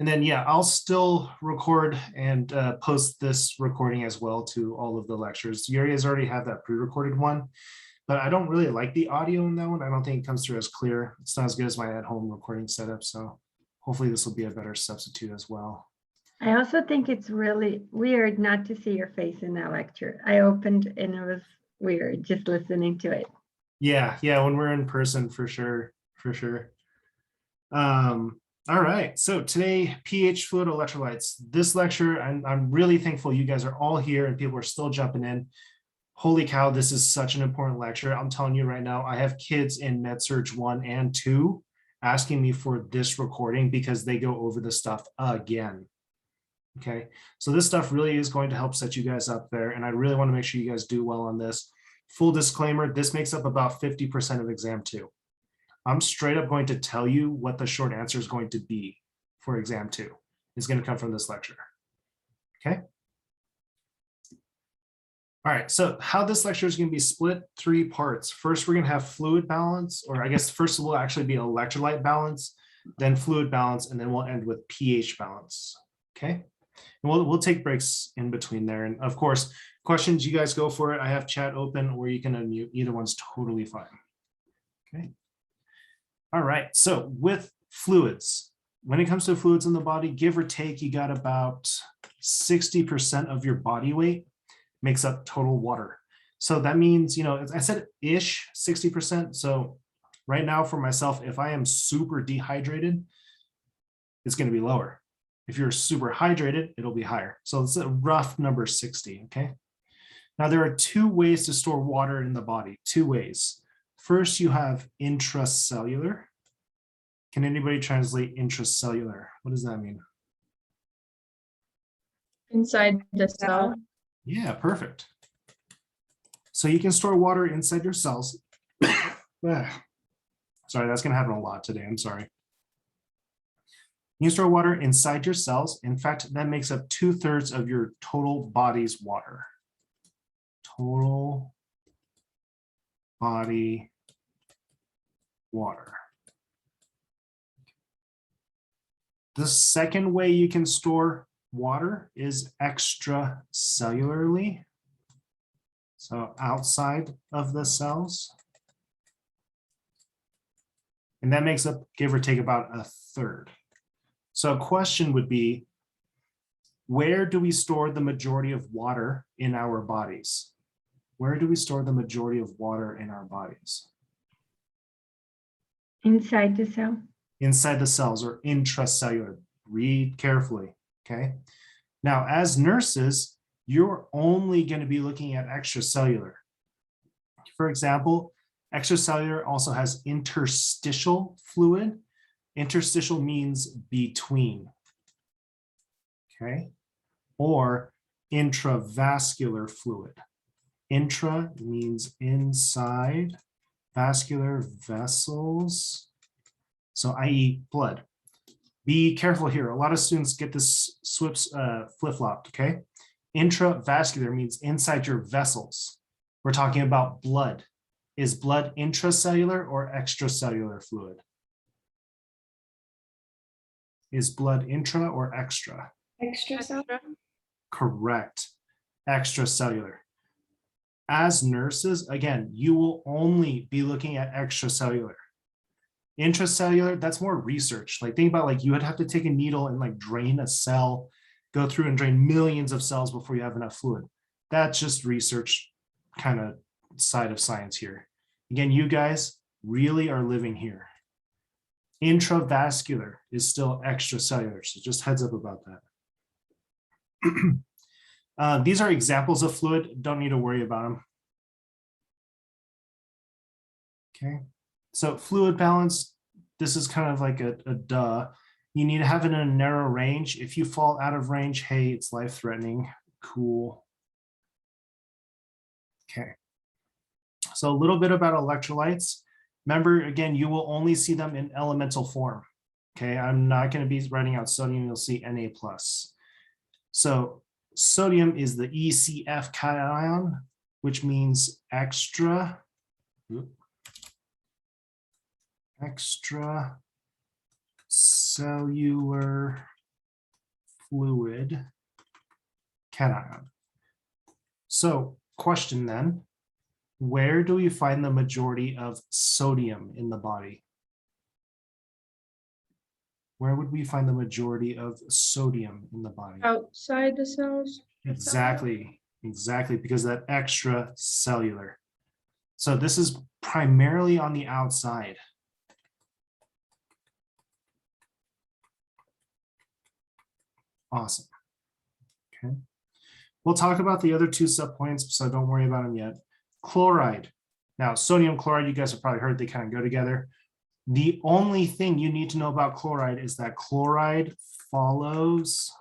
And then, yeah, I'll still record and post this recording as well to all of the lectures. You guys already have that pre-recorded one, but I don't really like the audio in that one. I don't think it comes through as clear. It's not as good as my at-home recording setup. So hopefully this will be a better substitute as well. I also think it's really weird not to see your face in that lecture. I opened and it was weird just listening to it. Yeah, when we're in person, for sure. All right, so today, pH fluid electrolytes. This lecture, I'm really thankful you guys are all here and people are still jumping in. Holy cow, this is such an important lecture. I'm telling you right now, I have kids in MedSurg 1 and 2 asking me for this recording because they go over the stuff again. Okay, so this stuff really is going to help set you guys up there, and I really want to make sure you guys do well on this. Full disclaimer, this makes up about 50% of exam 2. I'm straight up going to tell you what the short answer is going to be for exam 2. It's going to come from this lecture. Okay. All right, so how this lecture is going to be split 3 parts. First, we're going to have fluid balance, or I guess first will actually be electrolyte balance, then fluid balance, and then we'll end with pH balance. Okay. And we'll take breaks in between there. And of course, questions, you guys go for it. I have chat open, or you can unmute. Either one's totally fine. Okay. All right, so with fluids, when it comes to fluids in the body, give or take, you got about 60% of your body weight makes up total water. So that means, I said ish 60%. So right now for myself, if I am super dehydrated, it's going to be lower. If you're super hydrated, it'll be higher. So it's a rough number 60, okay? Now there are 2 ways to store water in the body, 2 ways. First, you have intracellular. Can anybody translate intracellular? What does that mean? Inside the cell. Yeah, perfect. So you can store water inside your cells. Sorry, that's going to happen a lot today. I'm sorry. You can store water inside your cells. In fact, that makes up 2/3 of your total body's water. Total body water. The second way you can store water is extracellularly. So outside of the cells. And that makes up, give or take, about 1/3. So a question would be, where do we store the majority of water in our bodies? Where do we store the majority of water in our bodies? Inside the cell. Inside the cells, or intracellular. Read carefully, okay? Now, as nurses, you're only going to be looking at extracellular. For example, extracellular also has interstitial fluid. Interstitial means between, okay? Or intravascular fluid. Intra means inside, vascular, vessels, so i.e. blood. Be careful here. A lot of students get this flip-flopped, okay? Intravascular means inside your vessels. We're talking about blood. Is blood intracellular or extracellular fluid? Is blood intra or extra? Extracellular. Correct. Extracellular. As nurses, again, you will only be looking at extracellular. Intracellular, that's more research. Like, think about, like, you would have to take a needle and like drain a cell, go through and drain millions of cells before you have enough fluid. That's just research kind of side of science here. Again, you guys really are living here. Intravascular is still extracellular, so just heads up about that. These are examples of fluid, don't need to worry about them. Okay, so fluid balance, this is kind of like a duh. You need to have it in a narrow range. If you fall out of range, hey, it's life-threatening. Cool. Okay, so a little bit about electrolytes. Remember, again, you will only see them in elemental form. Okay, I'm not going to be writing out sodium. You'll see Na+. So sodium is the ECF cation, which means extracellular fluid cation. So question then, where do we find the majority of sodium in the body? Where would we find the majority of sodium in the body? Outside the cells. Exactly, because that extracellular. So this is primarily on the outside. Awesome. Okay. We'll talk about the other two subpoints, so don't worry about them yet. Chloride. Now, sodium chloride, you guys have probably heard they kind of go together. The only thing you need to know about chloride is that chloride follows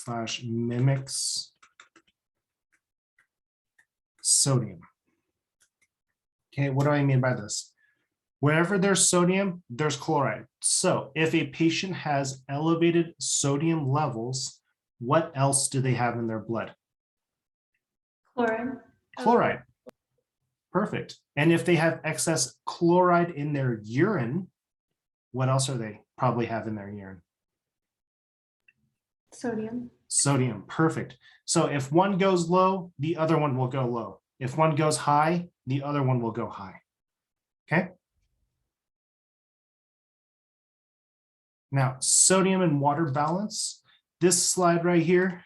/ mimics sodium. Okay, what do I mean by this? Wherever there's sodium, there's chloride. So if a patient has elevated sodium levels, what else do they have in their blood? Chloride. Chloride. Perfect. And if they have excess chloride in their urine, what else are they probably have in their urine? Sodium. Sodium. Perfect. So if one goes low, the other one will go low. If one goes high, the other one will go high. Okay. Now, sodium and water balance. This slide right here.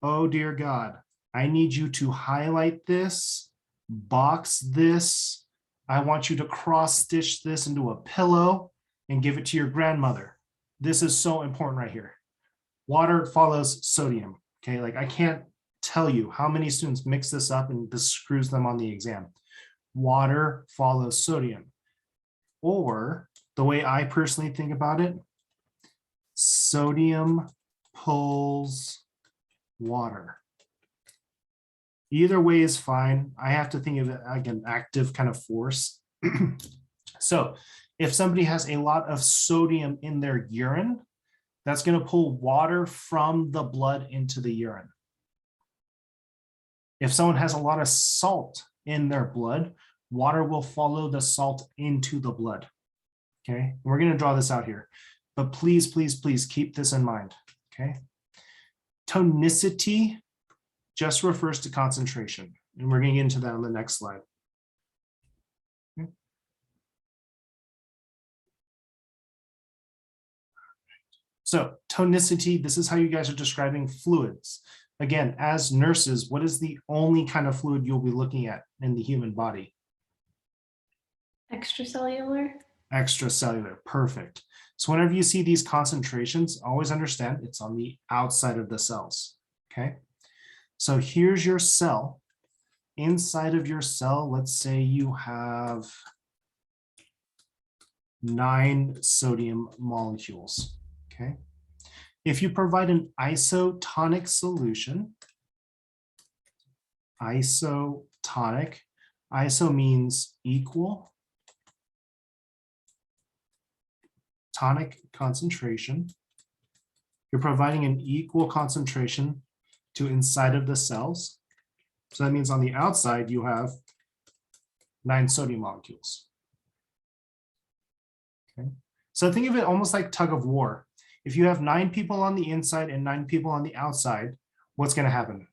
Oh, dear God. I need you to highlight this, box this. I want you to cross stitch this into a pillow and give it to your grandmother. This is so important right here. Water follows sodium. Okay, like I can't tell you how many students mix this up and this screws them on the exam. Water follows sodium. Or the way I personally think about it, sodium pulls water. Either way is fine. I have to think of it like an active kind of force. So if somebody has a lot of sodium in their urine, that's going to pull water from the blood into the urine. If someone has a lot of salt in their blood, water will follow the salt into the blood. Okay, we're going to draw this out here, but please, please, please keep this in mind. Okay, tonicity just refers to concentration, and we're going to get into that on the next slide. Okay. So tonicity, this is how you guys are describing fluids. Again, as nurses, what is the only kind of fluid you'll be looking at in the human body? Extracellular. Extracellular, perfect. So whenever you see these concentrations, always understand it's on the outside of the cells, okay? So here's your cell. Inside of your cell, let's say you have 9 sodium molecules, okay? If you provide an isotonic solution, isotonic, iso means equal, tonic concentration. You're providing an equal concentration to inside of the cells. So that means on the outside, you have 9 sodium molecules. Okay. So think of it almost like tug of war. If you have 9 people on the inside and 9 people on the outside, what's going to happen?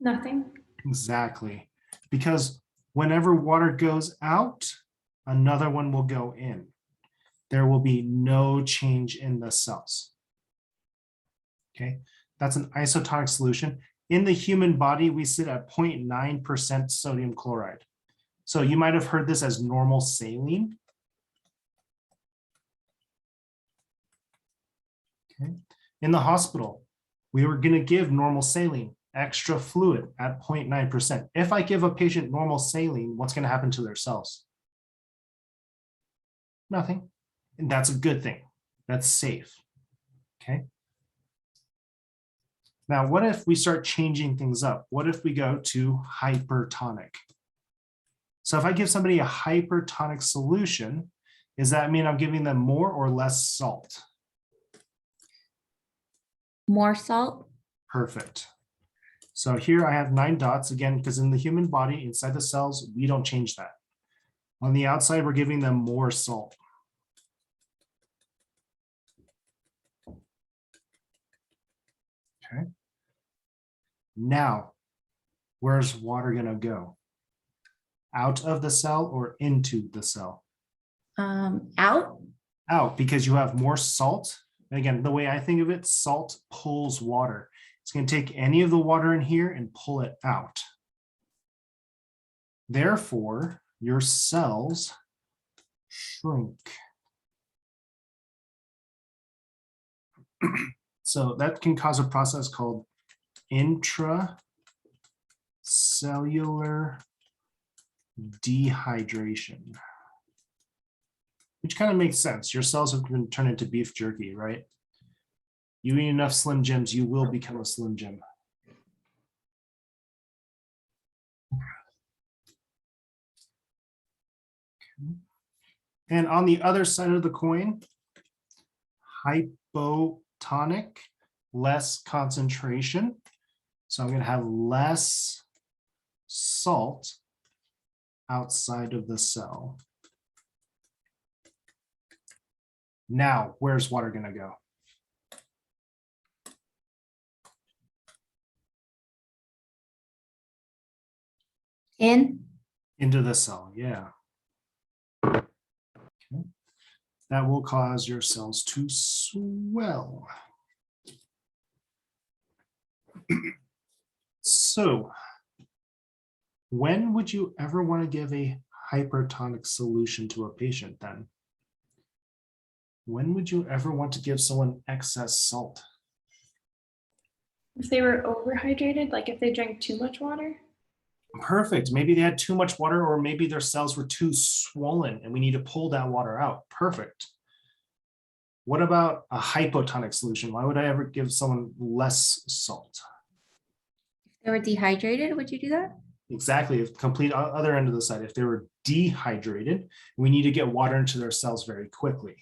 Nothing. Exactly. Because whenever water goes out, another one will go in. There will be no change in the cells. Okay, that's an isotonic solution. In the human body, we sit at 0.9% sodium chloride. So you might have heard this as normal saline. Okay. In the hospital, we were going to give normal saline, extra fluid at 0.9%. If I give a patient normal saline, what's going to happen to their cells? Nothing. And that's a good thing. That's safe. Okay. Now, what if we start changing things up? What if we go to hypertonic? So if I give somebody a hypertonic solution, does that mean I'm giving them more or less salt? More salt. Perfect. So here I have 9 dots, again, because in the human body, inside the cells, we don't change that. On the outside, we're giving them more salt. Okay. Now, where's water going to go? Out of the cell or into the cell? Out. Out, because you have more salt. And again, the way I think of it, salt pulls water. It's going to take any of the water in here and pull it out. Therefore, your cells shrink. So that can cause a process called intracellular dehydration, which kind of makes sense. Your cells have been turned into beef jerky, right? You eat enough Slim Jims, you will become a Slim Jim. And on the other side of the coin, hypotonic, less concentration. So I'm going to have less salt outside of the cell. Now, where's water going to go? Into the cell, yeah. Okay. That will cause your cells to swell. So, when would you ever want to give a hypertonic solution to a patient then? When would you ever want to give someone excess salt? If they were overhydrated, like if they drank too much water? Perfect. Maybe they had too much water, or maybe their cells were too swollen and we need to pull that water out. Perfect. What about a hypotonic solution? Why would I ever give someone less salt? If they were dehydrated, would you do that? Exactly. If complete other end of the side, if they were dehydrated, we need to get water into their cells very quickly.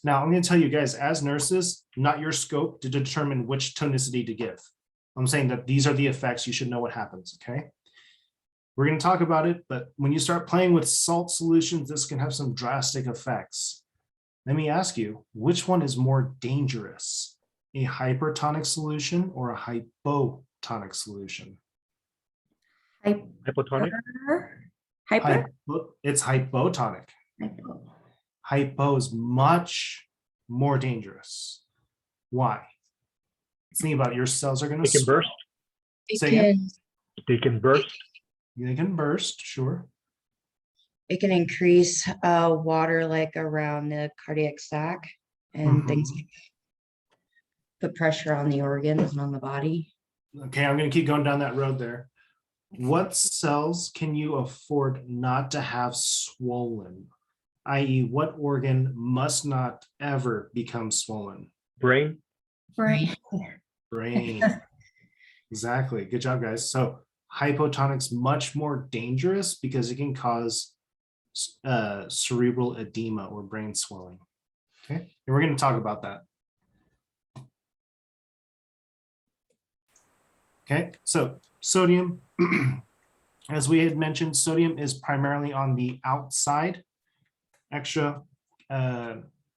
Now, I'm going to tell you guys, as nurses, not your scope to determine which tonicity to give. I'm saying that these are the effects. You should know what happens, okay? We're going to talk about it, but when you start playing with salt solutions, this can have some drastic effects. Let me ask you, which one is more dangerous? A hypertonic solution or a hypotonic solution? Hypotonic? Hyper? It's hypotonic. Hypo. Hypo is much more dangerous. Why? Think about it. Your cells are going to They can burst. Say again? They can burst. They can burst, sure. It can increase water like around the cardiac sac and things like that. Put pressure on the organs and on the body. Okay, I'm going to keep going down that road there. What cells can you afford not to have swollen? I.e., what organ must not ever become swollen? Brain. Right. Brain. Exactly. Good job, guys. So hypotonic's much more dangerous because it can cause cerebral edema or brain swelling. Okay, and we're going to talk about that. Okay, so sodium, as we had mentioned, sodium is primarily on the outside, extra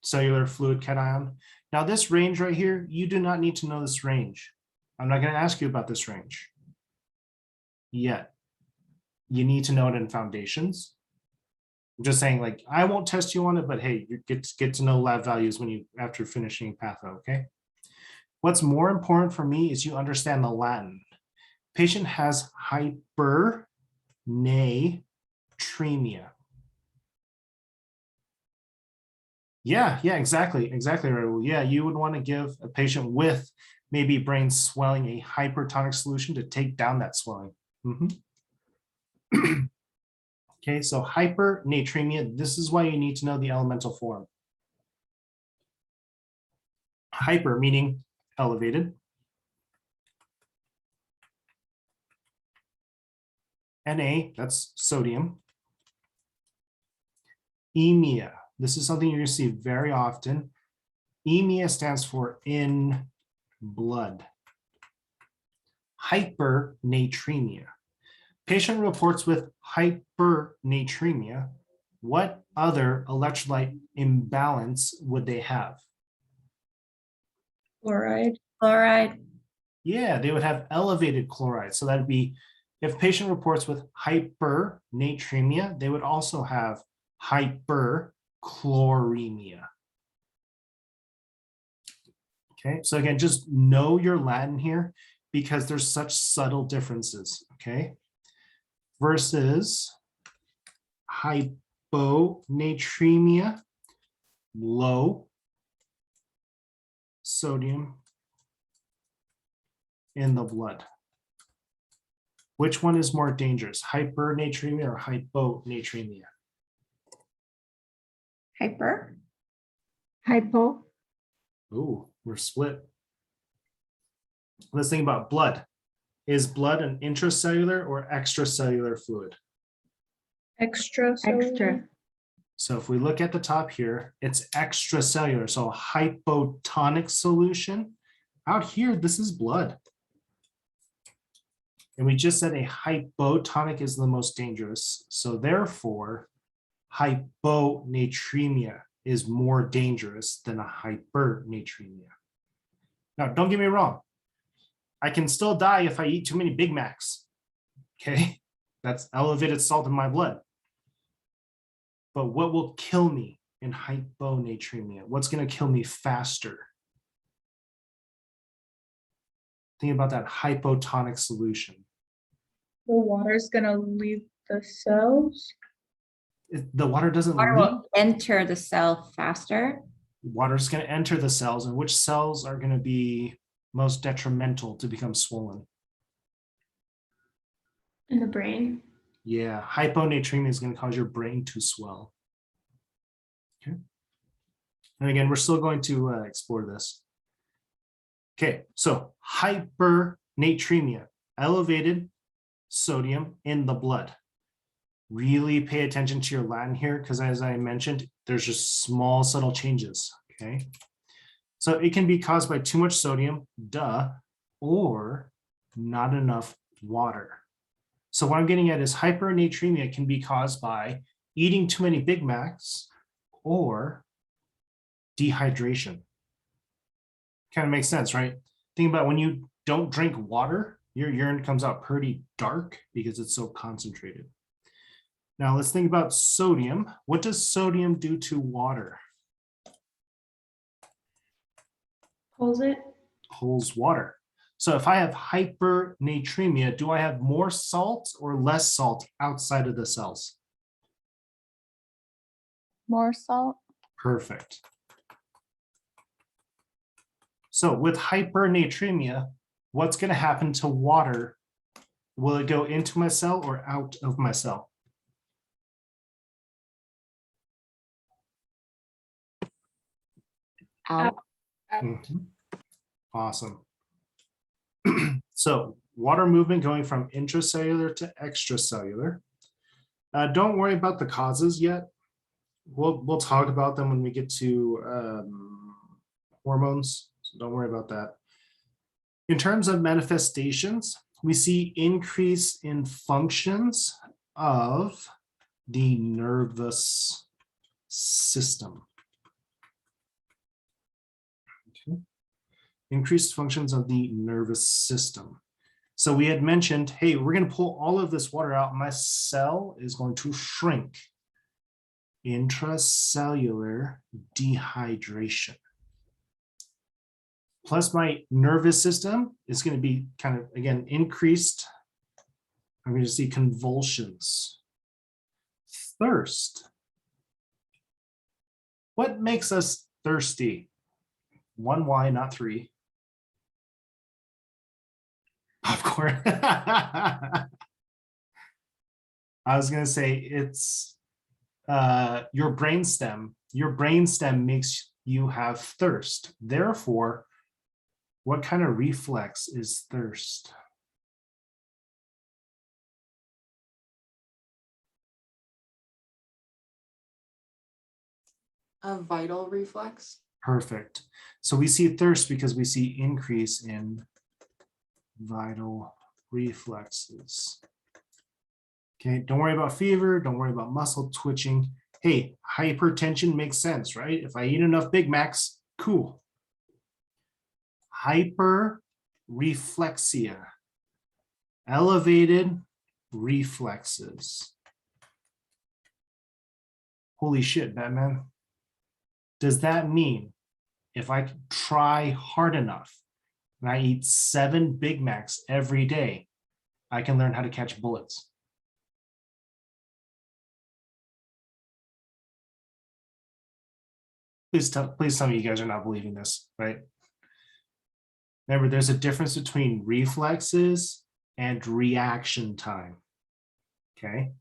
cellular fluid cation. Now this range right here, you do not need to know this range. I'm not going to ask you about this range yet. You need to know it in foundations. I'm just saying, like, I won't test you on it, but hey, you get to know lab values when you after finishing patho, okay? What's more important for me is you understand the Latin. Patient has hypernatremia. Yeah, exactly, Raul. Yeah, you would want to give a patient with maybe brain swelling a hypertonic solution to take down that swelling. Okay, so hypernatremia, this is why you need to know the elemental form. Hyper meaning elevated. Na, that's sodium. Emia, this is something you're going to see very often. Emia stands for in blood. Hypernatremia. Patient reports with hypernatremia. What other electrolyte imbalance would they have? Fluoride. Fluoride. Yeah, they would have elevated chloride. So that'd be, if patient reports with hypernatremia, they would also have hyperchloremia. Okay, so again, just know your Latin here because there's such subtle differences, okay? Versus hyponatremia, low sodium in the blood. Which one is more dangerous, hypernatremia or hyponatremia? Hyper? Hypo. Ooh, we're split. Let's think about blood. Is blood an intracellular or extracellular fluid? Extra. Extra. So if we look at the top here, it's extracellular, so hypotonic solution. Out here, this is blood. And we just said a hypotonic is the most dangerous. So therefore, hyponatremia is more dangerous than a hypernatremia. Now, don't get me wrong. I can still die if I eat too many Big Macs. Okay, that's elevated salt in my blood. But what will kill me in hyponatremia? What's going to kill me faster? Think about that hypotonic solution. The water's gonna leave the cells. The water doesn't Water leak. will enter the cell faster. Water is going to enter the cells, and which cells are going to be most detrimental to become swollen? In the brain. Yeah, hyponatremia is going to cause your brain to swell. Okay. And again, we're still going to explore this. Okay, so hypernatremia, elevated sodium in the blood. Really pay attention to your Latin here, because as I mentioned, there's just small, subtle changes, okay? So it can be caused by too much sodium, duh, or not enough water. So what I'm getting at is hypernatremia can be caused by eating too many Big Macs or dehydration. Kind of makes sense, right? Think about when you don't drink water, your urine comes out pretty dark because it's so concentrated. Now let's think about sodium. What does sodium do to water? Pulls it. Pulls water. So if I have hypernatremia, do I have more salt or less salt outside of the cells? More salt. Perfect. So with hypernatremia, what's going to happen to water? Will it go into my cell or out of my cell? Out. Mhm. Awesome. So water movement going from intracellular to extracellular. Don't worry about the causes yet. We'll talk about them when we get to hormones. So don't worry about that. In terms of manifestations, we see increase in functions of the nervous system. Okay. Increased functions of the nervous system. So we had mentioned, hey, we're going to pull all of this water out. My cell is going to shrink. Intracellular dehydration. Plus my nervous system is going to be kind of, again, increased. I'm going to see convulsions. Thirst. What makes us thirsty? One why, not three. Of course. I was going to say it's your brainstem. Your brainstem makes you have thirst. Therefore, what kind of reflex is thirst? A vital reflex. Perfect. So we see thirst because we see increase in vital reflexes. Okay, don't worry about fever. Don't worry about muscle twitching. Hey, hypertension makes sense, right? If I eat enough Big Macs, cool. Hyper hyperreflexia. Elevated reflexes. Holy shit, Batman. Does that mean if I try hard enough and I eat 7 Big Macs every day, I can learn how to catch bullets? Please tell me you guys are not believing this, right? Remember, there's a difference between reflexes and reaction time. Okay.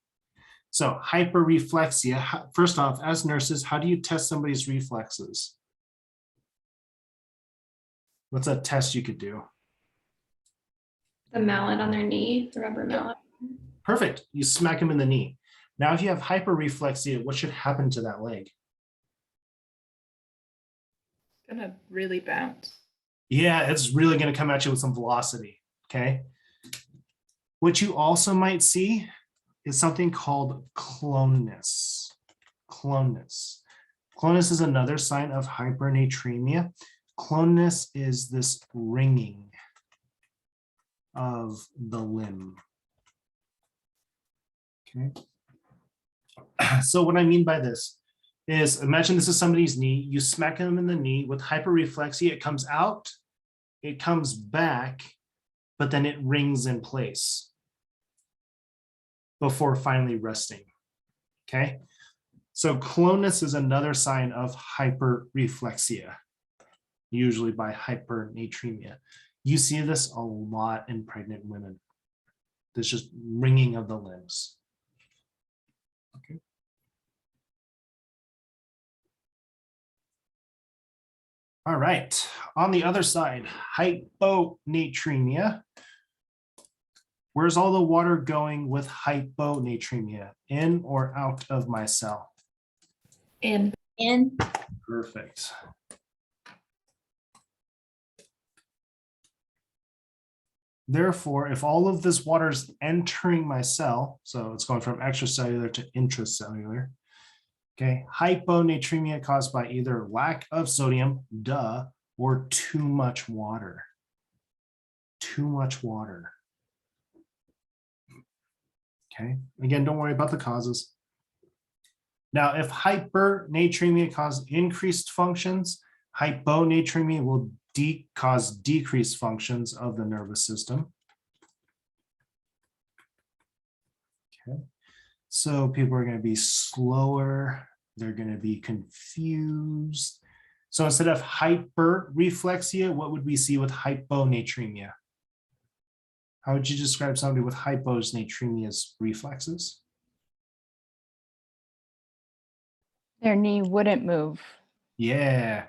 So hyperreflexia, first off, as nurses, how do you test somebody's reflexes? What's a test you could do? The mallet on their knee, the rubber mallet. Perfect. You smack them in the knee. Now, if you have hyperreflexia, what should happen to that leg? Gonna really bounce. Yeah, it's really going to come at you with some velocity. Okay. What you also might see is something called clonus. Clonus. Clonus is another sign of hypernatremia. Clonus is this ringing of the limb. Okay. So what I mean by this is, imagine this is somebody's knee. You smack them in the knee with hyperreflexia. It comes out, it comes back, but then it rings in place before finally resting. Okay. So clonus is another sign of hyperreflexia, usually by hypernatremia. You see this a lot in pregnant women. There's just ringing of the limbs. Okay. All right. On the other side, hyponatremia. Where's all the water going with hyponatremia? In or out of my cell? In. Perfect. Therefore, if all of this water is entering my cell, so it's going from extracellular to intracellular, okay, hyponatremia caused by either lack of sodium, duh, or too much water. Too much water. Okay, again, don't worry about the causes. Now, if hypernatremia causes increased functions, hyponatremia will cause decreased functions of the nervous system. Okay, so people are going to be slower, they're going to be confused. So instead of hyperreflexia, what would we see with hyponatremia? How would you describe somebody with hyponatremia's reflexes? Their knee wouldn't move. Yeah.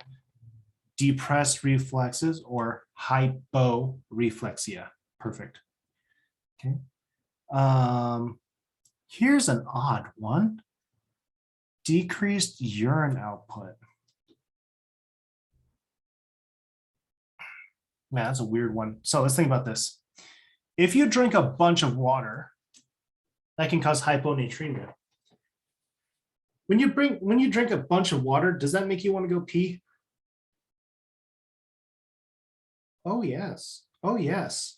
Depressed reflexes or hyporeflexia. Perfect. Okay. Here's an odd one. Decreased urine output. Man, that's a weird one. So let's think about this. If you drink a bunch of water, that can cause hyponatremia. When you drink a bunch of water, does that make you want to go pee? Oh, yes. Oh, yes.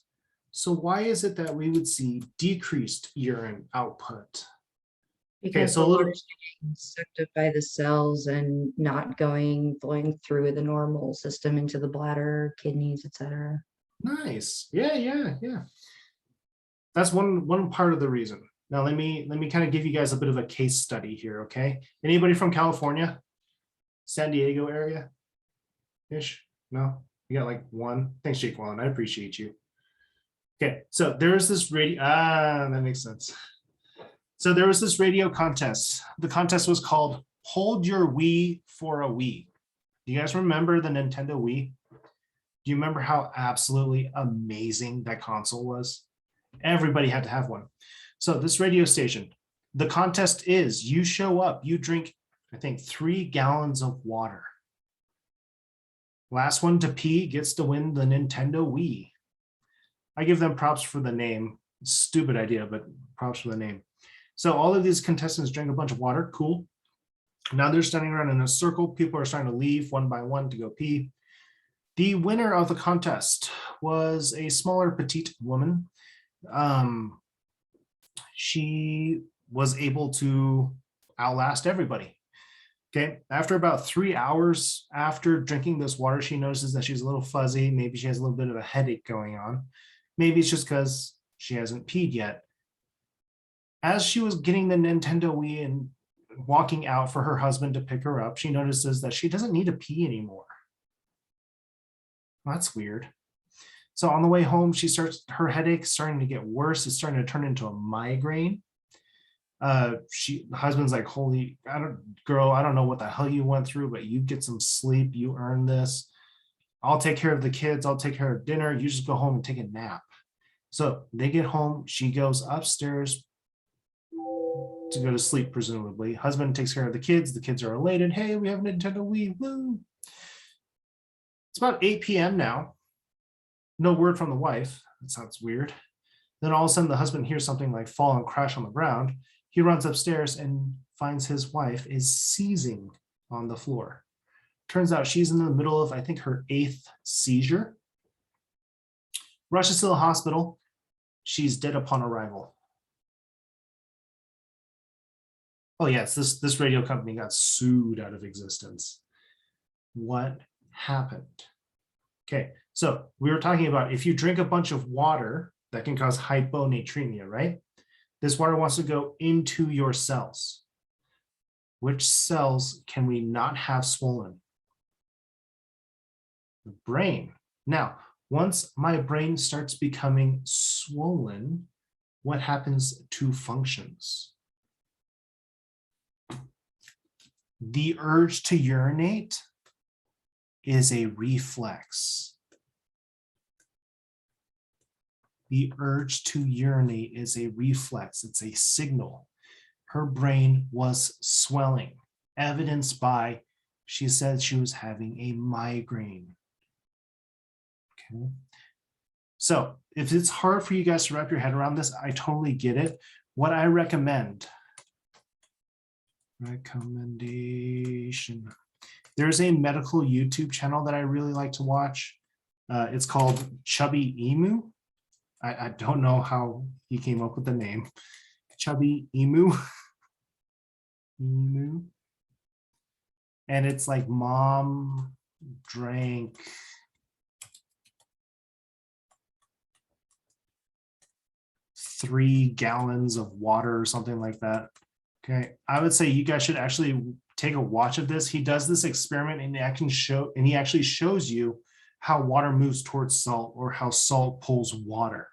So why is it that we would see decreased urine output? Because so the a little- water's getting sucked up by the cells and not flowing through the normal system into the bladder, kidneys, etc. Nice. Yeah. That's one part of the reason. Now let me kind of give you guys a bit of a case study here, okay? Anybody from California? San Diego area? Ish? No? You got like one. Thanks, Jake Wallen. I appreciate you. Okay, so there's this radio. That makes sense. So there was this radio contest. The contest was called Hold Your Wii for a Wii. Do you guys remember the Nintendo Wii? Do you remember how absolutely amazing that console was? Everybody had to have one. So this radio station, the contest is you show up, you drink, I think, 3 gallons of water. Last one to pee gets to win the Nintendo Wii. I give them props for the name. Stupid idea, but props for the name. So all of these contestants drank a bunch of water. Cool. Now they're standing around in a circle. People are starting to leave one by one to go pee. The winner of the contest was a smaller petite woman. She was able to outlast everybody. Okay, after about 3 hours after drinking this water, she notices that she's a little fuzzy. Maybe she has a little bit of a headache going on. Maybe it's just because she hasn't peed yet. As she was getting the Nintendo Wii and walking out for her husband to pick her up, she notices that she doesn't need to pee anymore. That's weird. So on the way home, her headache starting to get worse. It's starting to turn into a migraine. The husband's like, girl, I don't know what the hell you went through, but you get some sleep. You earned this. I'll take care of the kids. I'll take care of dinner. You just go home and take a nap. So they get home. She goes upstairs to go to sleep, presumably. Husband takes care of the kids. The kids are elated. Hey, we have a Nintendo Wii. Woo. It's about 8 p.m. now. No word from the wife. That sounds weird. Then all of a sudden, the husband hears something like fall and crash on the ground. He runs upstairs and finds his wife is seizing on the floor. Turns out she's in the middle of, I think, her 8th seizure. Rushes to the hospital. She's dead upon arrival. Oh yes, this radio company got sued out of existence. What happened? Okay, so we were talking about if you drink a bunch of water, that can cause hyponatremia, right? This water wants to go into your cells. Which cells can we not have swollen? The brain. Now, once my brain starts becoming swollen, what happens to functions? The urge to urinate is a reflex. The urge to urinate is a reflex. It's a signal. Her brain was swelling, evidenced by she said she was having a migraine. Okay. So if it's hard for you guys to wrap your head around this, I totally get it. What I recommendation. There's a medical YouTube channel that I really like to watch. It's called Chubby Emu. I don't know how he came up with the name. Chubby Emu. Emu. And it's like mom drank 3 gallons of water or something like that. Okay, I would say you guys should actually take a watch of this. He does this experiment and he actually shows you how water moves towards salt or how salt pulls water.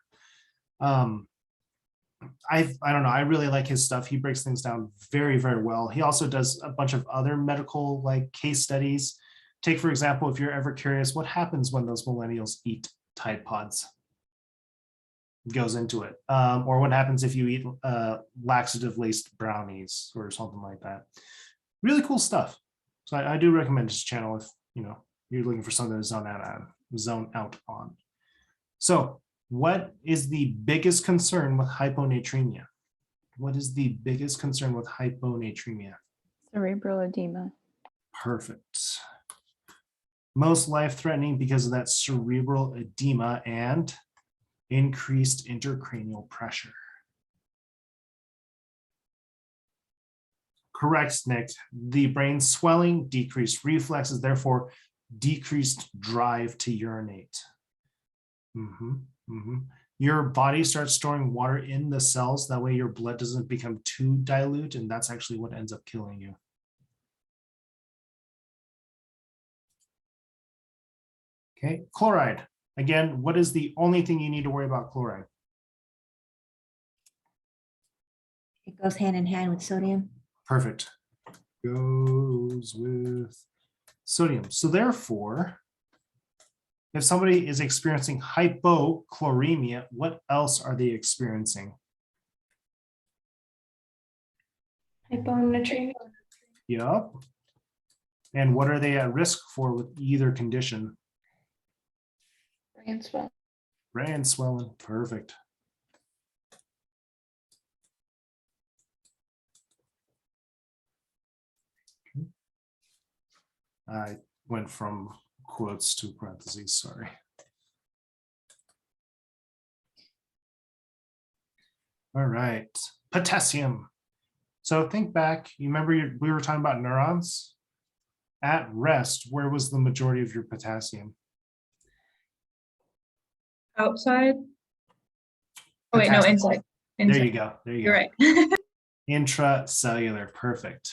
I don't know. I really like his stuff. He breaks things down very, very well. He also does a bunch of other medical like case studies. Take, for example, if you're ever curious, what happens when those millennials eat Tide Pods? Goes into it. Or what happens if you eat laxative-laced brownies or something like that. Really cool stuff. So I do recommend this channel if you're looking for something to zone out on. So what is the biggest concern with hyponatremia? What is the biggest concern with hyponatremia? Cerebral edema. Perfect. Most life-threatening because of that cerebral edema and increased intracranial pressure. Correct, Nick. The brain swelling, decreased reflexes, therefore decreased drive to urinate. Your body starts storing water in the cells. That way your blood doesn't become too dilute, and that's actually what ends up killing you. Okay, chloride. Again, what is the only thing you need to worry about chloride? It goes hand in hand with sodium. Perfect. Goes with sodium. So therefore, if somebody is experiencing hypochloremia, what else are they experiencing? Hyponatremia. Yep. And what are they at risk for with either condition? Brain swell. Brain swelling. Perfect. I went from quotes to parentheses, sorry. All right, potassium. So think back, you remember we were talking about neurons? At rest, where was the majority of your potassium? Outside. Oh wait, no, Potassium. inside. There Inside. you go, there you You're go. right. Intracellular, perfect.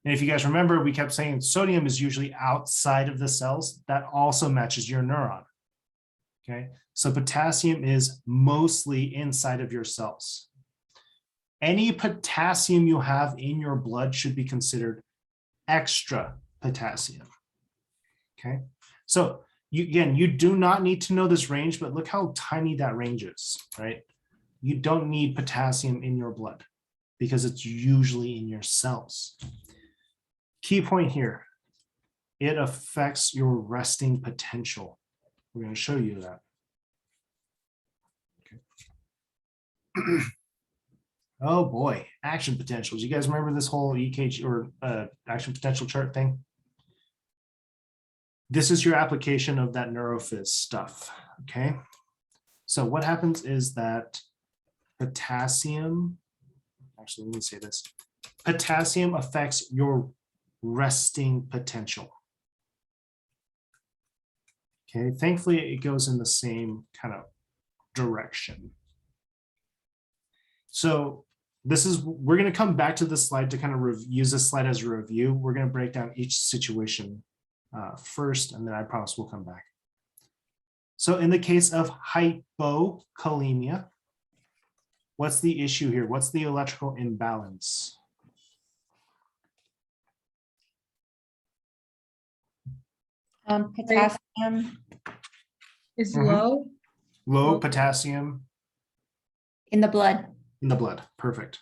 And if you guys remember, we kept saying sodium is usually outside of the cells. That also matches your neuron. Okay, so potassium is mostly inside of your cells. Any potassium you have in your blood should be considered extra potassium. Okay, so you do not need to know this range, but look how tiny that range is, right? You don't need potassium in your blood because it's usually in your cells. Key point here, it affects your resting potential. We're going to show you that. Okay. Oh boy, action potentials. You guys remember this whole EKG or action potential chart thing? This is your application of that neurophys stuff, okay? So what happens is that potassium, actually, let me say this. Potassium affects your resting potential. Okay, thankfully it goes in the same kind of direction. So we're going to come back to this slide to kind of use this slide as a review. We're going to break down each situation first, and then I promise we'll come back. So in the case of hypokalemia, what's the issue here? What's the electrical imbalance? Potassium. Is Mhm. low. Low Okay. potassium In the blood. in the blood. Perfect.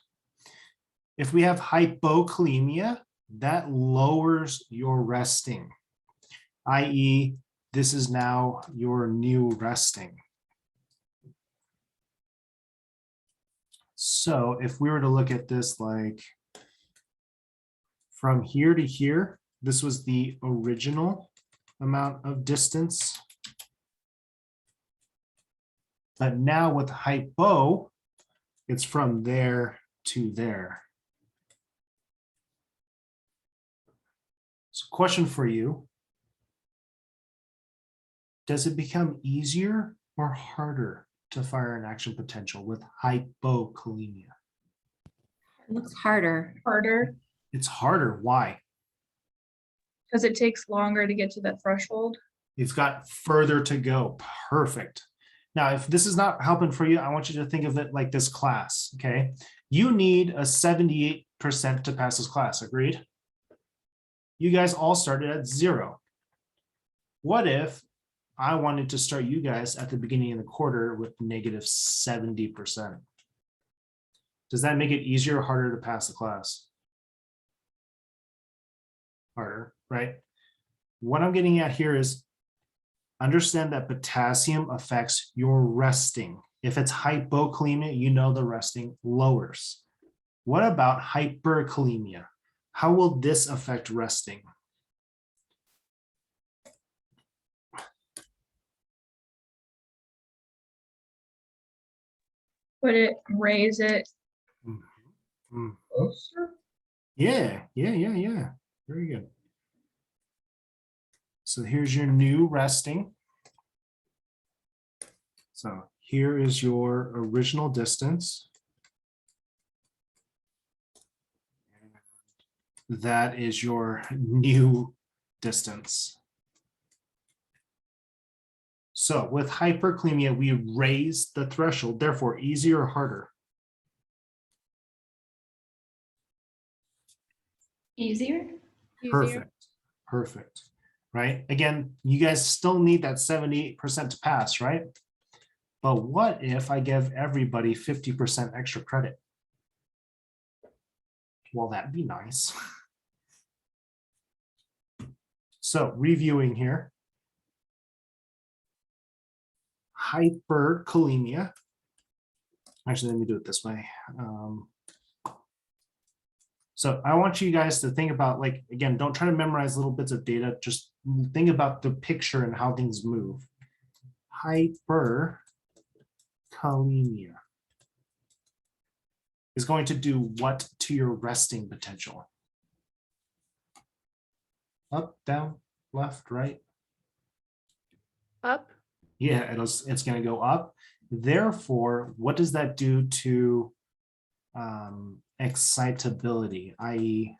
If we have hypokalemia, that lowers your resting, i.e., this is now your new resting. So if we were to look at this like from here to here, this was the original amount of distance. But now with hypo, it's from there to there. So question for you. Does it become easier or harder to fire an action potential with hypokalemia? It looks harder. Harder It's harder. Why? because it takes longer to get to that threshold. It's got further to go. Perfect. Now, if this is not helping for you, I want you to think of it like this class, okay? You need a 78% to pass this class, agreed? You guys all started at 0. What if I wanted to start you guys at the beginning of the quarter with negative 70%? Does that make it easier or harder to pass the class? Harder, right? What I'm getting at here is understand that potassium affects your resting. If it's hypokalemia, you know the resting lowers. What about hyperkalemia? How will this affect resting? Would it raise it Mhm. closer? Yeah. Very good. So here's your new resting. So here is your original distance. That is your new distance. So with hyperkalemia, we raise the threshold, therefore easier or harder? Easier? Perfect, perfect, right? Again, you guys still need that 78% to pass, right? But what if I give everybody 50% extra credit? Well, that'd be nice. So reviewing here. Hyperkalemia. Actually, let me do it this way. So I want you guys to think about, like, again, don't try to memorize little bits of data. Just think about the picture and how things move. Hyperkalemia is going to do what to your resting potential? Up, down, left, right? Up. Yeah, it's going to go up. Therefore, what does that do to excitability, i.e.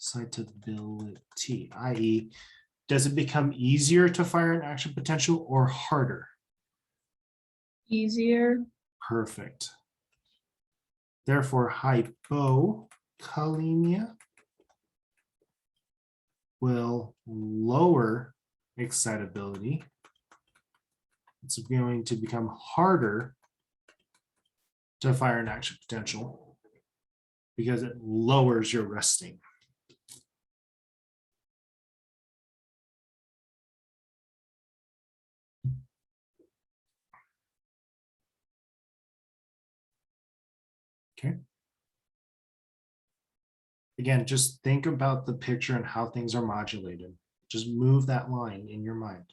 excitability, i.e. does it become easier to fire an action potential or harder? Easier. Perfect. Therefore, hypokalemia will lower excitability. It's going to become harder to fire an action potential because it lowers your resting. Okay. Again, just think about the picture and how things are modulated. Just move that line in your mind.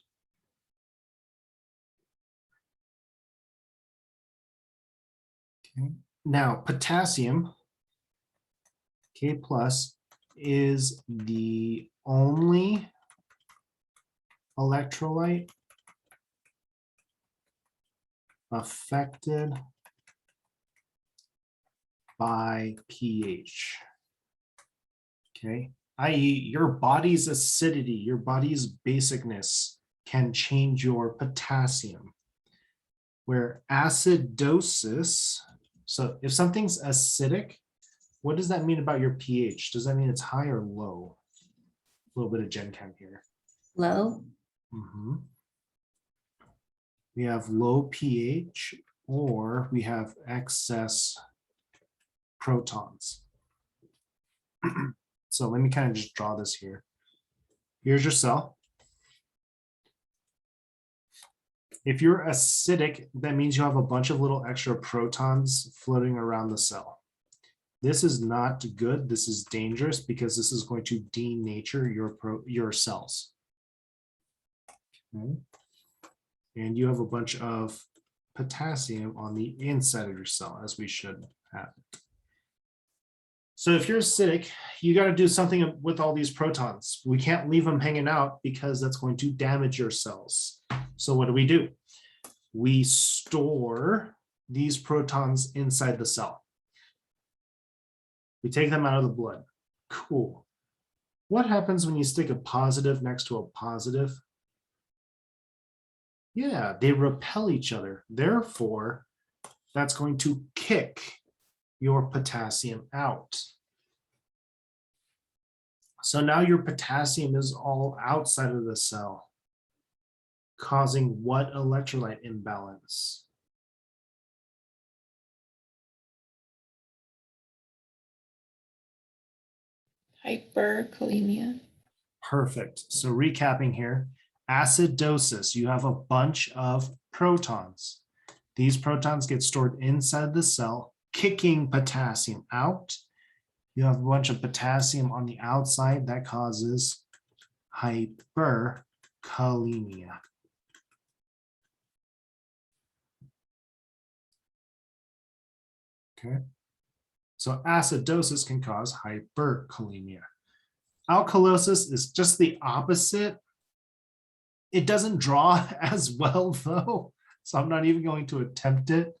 Okay. Now, potassium, K plus, is the only electrolyte affected by pH. Okay, i.e. your body's acidity, your body's basicness can change your potassium. Where acidosis, so if something's acidic, what does that mean about your pH? Does that mean it's high or low? A little bit of Gen Chem here. Low. Mhm. We have low pH or we have excess protons. So let me kind of just draw this here. Here's your cell. If you're acidic, that means you have a bunch of little extra protons floating around the cell. This is not good. This is dangerous because this is going to denature your cells. Okay. And you have a bunch of potassium on the inside of your cell, as we should have it. So if you're acidic, you got to do something with all these protons. We can't leave them hanging out because that's going to damage your cells. So what do? We store these protons inside the cell. We take them out of the blood. Cool. What happens when you stick a positive next to a positive? Yeah, they repel each other. Therefore, that's going to kick your potassium out. So now your potassium is all outside of the cell, causing what electrolyte imbalance? Hyperkalemia. Perfect. So recapping here, acidosis, you have a bunch of protons. These protons get stored inside the cell, kicking potassium out. You have a bunch of potassium on the outside that causes hyperkalemia. Okay. So acidosis can cause hyperkalemia. Alkalosis is just the opposite. It doesn't draw as well though, so I'm not even going to attempt it.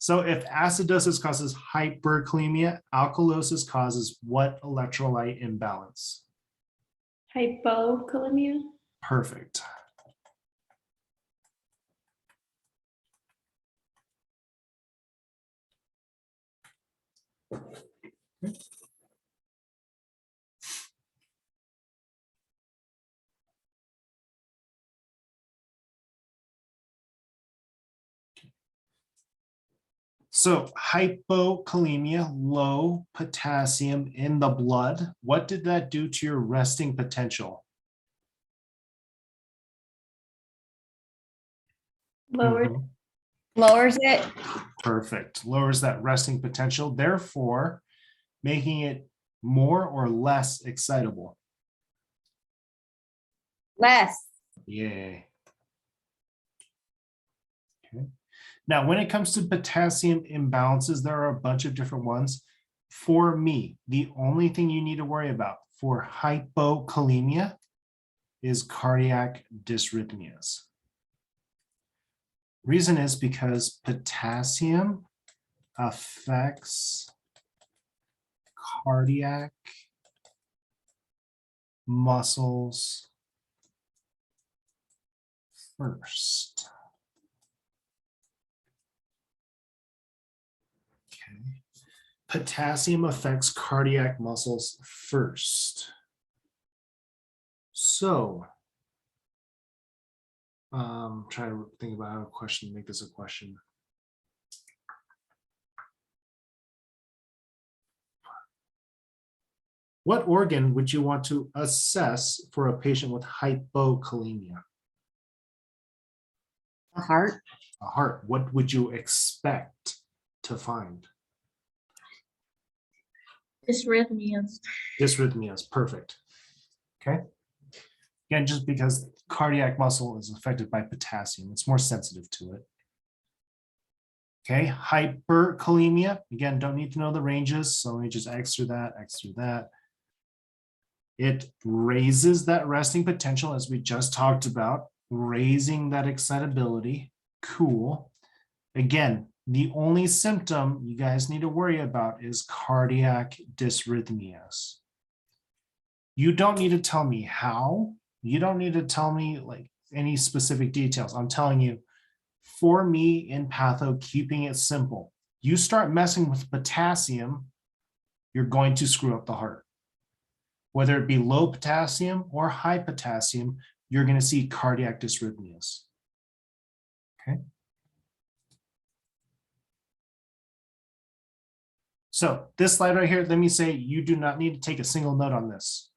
So if acidosis causes hyperkalemia, alkalosis causes what electrolyte imbalance? Hypokalemia. Perfect. So hypokalemia, low potassium in the blood. What did that do to your resting potential? Lowered. Mhm. Lowers it. Perfect. Lowers that resting potential, therefore making it More or less excitable? Less. Yay. Okay. Now, when it comes to potassium imbalances, there are a bunch of different ones. For me, the only thing you need to worry about for hypokalemia is cardiac dysrhythmias. Reason is because potassium affects cardiac muscles first. Okay. Potassium affects cardiac muscles first. So, try to think about how a question, make this a question. What organ would you want to assess for a patient with hypokalemia? The heart. A heart. What would you expect to find? Dysrhythmias. Dysrhythmias, perfect. Okay. Again, just because cardiac muscle is affected by potassium, it's more sensitive to it. Okay, hyperkalemia. Again, don't need to know the ranges, so let me just X through that, X through that. It raises that resting potential, as we just talked about, raising that excitability. Cool. Again, the only symptom you guys need to worry about is cardiac dysrhythmias. You don't need to tell me how. You don't need to tell me like any specific details. I'm telling you, for me in patho, keeping it simple. You start messing with potassium, you're going to screw up the heart. Whether it be low potassium or high potassium, you're going to see cardiac dysrhythmias. Okay. So this slide right here, let me say you do not need to take a single note on this.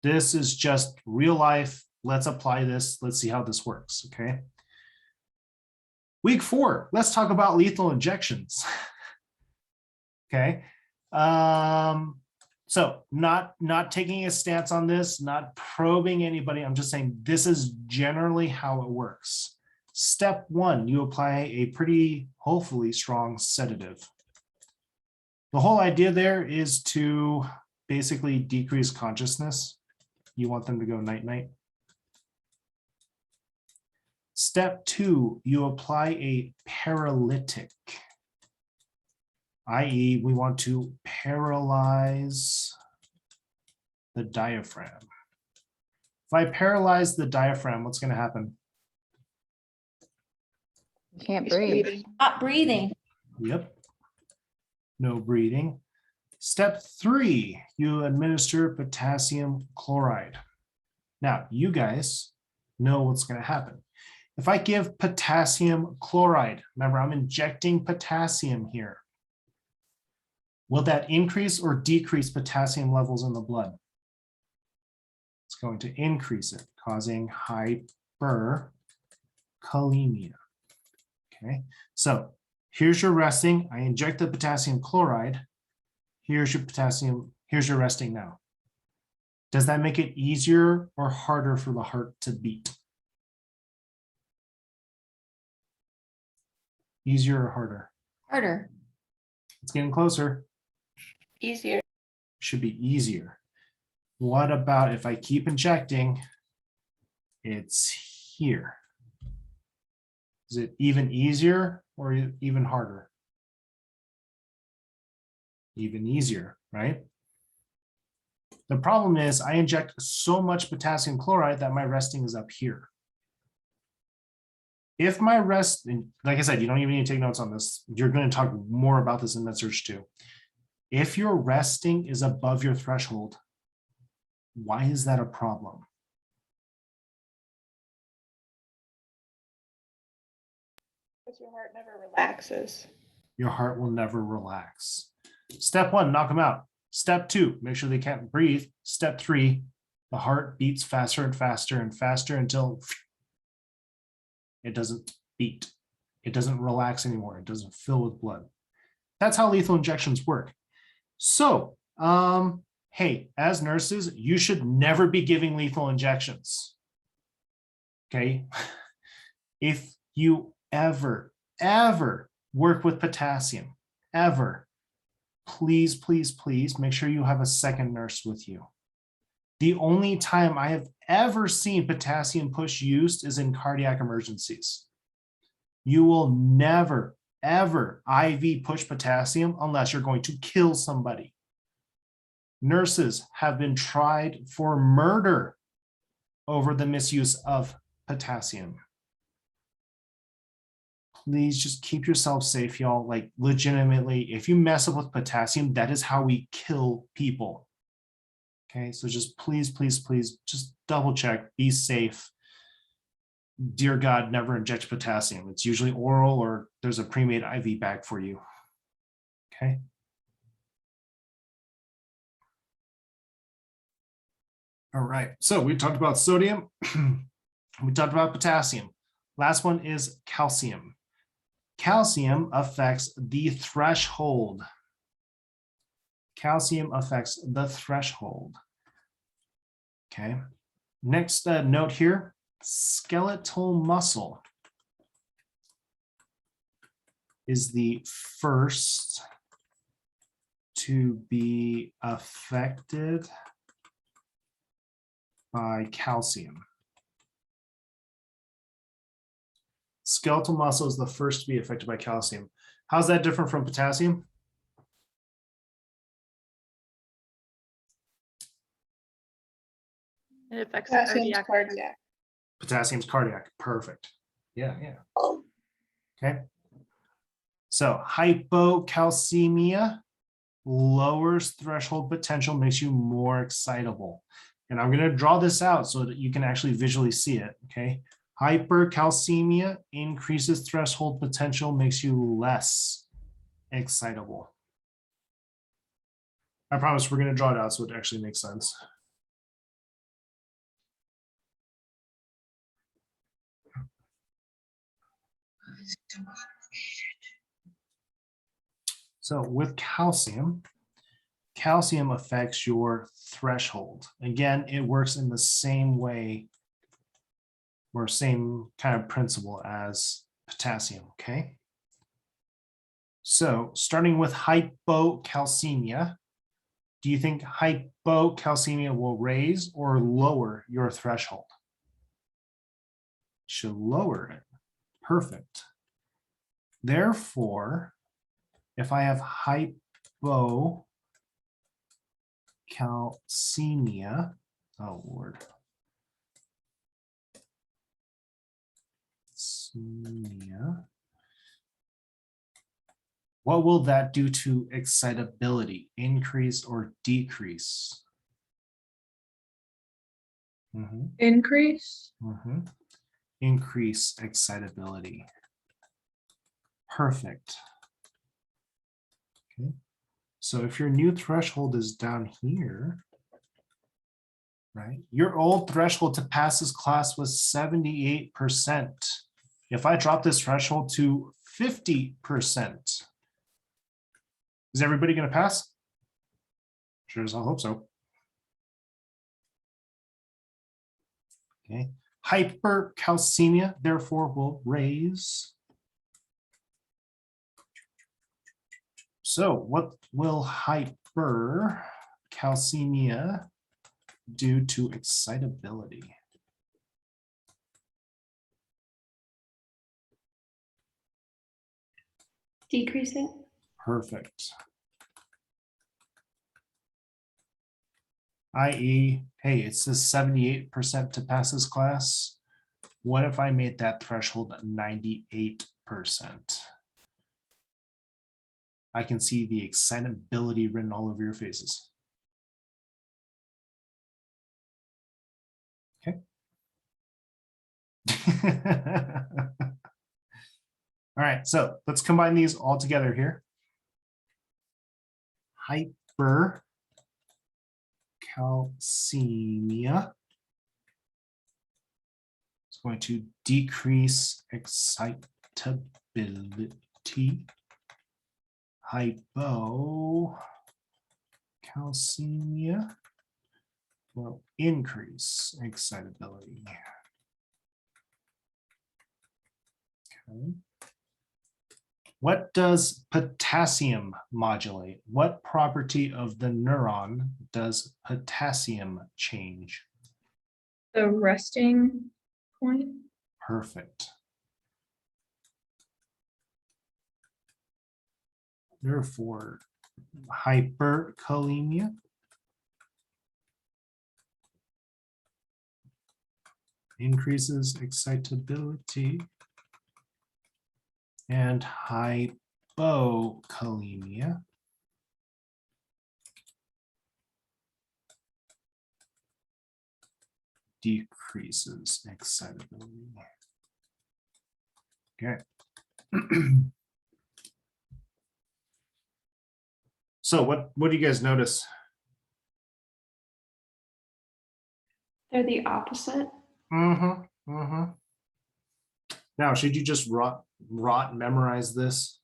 This is just real life. Let's apply this. Let's see how this works. Okay. Week 4, let's talk about lethal injections. Okay. So not taking a stance on this, not probing anybody. I'm just saying this is generally how it works. Step 1, you apply a pretty, hopefully strong sedative. The whole idea there is to basically decrease consciousness. You want them to go night-night. Step 2, you apply a paralytic, i.e. we want to paralyze the diaphragm. If I paralyze the diaphragm, what's going to happen? You can't breathe. Not breathing. Yep. No breathing. Step 3, you administer potassium chloride. Now, you guys know what's going to happen. If I give potassium chloride, remember I'm injecting potassium here. Will that increase or decrease potassium levels in the blood? It's going to increase it, causing hyperkalemia. Okay, so here's your resting. I inject the potassium chloride. Here's your potassium. Here's your resting now. Does that make it easier or harder for the heart to beat? Easier or harder? Harder. It's getting closer. Easier. Should be easier. What about if I keep injecting? It's here. Is it even easier or even harder? Even easier, right? The problem is I inject so much potassium chloride that my resting is up here. If my rest, like I said, you don't even need to take notes on this. You're going to talk more about this in MedSearch too. If your resting is above your threshold, why is that a problem? Because your heart never relaxes. Your heart will never relax. Step 1, knock them out. Step 2, make sure they can't breathe. Step 3, the heart beats faster and faster and faster until it doesn't beat. It doesn't relax anymore. It doesn't fill with blood. That's how lethal injections work. So Hey, as nurses, you should never be giving lethal injections. Okay. If you ever work with potassium, ever, please, please, please make sure you have a second nurse with you. The only time I have ever seen potassium push used is in cardiac emergencies. You will never, ever IV push potassium unless you're going to kill somebody. Nurses have been tried for murder over the misuse of potassium. Please just keep yourself safe, y'all. Like, legitimately, if you mess up with potassium, that is how we kill people. Okay, so just please, please, please, just double check, be safe. Dear God, never inject potassium. It's usually oral or there's a pre-made IV bag for you. Okay. All right, so we talked about sodium. We talked about potassium. Last one is calcium. Calcium affects the threshold. Calcium affects the threshold. Okay. Next note here, skeletal muscle is the first to be affected by calcium. Skeletal muscle is the first to be affected by calcium. How's that different from potassium? It affects the Potassium's cardiac. cardiac. Potassium's cardiac. Perfect. Yeah, yeah. Okay. So hypocalcemia lowers threshold potential, makes you more excitable. And I'm going to draw this out so that you can actually visually see it. Okay. Hypercalcemia increases threshold potential, makes you less excitable. I promise we're going to draw it out so it actually makes sense. So with calcium, calcium affects your threshold. Again, it works in the same way or same kind of principle as potassium, okay? So starting with hypocalcemia, do you think hypocalcemia will raise or lower your threshold? Should lower it. Perfect. Therefore, if I have hypocalcemia, oh Lord. What will that do to excitability? Increase or decrease? Increase. Increase excitability. Perfect. Okay. So if your new threshold is down here, right? Your old threshold to pass this class was 78%. If I drop this threshold to 50%, is everybody going to pass? Sure as I'll hope so. Okay. Hypercalcemia, therefore, will raise. So what will hypercalcemia do to excitability? Decrease it. Perfect. I.e., hey, it says 78% to pass this class. What if I made that threshold 98%? I can see the excitability written all over your faces. Okay. All right, so let's combine these all together here. Hypercalcemia is going to decrease excitability. Hypocalcemia calcemia will increase excitability. Okay. What does potassium modulate? What property of the neuron does potassium change? The resting point. Perfect. Therefore, hyperkalemia increases excitability, and hypokalemia decreases excitability. Okay. So what do you guys notice? They're the opposite. Mm-hmm. Mm-hmm. Now, should you just rot memorize this?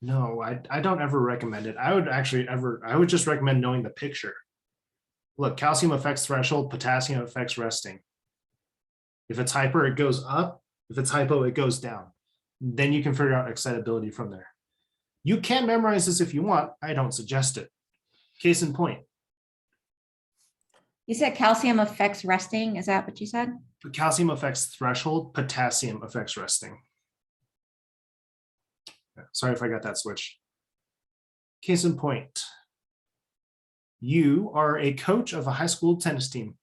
No, I don't ever recommend it. I would just recommend knowing the picture. Look, calcium affects threshold, potassium affects resting. If it's hyper, it goes up. If it's hypo, it goes down. Then you can figure out excitability from there. You can memorize this if you want. I don't suggest it. Case in point, You said calcium affects resting. Is that what you said? calcium affects threshold, potassium affects resting. Sorry if I got that switch. Case in point, you are a coach of a high school tennis team.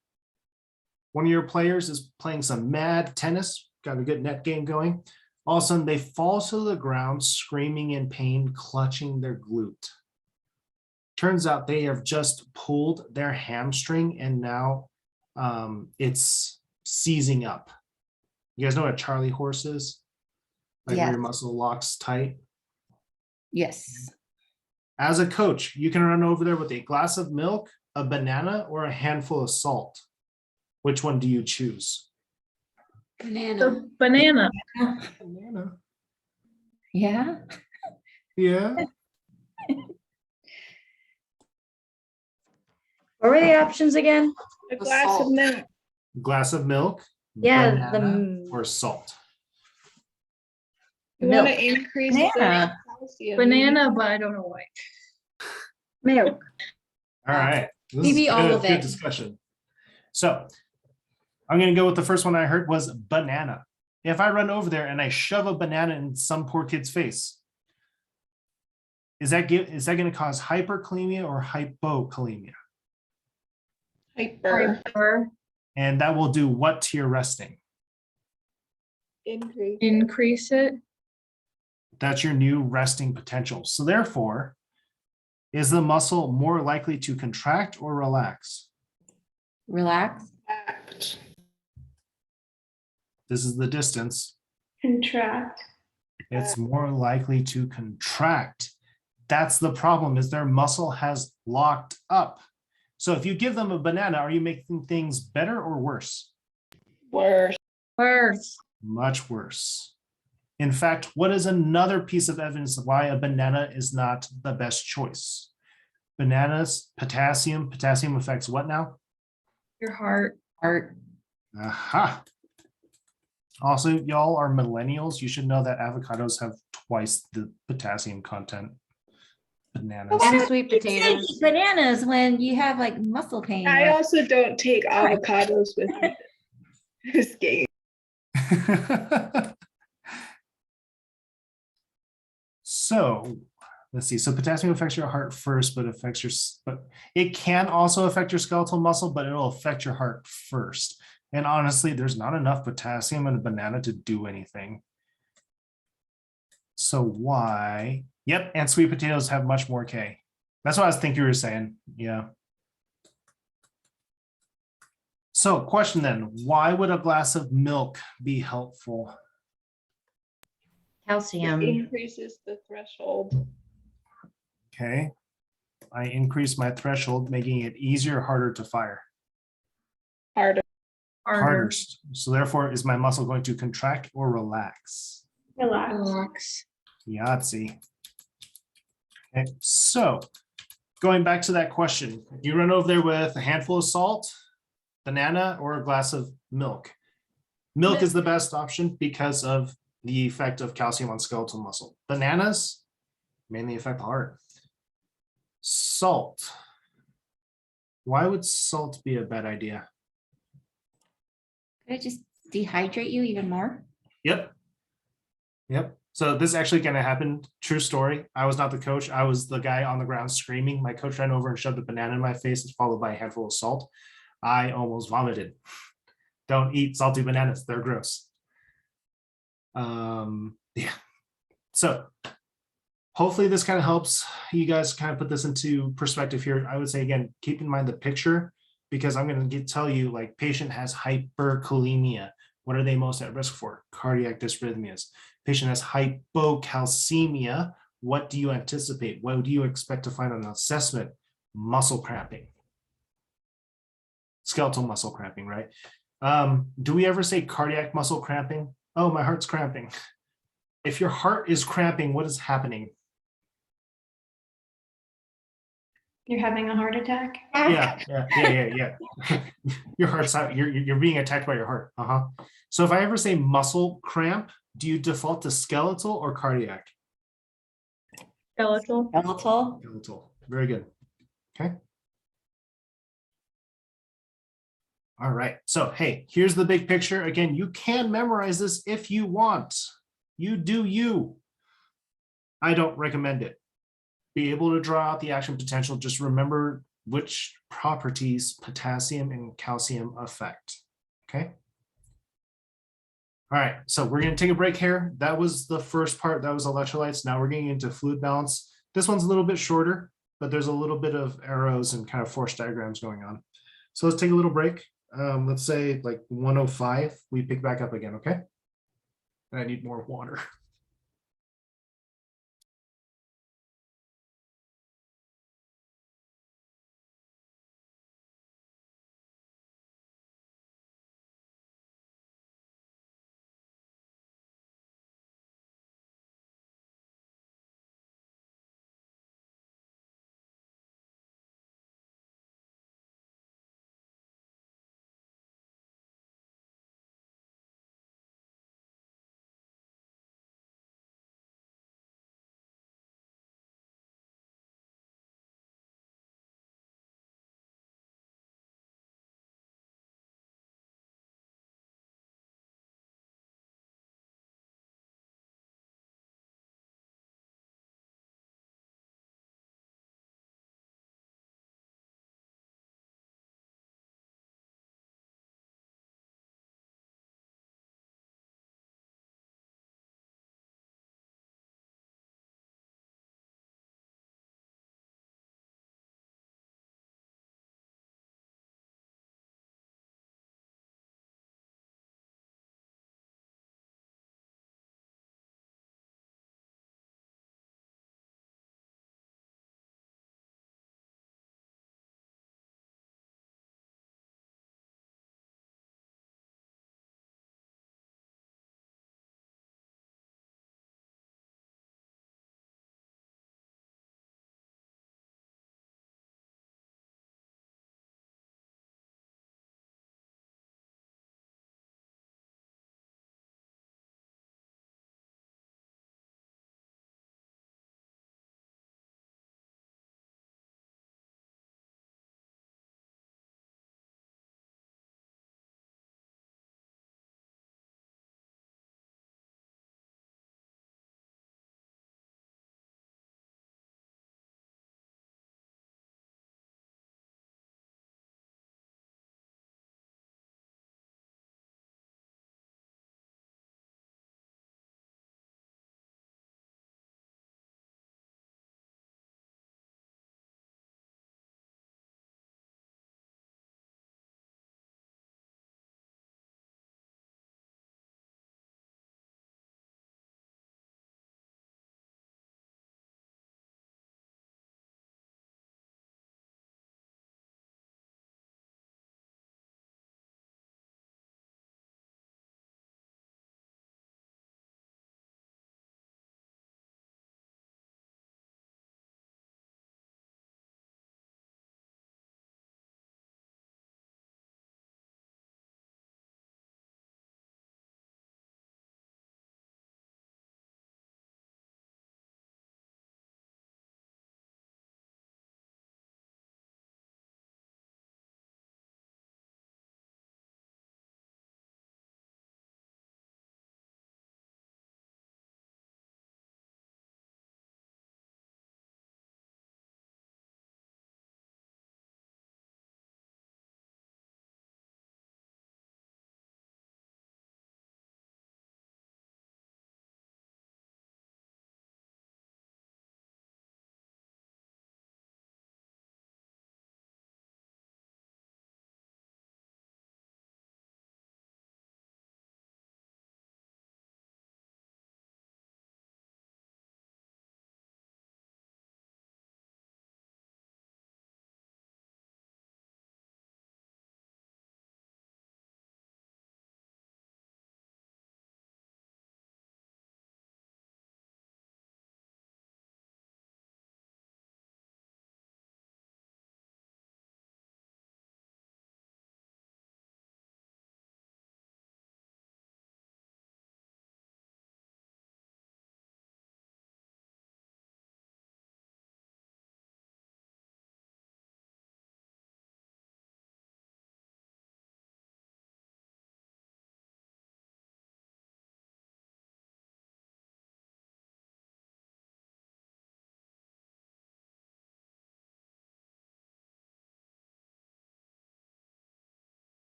One of your players is playing some mad tennis, got a good net game going. All of a sudden, they fall to the ground, screaming in pain, clutching their glute. Turns out they have just pulled their hamstring, and now it's seizing up. You guys know what a Charlie horse is? Like where Yes. your muscle locks tight. Yes. As a coach, you can run over there with a glass of milk, a banana, or a handful of salt. Which one do you choose? Banana. The banana. Banana. Yeah. Yeah. What were the options again? A The glass of salt. milk. Glass of milk, Yeah, banana, or salt. You want Milk. to increase the Banana. Calcium. banana, but I don't know why. Milk. All right. This Maybe is all good, of good it. discussion. So I'm going to go with the first one I heard was banana. If I run over there and I shove a banana in some poor kid's face, is that going to cause hyperkalemia or hypokalemia? Hyper. Or And that will do what to your resting? increase it. That's your new resting potential. So therefore, is the muscle more likely to contract or relax? Relax. Act. This is the distance. Contract. It's more likely to contract. That's the problem, is their muscle has locked up. So if you give them a banana, are you making things better or worse? Worse. Worse. Much worse. In fact, what is another piece of evidence of why a banana is not the best choice? Bananas, potassium affects what now? Your heart. Art. Aha. Also, y'all are millennials. You should know that avocados have twice the potassium content. Bananas. And sweet You can't potatoes. eat bananas when you have like muscle pain. I or- also don't take avocados with me this game. So let's see. So potassium affects your heart first, but it can also affect your skeletal muscle, but it'll affect your heart first. And honestly, there's not enough potassium in a banana to do anything. So why? Yep, and sweet potatoes have much more K. That's what I was thinking you were saying. Yeah. So question then, why would a glass of milk be helpful? Calcium. Increases the threshold. Okay. I increase my threshold, making it easier or harder to fire? Harder. Harder. So therefore, is my muscle going to contract or relax? Relax. Relax. Yahtzee. Okay, so going back to that question, you run over there with a handful of salt, banana, or a glass of milk. Milk is the best option because of the effect of calcium on skeletal muscle. Bananas mainly affect the heart. Salt. Why would salt be a bad idea? Could it just dehydrate you even more? Yep. Yep. So this is actually going to happen. True story. I was not the coach. I was the guy on the ground screaming. My coach ran over and shoved a banana in my face, followed by a handful of salt. I almost vomited. Don't eat salty bananas. They're gross. Yeah. So hopefully this kind of helps you guys kind of put this into perspective here. I would say, again, keep in mind the picture, because I'm going to tell you, like, patient has hyperkalemia. What are they most at risk for? Cardiac dysrhythmias. Patient has hypocalcemia. What do you anticipate? What do you expect to find on an assessment? Muscle cramping. Skeletal muscle cramping, right? Do we ever say cardiac muscle cramping? Oh, my heart's cramping. If your heart is cramping, what is happening? You're having a heart attack? Yeah. Your heart's out. You're being attacked by your heart. So if I ever say muscle cramp, do you default to skeletal or cardiac? Skeletal. Skeletal? Skeletal. Very good. Okay. All right. So, hey, here's the big picture. Again, you can memorize this if you want. You do you. I don't recommend it. Be able to draw out the action potential. Just remember which properties potassium and calcium affect. Okay. All right. So we're going to take a break here. That was the first part. That was electrolytes. Now we're getting into fluid balance. This one's a little bit shorter, but there's a little bit of arrows and kind of force diagrams going on. So let's take a little break. Let's say like 1:05. We pick back up again. Okay. And I need more water.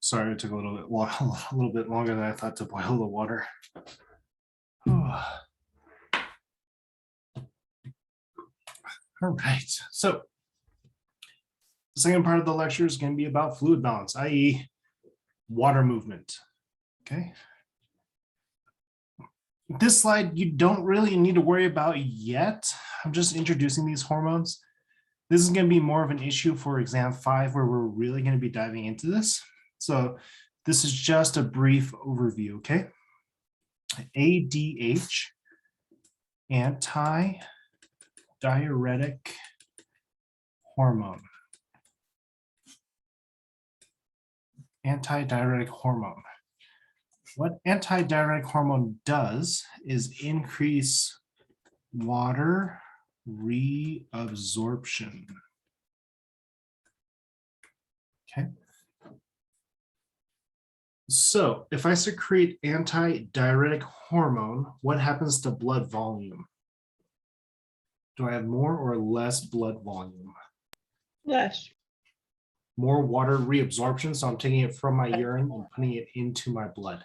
Sorry, it took a little bit a little bit longer than I thought to boil the water. All right, so the second part of the lecture is going to be about fluid balance, i.e. water movement. Okay. This slide you don't really need to worry about yet. I'm just introducing these hormones. This is going to be more of an issue for exam 5 where we're really going to be diving into this. So this is just a brief overview, okay? ADH, anti-diuretic hormone. Anti-diuretic hormone. What anti-diuretic hormone does is increase water reabsorption. Okay. So if I secrete anti-diuretic hormone, what happens to blood volume? Do I have more or less blood volume? Less. More water reabsorption, so I'm taking it from my urine and putting it into my blood.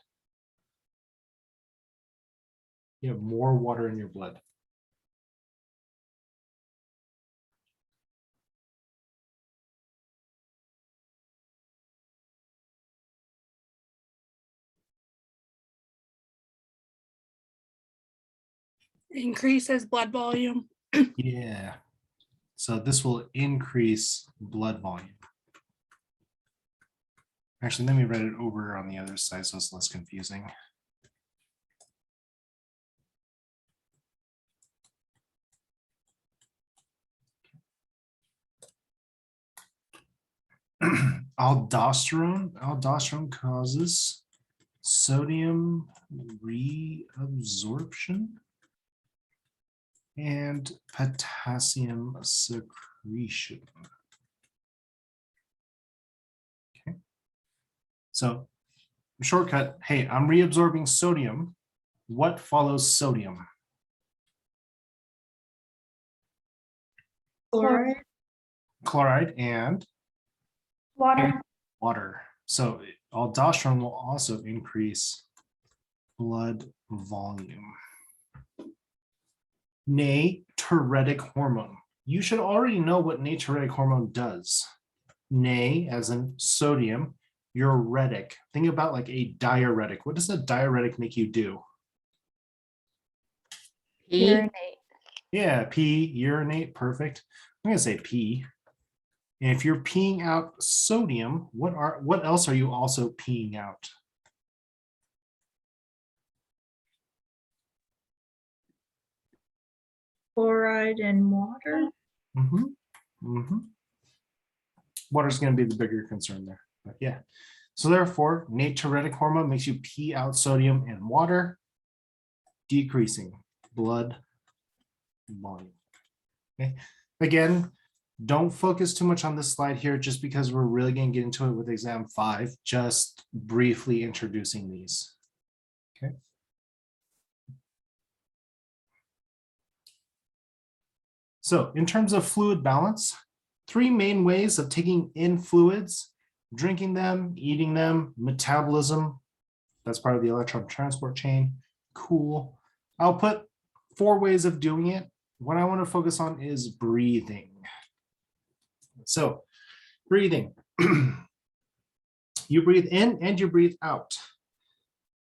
You have more water in your blood. Increases blood volume. Yeah. So this will increase blood volume. Actually, let me write it over on the other side so it's less confusing. Aldosterone causes sodium reabsorption and potassium secretion. Okay. So shortcut, hey, I'm reabsorbing sodium. What follows sodium? Chloride. Chloride and Water. water. So aldosterone will also increase blood volume. Natriuretic hormone. You should already know what natriuretic hormone does. Na, as in sodium, uretic. Think about like a diuretic. What does a diuretic make you do? Urinate. Yeah, pee, urinate, perfect. I'm gonna say pee. And if you're peeing out sodium, what else are you also peeing out? Chloride and water. Water is going to be the bigger concern there, but yeah. So therefore, natriuretic hormone makes you pee out sodium and water, decreasing blood volume. Okay. Again, don't focus too much on this slide here just because we're really going to get into it with exam 5, just briefly introducing these. Okay. So in terms of fluid balance, 3 main ways of taking in fluids: drinking them, eating them, metabolism. That's part of the electron transport chain. Cool. I'll put 4 ways of doing it. What I want to focus on is breathing. So breathing. You breathe in and you breathe out.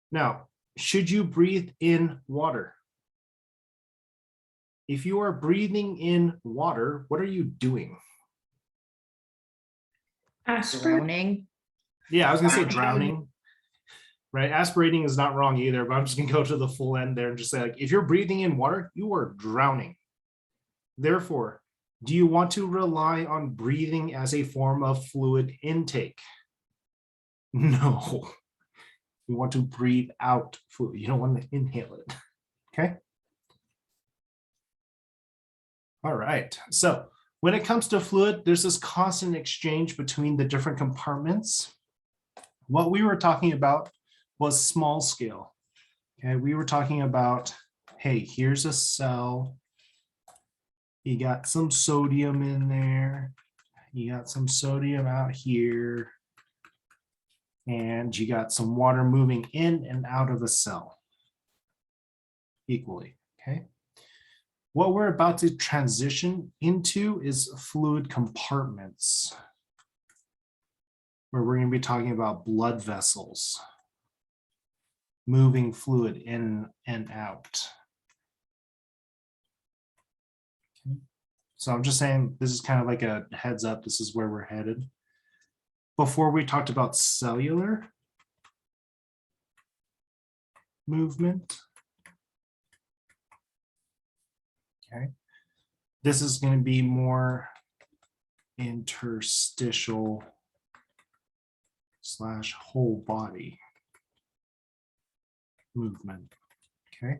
Now, should you breathe in water? If you are breathing in water, what are you doing? Aspirate. Drowning. Yeah, I was gonna say drowning, right? Aspirating is not wrong either, but I'm just gonna go to the full end there and just say, like, if you're breathing in water, you are drowning. Therefore, do you want to rely on breathing as a form of fluid intake? No. You want to breathe out fluid. You don't want to inhale it. Okay. All right. So when it comes to fluid, there's this constant exchange between the different compartments. What we were talking about was small scale. Okay, we were talking about, hey, here's a cell. You got some sodium in there. You got some sodium out here. And you got some water moving in and out of the cell equally, okay? What we're about to transition into is fluid compartments, where we're going to be talking about blood vessels, moving fluid in and out. Okay. So I'm just saying, this is kind of like a heads up, this is where we're headed. Before we talked about cellular movement. Okay. This is going to be more interstitial / whole body movement. Okay.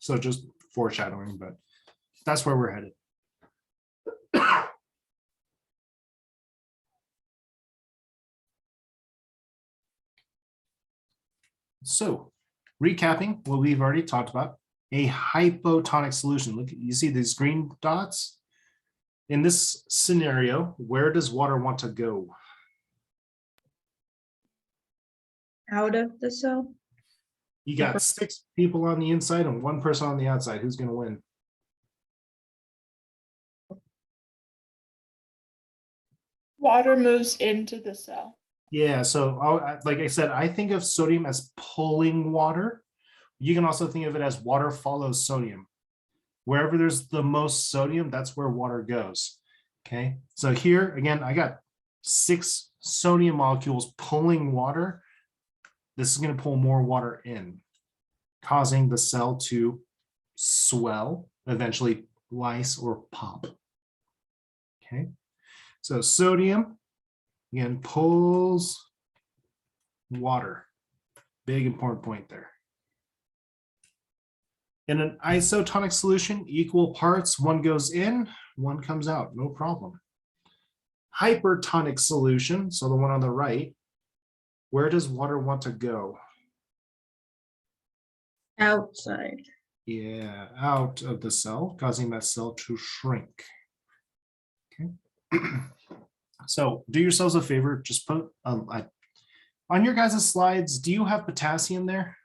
So just foreshadowing, but that's where we're headed. So recapping what we've already talked about, a hypotonic solution. Look, you see these green dots? In this scenario, where does water want to go? Out of the cell? You got 6 people on the inside and 1 person on the outside. Who's going to win? Water moves into the cell. Yeah, so like I said, I think of sodium as pulling water. You can also think of it as water follows sodium. Wherever there's the most sodium, that's where water goes. Okay, so here again, I got 6 sodium molecules pulling water. This is going to pull more water in, causing the cell to swell, eventually lyse or pop. Okay, so sodium again pulls water. Big important point there. In an isotonic solution, equal parts, 1 goes in, 1 comes out, no problem. Hypertonic solution, so the one on the right, where does water want to go? Outside. Yeah, out of the cell, causing that cell to shrink. Okay. So do yourselves a favor, just put on your guys' slides, do you have potassium there?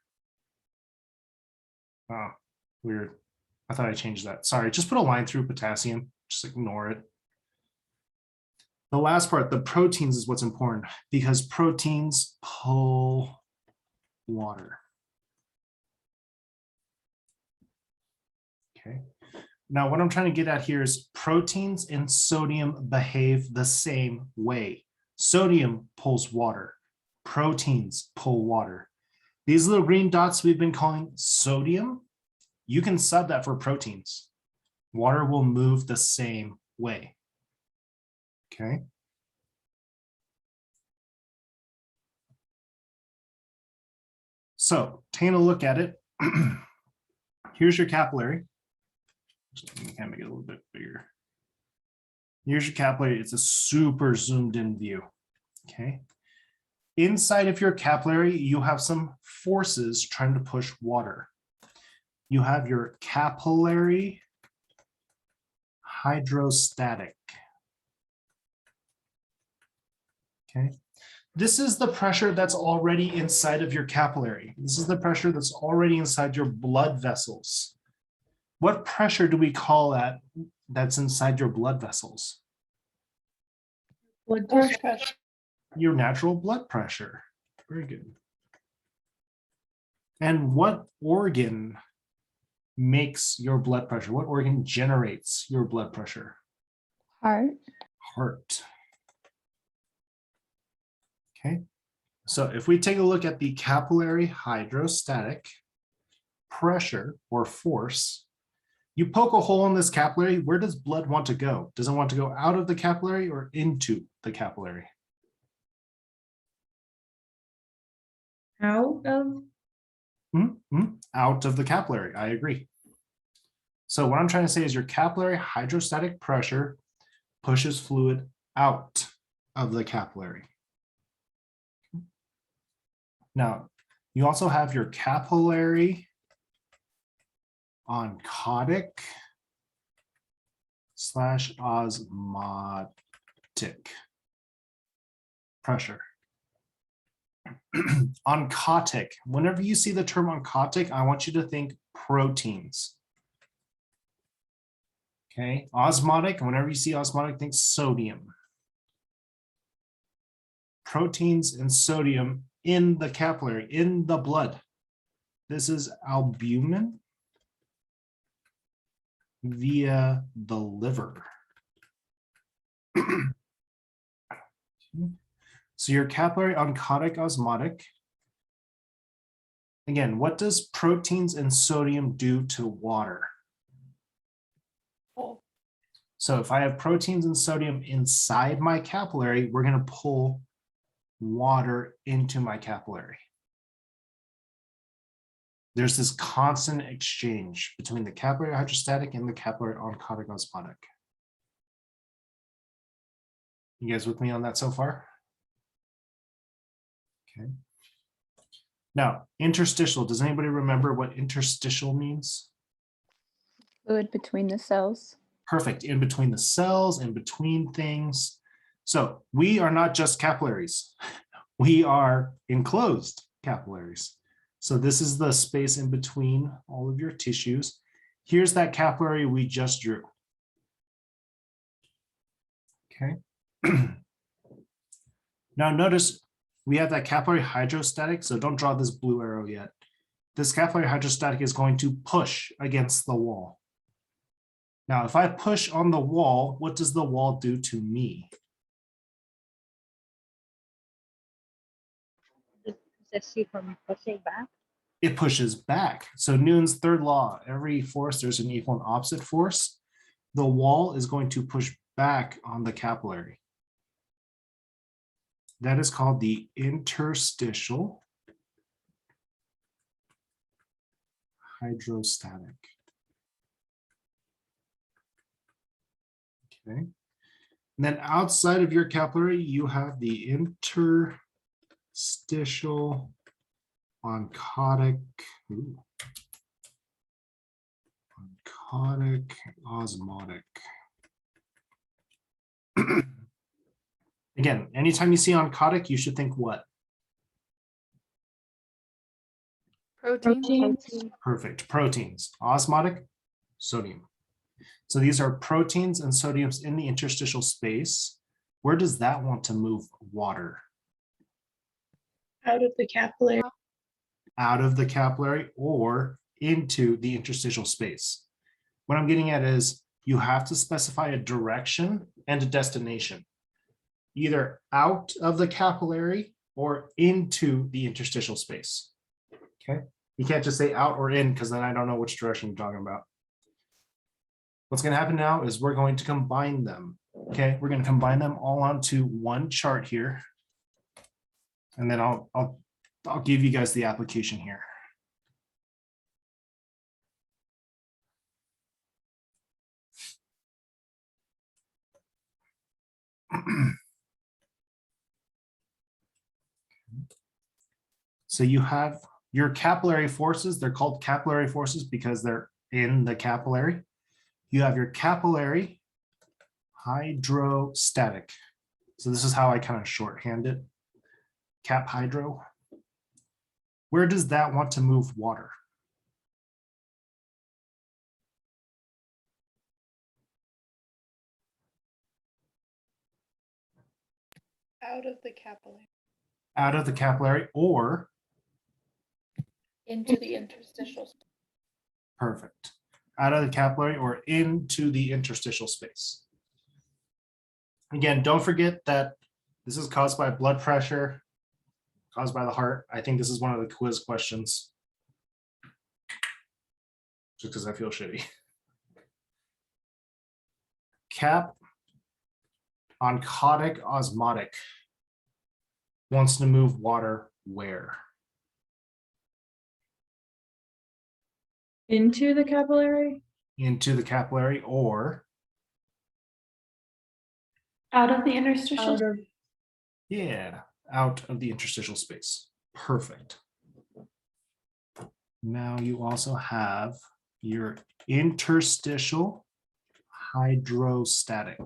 Oh, weird. I thought I changed that. Sorry, just put a line through potassium. Just ignore it. The last part, the proteins, is what's important because proteins pull water. Okay. Now, what I'm trying to get at here is proteins and sodium behave the same way. Sodium pulls water. Proteins pull water. These little green dots we've been calling sodium, you can sub that for proteins. Water will move the same way. Okay. So taking a look at it, here's your capillary. You can make it a little bit bigger. Here's your capillary. It's a super zoomed in view. Okay. Inside of your capillary, you have some forces trying to push water. You have your capillary hydrostatic. Okay. This is the pressure that's already inside of your capillary. This is the pressure that's already inside your blood vessels. What pressure do we call that that's inside your blood vessels? Blood Blood pressure. pressure. Your natural blood pressure. Very good. And what organ makes your blood pressure? What organ generates your blood pressure? Heart. Heart. Okay. So if we take a look at the capillary hydrostatic pressure or force, you poke a hole in this capillary, where does blood want to go? Does it want to go out of the capillary or into the capillary? Out of? Out of the capillary, I agree. So what I'm trying to say is your capillary hydrostatic pressure pushes fluid out of the capillary. Now, you also have your capillary oncotic / osmotic pressure. Oncotic. Whenever you see the term oncotic, I want you to think proteins. Okay, osmotic. Whenever you see osmotic, think sodium. Proteins and sodium in the capillary, in the blood. This is albumin via the liver. So your capillary, oncotic, osmotic. Again, what does proteins and sodium do to water? So if I have proteins and sodium inside my capillary, we're going to pull water into my capillary. There's this constant exchange between the capillary hydrostatic and the capillary oncotic osmotic. You guys with me on that so far? Okay. Now, interstitial. Does anybody remember what interstitial means? Fluid between the cells. Perfect. In between the cells, in between things. So we are not just capillaries. We are enclosed capillaries. So this is the space in between all of your tissues. Here's that capillary we just drew. Okay. Now notice we have that capillary hydrostatic, so don't draw this blue arrow yet. This capillary hydrostatic is going to push against the wall. Now, if I push on the wall, what does the wall do to me? It pushes back. So Newton's third law, every force, there's an equal and opposite force. The wall is going to push back on the capillary. That is called the interstitial hydrostatic. Okay. And then outside of your capillary, you have the interstitial oncotic, oncotic osmotic. Again, anytime you see oncotic, you should think what? Protein. Perfect. Proteins. Osmotic, sodium. So these are proteins and sodiums in the interstitial space. Where does that want to move water? Out of the capillary. Out of the capillary or into the interstitial space. What I'm getting at is you have to specify a direction and a destination, either out of the capillary or into the interstitial space. Okay, you can't just say out or in because then I don't know which direction you're talking about. What's going to happen now is we're going to combine them. Okay, we're going to combine them all onto one chart here, and then I'll give you guys the application here. So you have your capillary forces. They're called capillary forces because they're in the capillary. You have your capillary hydrostatic. So this is how I kind of shorthand it. Cap hydro. Where does that want to move water? Out of the capillary. Out of the capillary or Into the interstitial. perfect. Out of the capillary or into the interstitial space. Again, don't forget that this is caused by blood pressure, caused by the heart. I think this is one of the quiz questions. Just because I feel shitty. Cap oncotic osmotic wants to move water where? Into the capillary? Into the capillary or Out of the interstitial. Out of yeah, out of the interstitial space. Perfect. Now you also have your interstitial hydrostatic.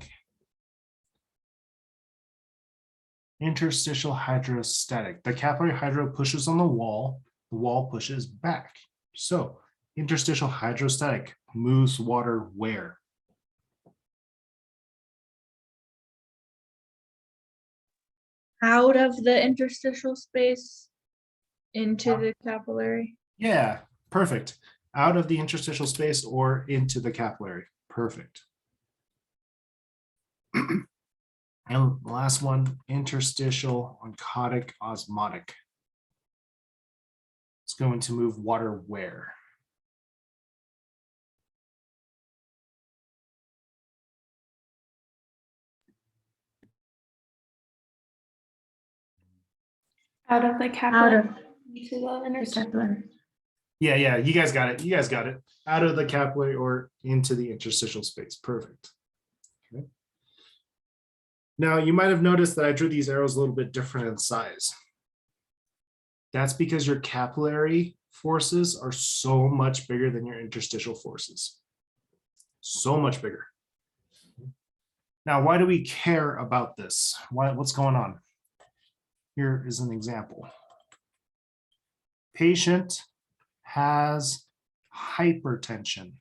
interstitial hydrostatic. The capillary hydro pushes on the wall pushes back. So interstitial hydrostatic moves water where? Out of the interstitial space into the capillary. Yeah, perfect. Out of the interstitial space or into the capillary. Perfect. And last one, interstitial oncotic osmotic. It's going to move water where? Out of the Out capillary. of To the the interstitial. capillary. Yeah, you guys got it. You guys got it. Out of the capillary or into the interstitial space. Perfect. Okay. Now, you might have noticed that I drew these arrows a little bit different in size. That's because your capillary forces are so much bigger than your interstitial forces. So much bigger. Now, why do we care about this? What's going on? Here is an example. Patient has hypertension.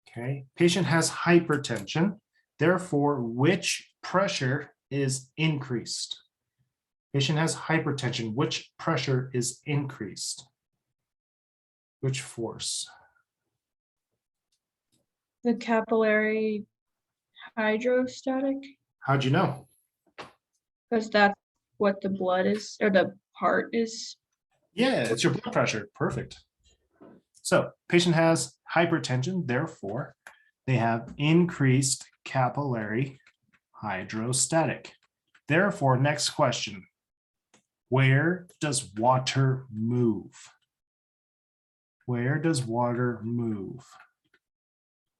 Okay, patient has hypertension. Therefore, which pressure is increased? Patient has hypertension. Which pressure is increased? Which force? The capillary hydrostatic, How'd you know? because that's what the blood is, or the heart is. Yeah, it's your blood pressure. Perfect. So patient has hypertension. Therefore, they have increased capillary hydrostatic. Therefore, next question. Where does water move? Where does water move?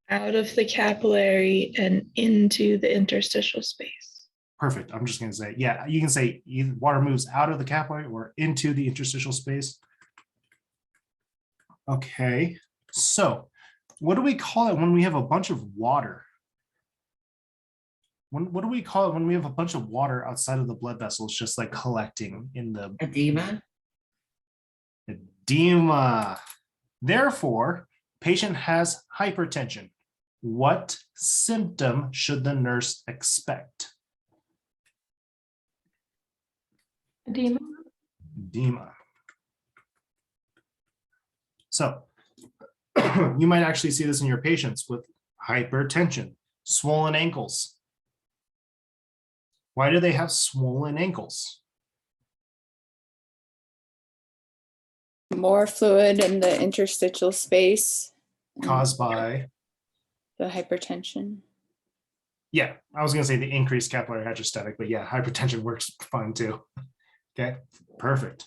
Out of the capillary and into the interstitial space. Perfect. I'm just going to say, yeah, you can say either water moves out of the capillary or into the interstitial space. Okay, so what do we call it when we have a bunch of water? What do we call it when we have a bunch of water outside of the blood vessels, just like collecting in the Edema. edema? Therefore, patient has hypertension. What symptom should the nurse expect? Edema. Edema. So you might actually see this in your patients with hypertension, swollen ankles. Why do they have swollen ankles? More fluid in the interstitial space. Caused by, The hypertension. yeah, I was going to say the increased capillary hydrostatic, but yeah, hypertension works fine too. Okay, perfect.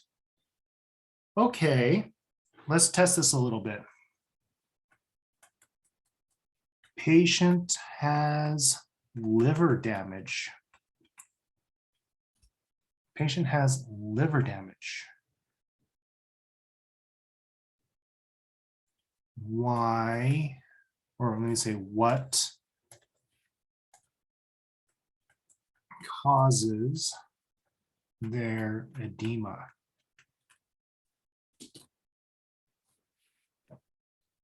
Okay, let's test this a little bit. Patient has liver damage. Patient has liver damage. Why, or let me say, what causes their edema?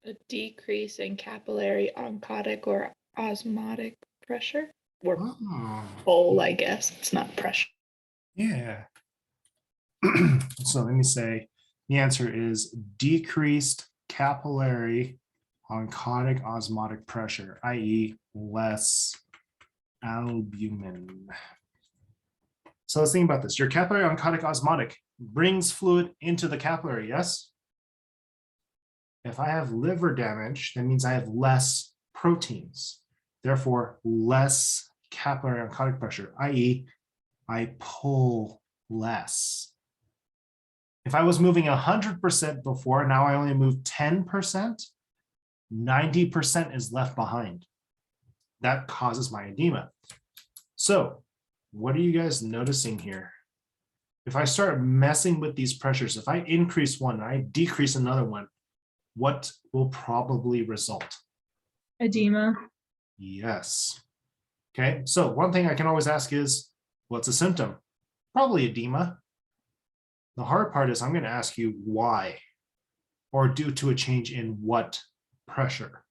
A decrease in capillary oncotic or osmotic pressure. Or Oh, pull, I guess. It's not pressure. yeah. So let me say the answer is decreased capillary oncotic osmotic pressure, i.e. less albumin. So let's think about this. Your capillary oncotic osmotic brings fluid into the capillary, yes? If I have liver damage, that means I have less proteins, therefore less capillary oncotic pressure, i.e. I pull less. If I was moving 100% before, now I only move 10%, 90% is left behind. That causes my edema. So what are you guys noticing here? If I start messing with these pressures, if I increase one and I decrease another one, what will probably result? Edema. Yes. Okay, so one thing I can always ask is, what's a symptom? Probably edema. The hard part is I'm going to ask you why, or due to a change in what pressure.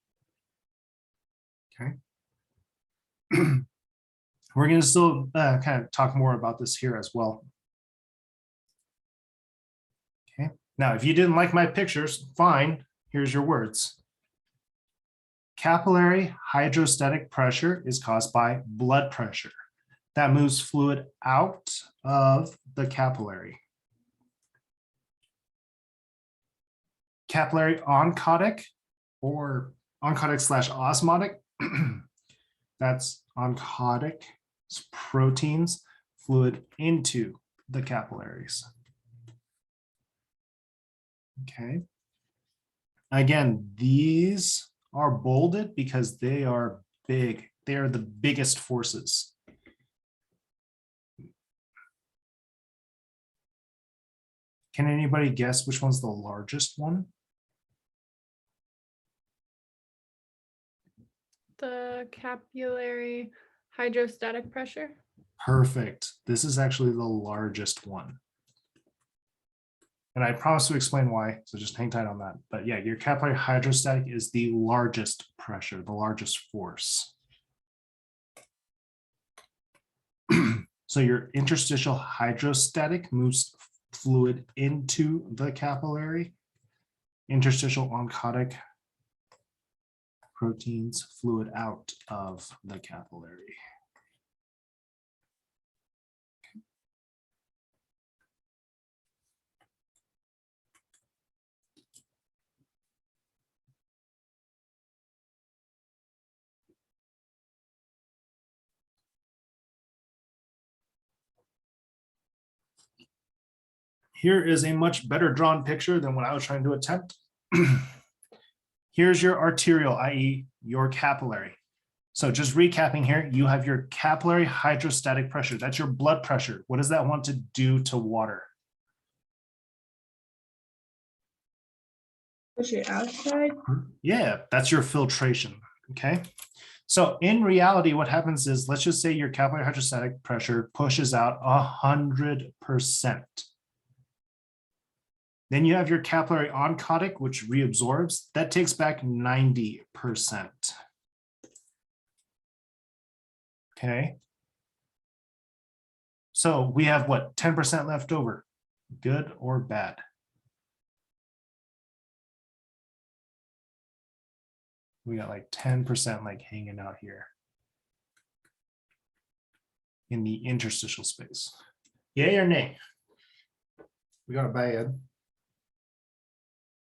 Okay. We're going to still kind of talk more about this here as well. Okay. Now, if you didn't like my pictures, fine. Here's your words. Capillary hydrostatic pressure is caused by blood pressure that moves fluid out of the capillary. Capillary oncotic or oncotic / osmotic, that's oncotic proteins fluid into the capillaries. Okay. Again, these are bolded because they are big. They are the biggest forces. Can anybody guess which one's the largest one? The capillary hydrostatic pressure. Perfect. This is actually the largest one. And I promise to explain why, so just hang tight on that. But yeah, your capillary hydrostatic is the largest pressure, the largest force. So your interstitial hydrostatic moves fluid into the capillary. Interstitial oncotic proteins fluid out of the capillary. Here is a much better drawn picture than what I was trying to attempt. Here's your arterial, i.e. your capillary. So just recapping here, you have your capillary hydrostatic pressure. That's your blood pressure. What does that want to do to water? Push it outside. Yeah, that's your filtration, okay? So in reality, what happens is, let's just say your capillary hydrostatic pressure pushes out 100%. Then you have your capillary oncotic, which reabsorbs. That takes back 90%. Okay. So we have what, 10% left over? Good or bad? We got like 10% like hanging out here in the interstitial space. Yay or nay? We got a bad.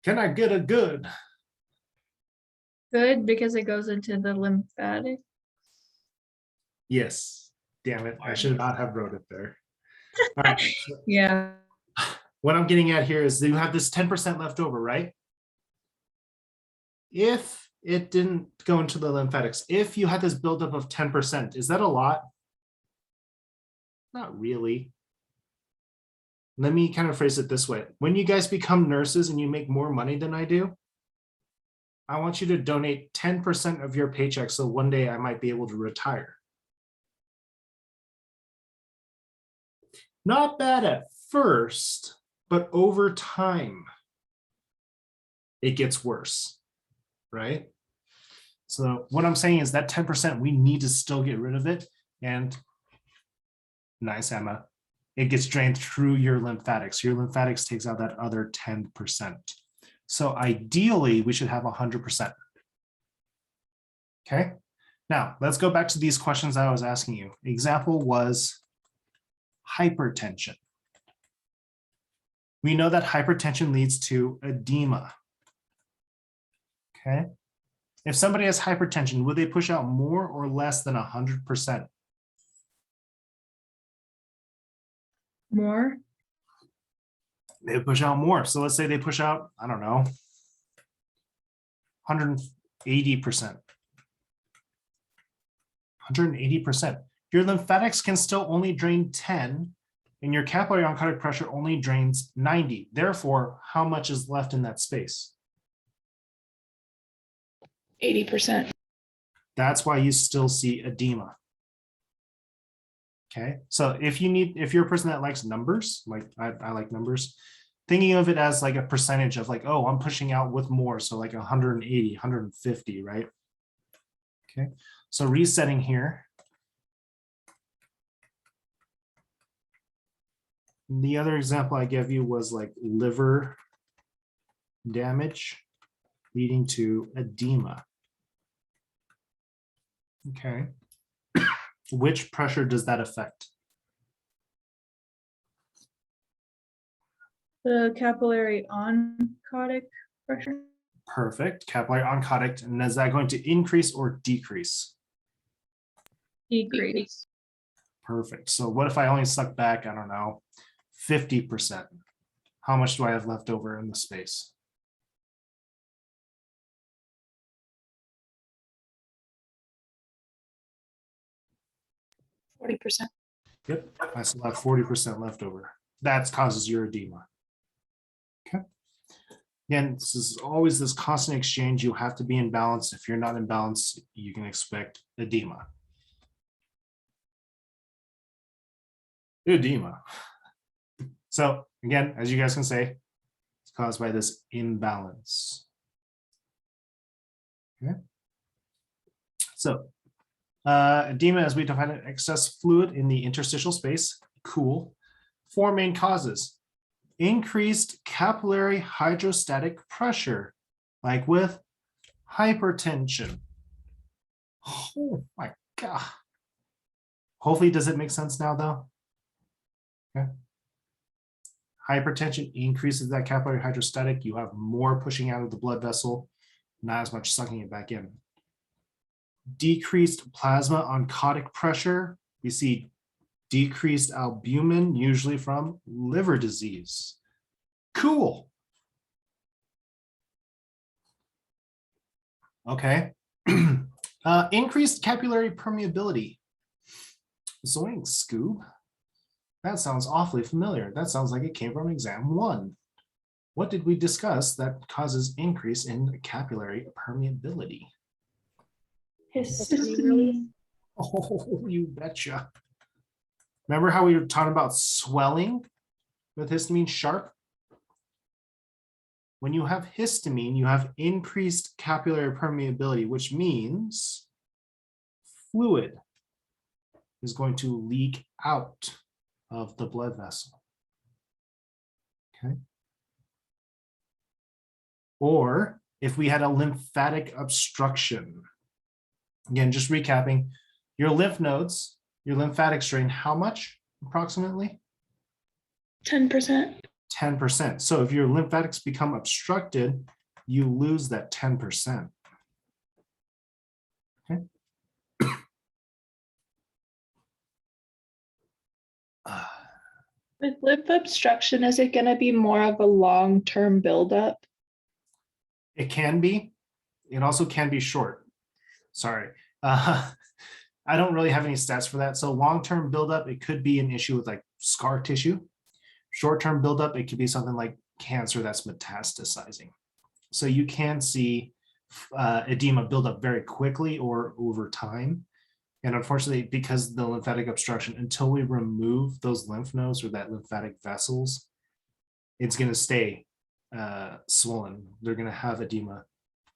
Can I get a good? Good, because it goes into the lymphatic. Yes. Damn it. I should not have wrote it there. All right. So Yeah. what I'm getting at here is you have this 10% left over, right? If it didn't go into the lymphatics, if you had this buildup of 10%, is that a lot? Not really. Let me kind of phrase it this way. When you guys become nurses and you make more money than I do, I want you to donate 10% of your paycheck so one day I might be able to retire. Not bad at first, but over time, it gets worse, right? So what I'm saying is that 10%, we need to still get rid of it. And nice, Emma. It gets drained through your lymphatics. Your lymphatics takes out that other 10%. So ideally, we should have 100%. Okay. Now, let's go back to these questions I was asking you. Example was hypertension. We know that hypertension leads to edema. Okay. If somebody has hypertension, would they push out more or less than 100%? More. They push out more. So let's say they push out, I don't know, 180%. 180%. Your lymphatics can still only drain 10, and your capillary oncotic pressure only drains 90. Therefore, how much is left in that space? 80%. That's why you still see edema. Okay, so if you're a person that likes numbers, like I like numbers, thinking of it as like a percentage of like, oh, I'm pushing out with more. So like 180, 150, right? Okay, so resetting here. The other example I gave you was like liver damage leading to edema. Okay. Which pressure does that affect? The capillary oncotic pressure. Perfect. Capillary oncotic. And is that going to increase or decrease? Decrease. Perfect. So what if I only suck back, I don't know, 50%? How much do I have left over in the space? Forty percent. Yep, I still have 40% left over. That causes your edema. Okay. Again, this is always this constant exchange. You have to be in balance. If you're not in balance, you can expect edema. Edema. So again, as you guys can say, it's caused by this imbalance. Okay. So edema, as we define it, excess fluid in the interstitial space. Cool. 4 main causes. Increased capillary hydrostatic pressure, like with hypertension. Oh my God. Hopefully, does it make sense now, though? Okay. Hypertension increases that capillary hydrostatic. You have more pushing out of the blood vessel, not as much sucking it back in. Decreased plasma oncotic pressure. We see decreased albumin, usually from liver disease. Cool. Okay. Increased capillary permeability. Zoink, Scoob. That sounds awfully familiar. That sounds like it came from exam 1. What did we discuss that causes increase in capillary permeability? Histamine. Oh, you betcha. Remember how we were talking about swelling with histamine sharp? When you have histamine, you have increased capillary permeability, which means fluid is going to leak out of the blood vessel. Okay. Or if we had a lymphatic obstruction, again, just recapping, your lymph nodes, your lymphatic strain, how much approximately? 10%. 10%. So if your lymphatics become obstructed, you lose that 10%. Okay. With lymph obstruction, is it going to be more of a long-term buildup? It can be. It also can be short. Sorry. I don't really have any stats for that. So long-term buildup, it could be an issue with like scar tissue. Short-term buildup, it could be something like cancer that's metastasizing. So you can see edema build up very quickly or over time. And unfortunately, because the lymphatic obstruction, until we remove those lymph nodes or that lymphatic vessels, it's going to stay swollen. They're going to have edema.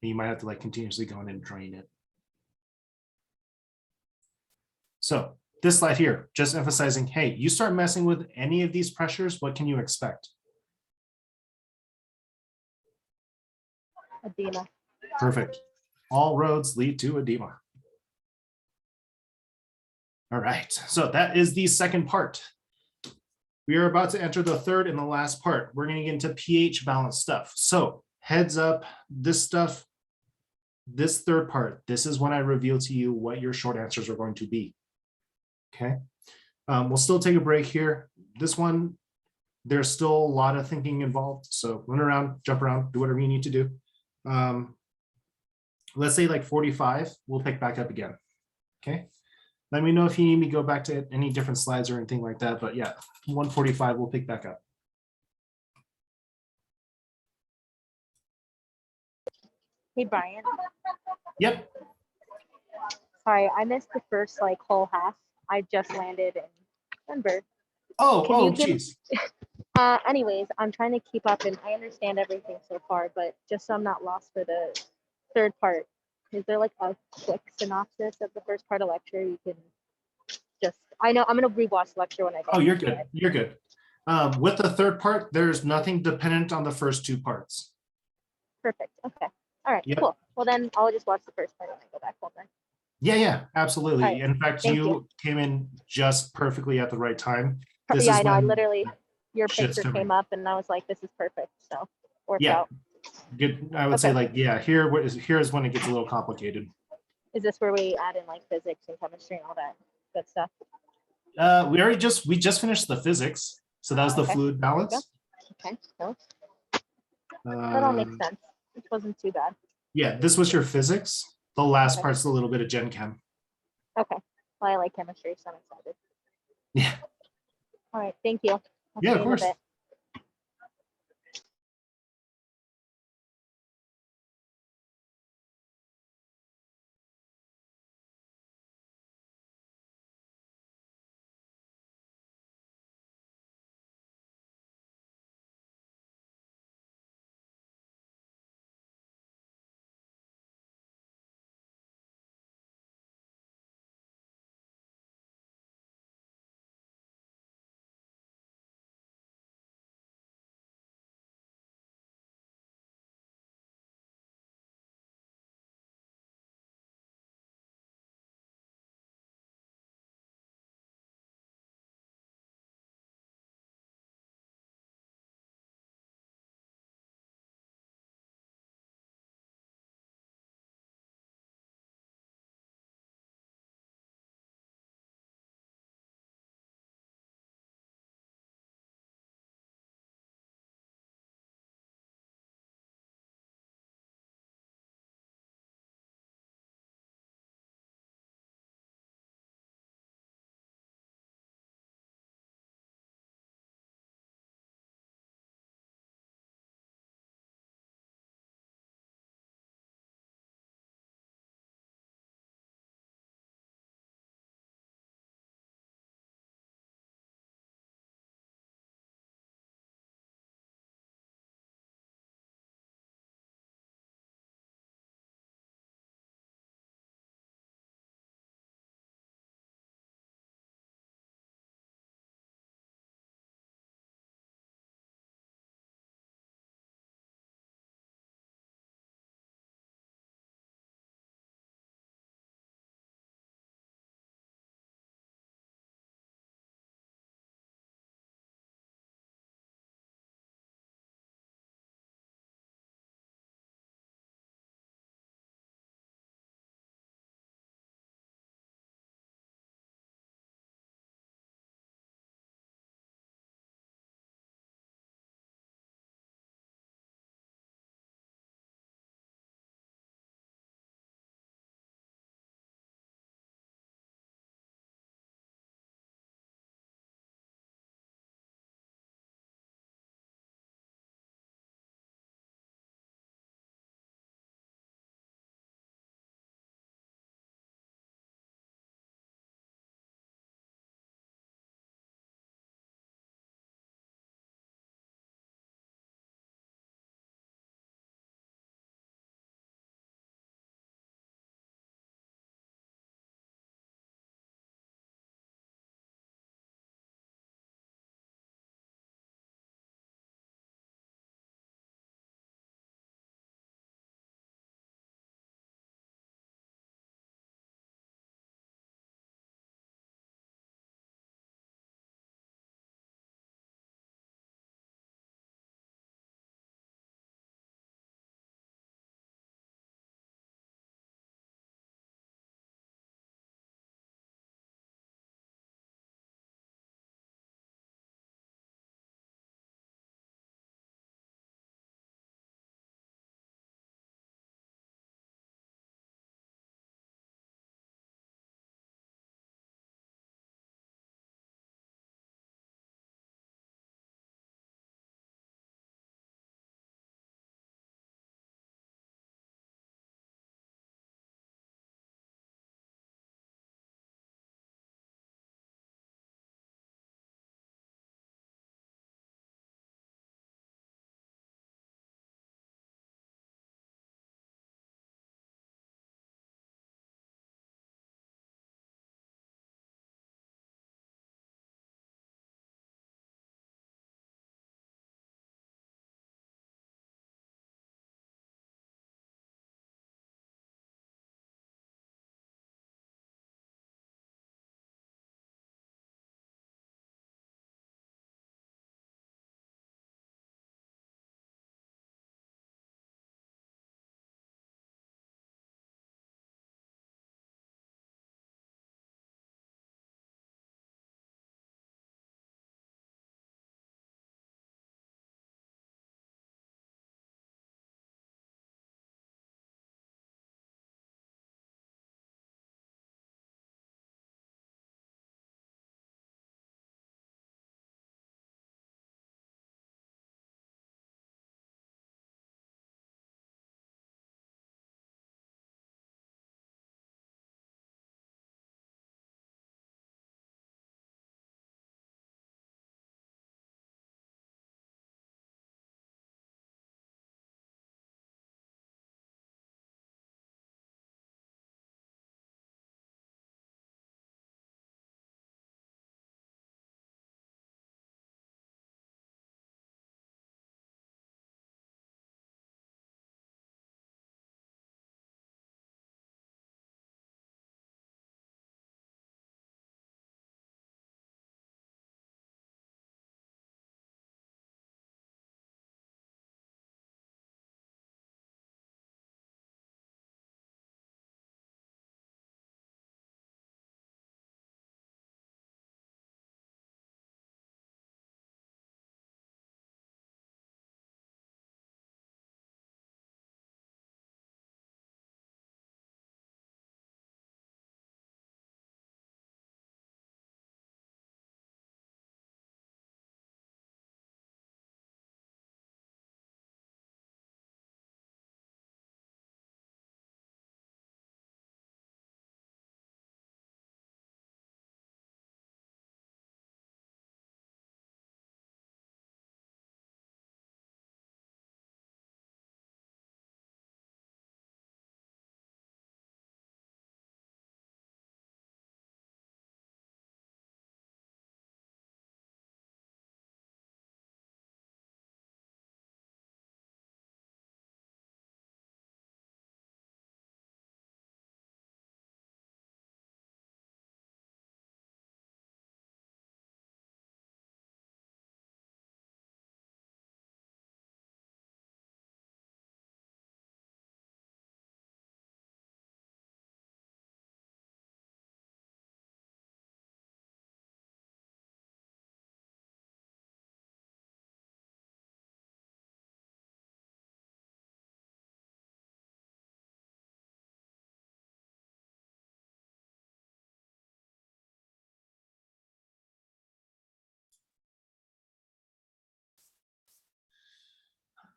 And you might have to like continuously go in and drain it. So this slide here, just emphasizing, hey, you start messing with any of these pressures, what can you expect? Edema. Perfect. All roads lead to edema. All right, so that is the second part. We are about to enter the third and the last part. We're going to get into pH balance stuff. So heads up, this stuff, this third part, this is when I reveal to you what your short answers are going to be. Okay, we'll still take a break here. This one, there's still a lot of thinking involved. So run around, jump around, do whatever you need to do. Let's say like 45, we'll pick back up again. Okay. Let me know if you need me to go back to any different slides or anything like that. But yeah, 145, we'll pick back up. Hey, Brian. Yep. Sorry, I missed the first like whole half. I just landed and remember. Oh, Can you oh, give- geez. Anyways, I'm trying to keep up and I understand everything so far, but just so I'm not lost for the third part, is there like a quick synopsis of the first part of lecture? You can just, I know I'm going to rewatch the lecture when I go. Oh, you're good. You're good. With the third part, there's nothing dependent on the first two parts. Perfect. Okay. All right, Yep. cool. Well, then I'll just watch the first part and then go back home then. Yeah, absolutely. All right. In fact, Thank you you. came in just perfectly at the right time. This Yeah, is I know. I when literally, your shit's picture coming. came up and I was like, this is perfect. So worked Yeah. out. Good. I would say Okay. like, yeah, here's when it gets a little complicated. Is this where we add in like physics and chemistry and all that good stuff? We just finished the physics. So that was the Okay. fluid balance. Okay. So that all makes Um, sense. It wasn't too bad. Yeah, this was your physics. The last Okay. part's a little bit of Gen Chem. Okay. Well, I like chemistry, so I'm excited. Yeah. All right. Thank you. I'll Yeah, see of you in a course. bit.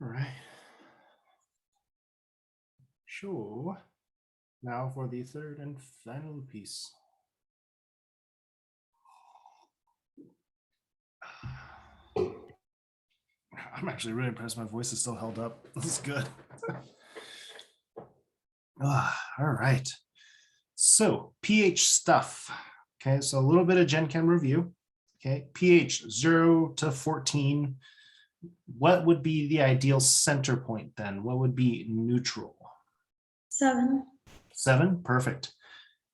All right. Sure. Now for the third and final piece. I'm actually really impressed. My voice is still held up. This is good. All right. So pH stuff. Okay, so a little bit of Gen Chem review. Okay, pH 0 to 14. What would be the ideal center point then? What would be neutral? 7. 7, perfect.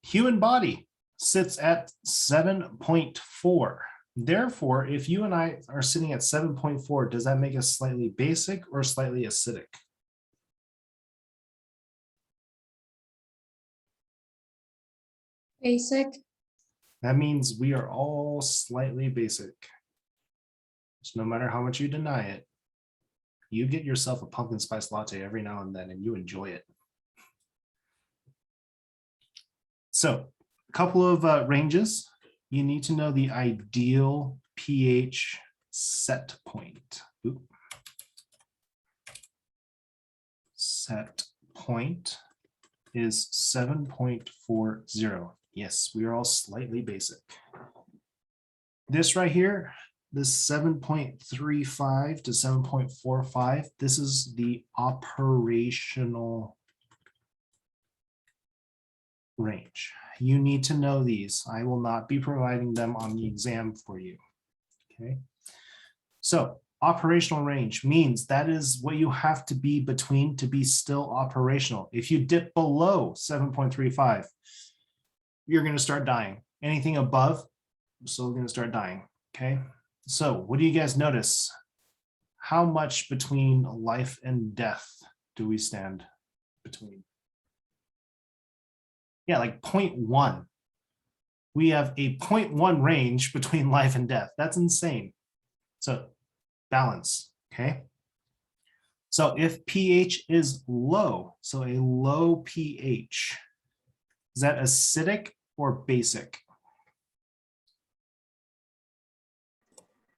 Human body sits at 7.4. Therefore, if you and I are sitting at 7.4, does that make us slightly basic or slightly acidic? Basic. That means we are all slightly basic. So no matter how much you deny it, you get yourself a pumpkin spice latte every now and then and you enjoy it. So a couple of ranges. You need to know the ideal pH set point. Oop. Set point is 7.40. Yes, we are all slightly basic. This right here, this 7.35 to 7.45, this is the operational range. You need to know these. I will not be providing them on the exam for you. Okay. So operational range means that is what you have to be between to be still operational. If you dip below 7.35, you're going to start dying. Anything above, you're still going to start dying. Okay. So what do you guys notice? How much between life and death do we stand between? Yeah, like 0.1. We have a 0.1 range between life and death. That's insane. So balance, okay? So if pH is low, so a low pH, is that acidic or basic?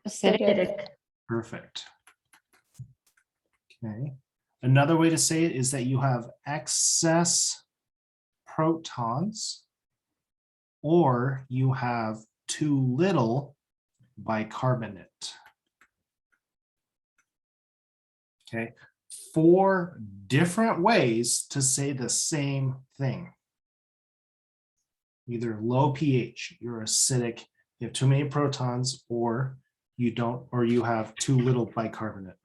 Acidic. Perfect. Okay. Another way to say it is that you have excess protons or you have too little bicarbonate. Okay, 4 different ways to say the same thing. Either low pH, you're acidic, you have too many protons, or you don't, or you have too little bicarbonate.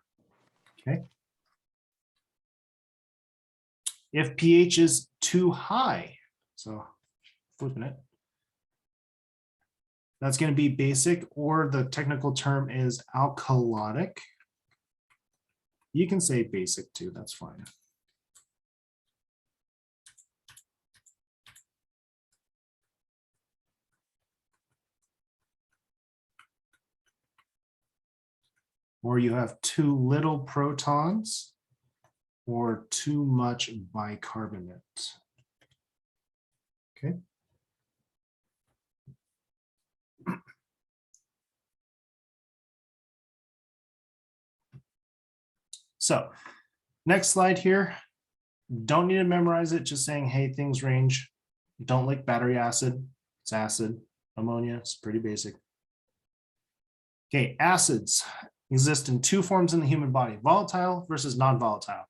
Okay. If pH is too high, so flipping it, that's going to be basic, or the technical term is alkalotic. You can say basic too, that's fine. Or you have too little protons or too much bicarbonate. Okay. So next slide here. Don't need to memorize it, just saying, hey, things range. Don't like battery acid. It's acid. Ammonia, it's pretty basic. Okay, acids exist in 2 forms in the human body, volatile versus non-volatile.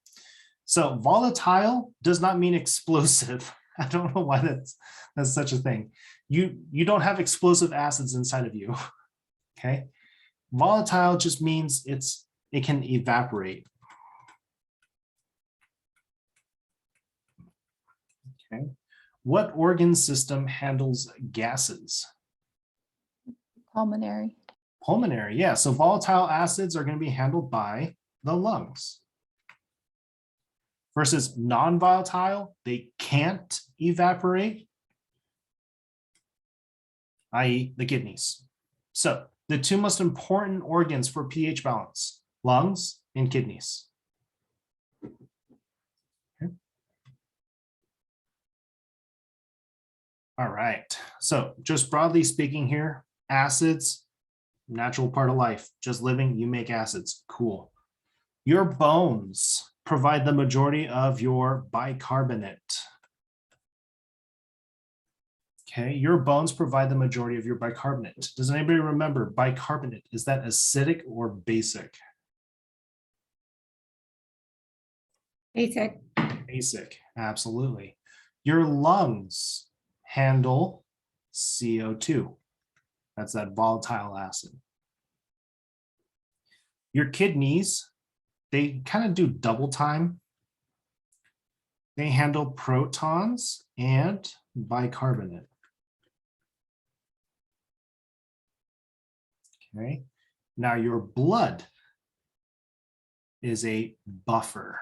So volatile does not mean explosive. I don't know why that's such a thing. You don't have explosive acids inside of you. Okay. Volatile just means it can evaporate. Okay. What organ system handles gases? Pulmonary. Pulmonary, yeah. So volatile acids are going to be handled by the lungs. Versus non-volatile, they can't evaporate, i.e. the kidneys. So the 2 most important organs for pH balance, lungs and kidneys. Okay. All right, so just broadly speaking here, acids, natural part of life, just living, you make acids, cool. Your bones provide the majority of your bicarbonate. Okay, your bones provide the majority of your bicarbonate. Does anybody remember bicarbonate? Is that acidic or basic? Basic. Basic, absolutely. Your lungs handle CO2. That's that volatile acid. Your kidneys, they kind of do double time. They handle protons and bicarbonate. Okay, now your blood is a buffer.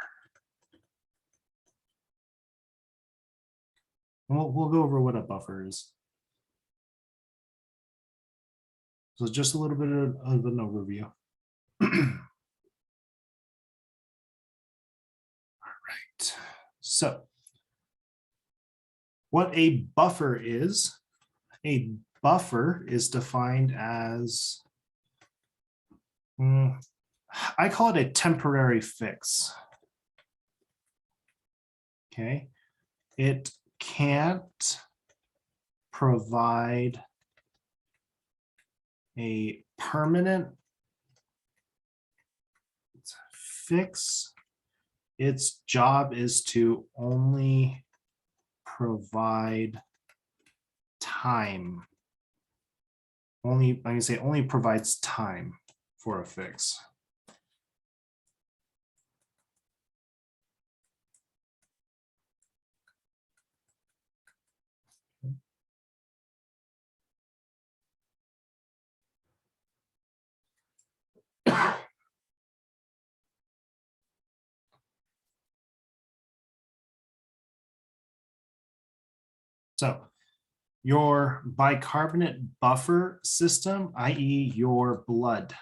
We'll go over what a buffer is. So just a little bit of an overview. All right, so what a buffer is defined as, I call it a temporary fix. Okay, it can't provide a permanent fix. Its job is to only provide time. Only, I can say only provides time for a fix. So your bicarbonate buffer system, i.e. your blood.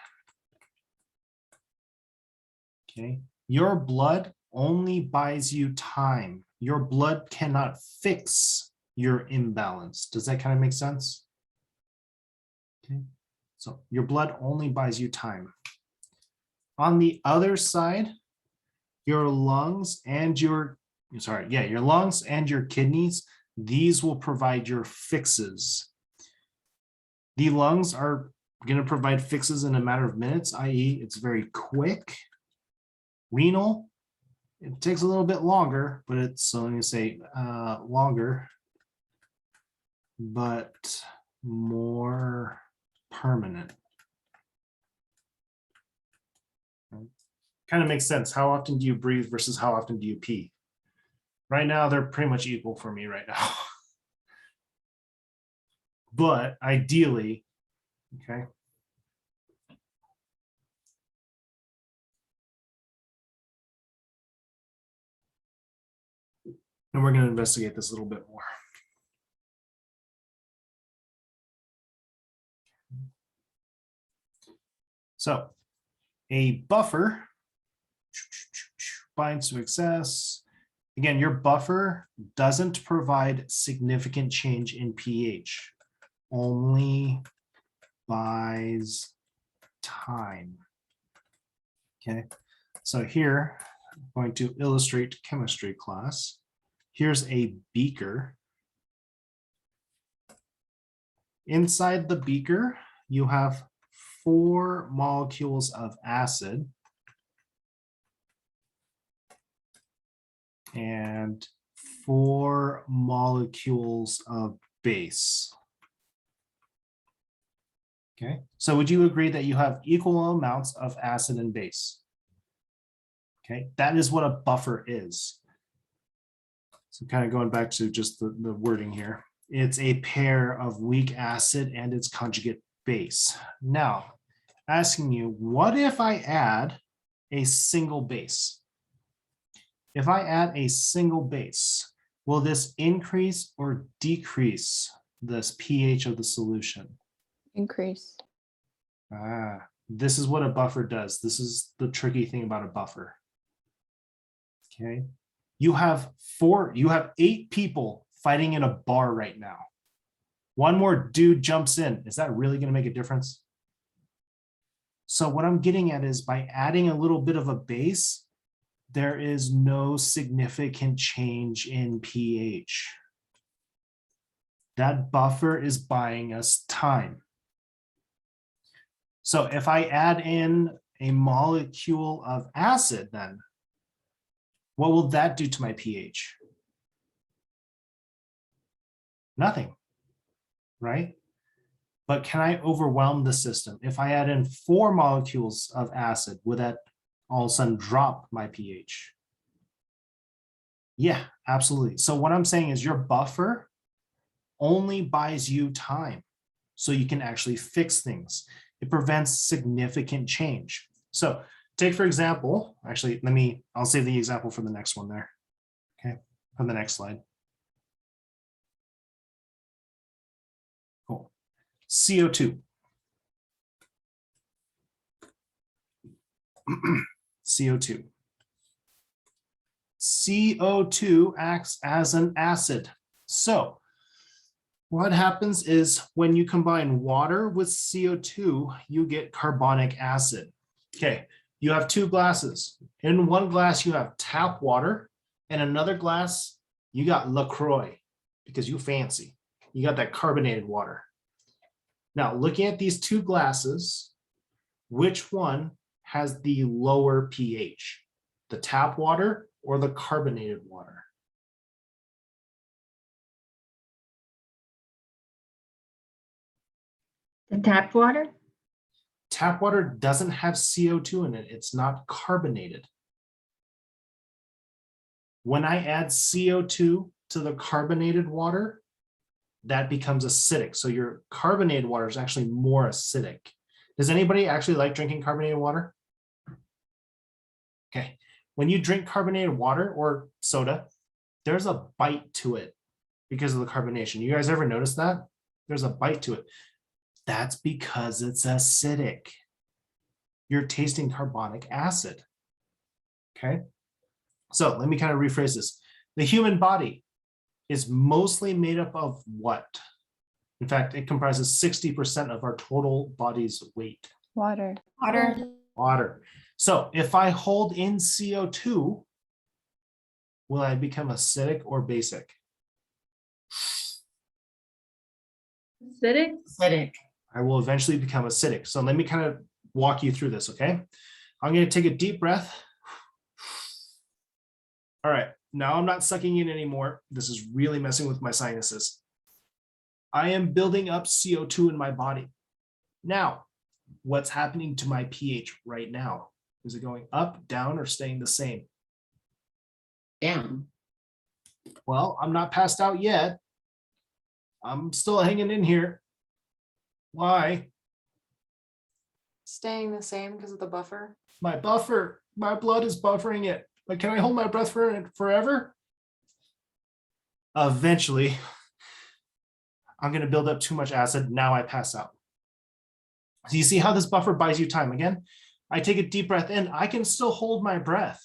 Okay, your blood only buys you time. Your blood cannot fix your imbalance. Does that kind of make sense? Okay, so your blood only buys you time. On the other side, your lungs and your lungs and your kidneys, these will provide your fixes. The lungs are going to provide fixes in a matter of minutes, i.e. it's very quick. Renal, it takes a little bit longer, but it's, so let me say longer, but more permanent. Kind of makes sense. How often do you breathe versus how often do you pee? Right now, they're pretty much equal for me right now. But ideally, okay. And we're going to investigate this a little bit more. So a buffer binds to excess. Again, your buffer doesn't provide significant change in pH, only buys time. Okay, so here I'm going to illustrate chemistry class. Here's a beaker. Inside the beaker, you have 4 molecules of acid and 4 molecules of base. Okay, so would you agree that you have equal amounts of acid and base? Okay, that is what a buffer is. So kind of going back to just the wording here. It's a pair of weak acid and its conjugate base. Now, asking you, what if I add a single base? If I add a single base, will this increase or decrease this pH of the solution? Increase. This is what a buffer does. This is the tricky thing about a buffer. Okay. You have 8 people fighting in a bar right now. One more dude jumps in. Is that really going to make a difference? So what I'm getting at is by adding a little bit of a base, there is no significant change in pH. That buffer is buying us time. So if I add in a molecule of acid, then what will that do to my pH? Nothing, right? But can I overwhelm the system? If I add in 4 molecules of acid, would that all of a sudden drop my pH? Yeah, absolutely. So what I'm saying is your buffer only buys you time so you can actually fix things. It prevents significant change. So take, for example, actually, I'll save the example for the next one there. Okay, for the next slide. Cool. CO2. CO2. CO2 acts as an acid. So what happens is when you combine water with CO2, you get carbonic acid. Okay, you have 2 glasses. In one glass, you have tap water, and another glass, you got LaCroix because you fancy. You got that carbonated water. Now, looking at these 2 glasses, which one has the lower pH? The tap water or the carbonated water? The tap water? Tap water doesn't have CO2 in it. It's not carbonated. When I add CO2 to the carbonated water, that becomes acidic. So your carbonated water is actually more acidic. Does anybody actually like drinking carbonated water? Okay. When you drink carbonated water or soda, there's a bite to it because of the carbonation. You guys ever notice that? There's a bite to it. That's because it's acidic. You're tasting carbonic acid. Okay. So let me kind of rephrase this. The human body is mostly made up of what? In fact, it comprises 60% of our total body's weight. Water. Water. Water. So if I hold in CO2, will I become acidic or basic? Acidic? Acidic. I will eventually become acidic. So let me kind of walk you through this, okay? I'm going to take a deep breath. All right, now I'm not sucking in anymore. This is really messing with my sinuses. I am building up CO2 in my body. Now, what's happening to my pH right now? Is it going up, down, or staying the same? Down. Well, I'm not passed out yet. I'm still hanging in here. Why? Staying the same because of the buffer. My buffer, my blood is buffering it. But can I hold my breath for it forever? Eventually, I'm going to build up too much acid. Now I pass out. So you see how this buffer buys you time again? I take a deep breath in. I can still hold my breath.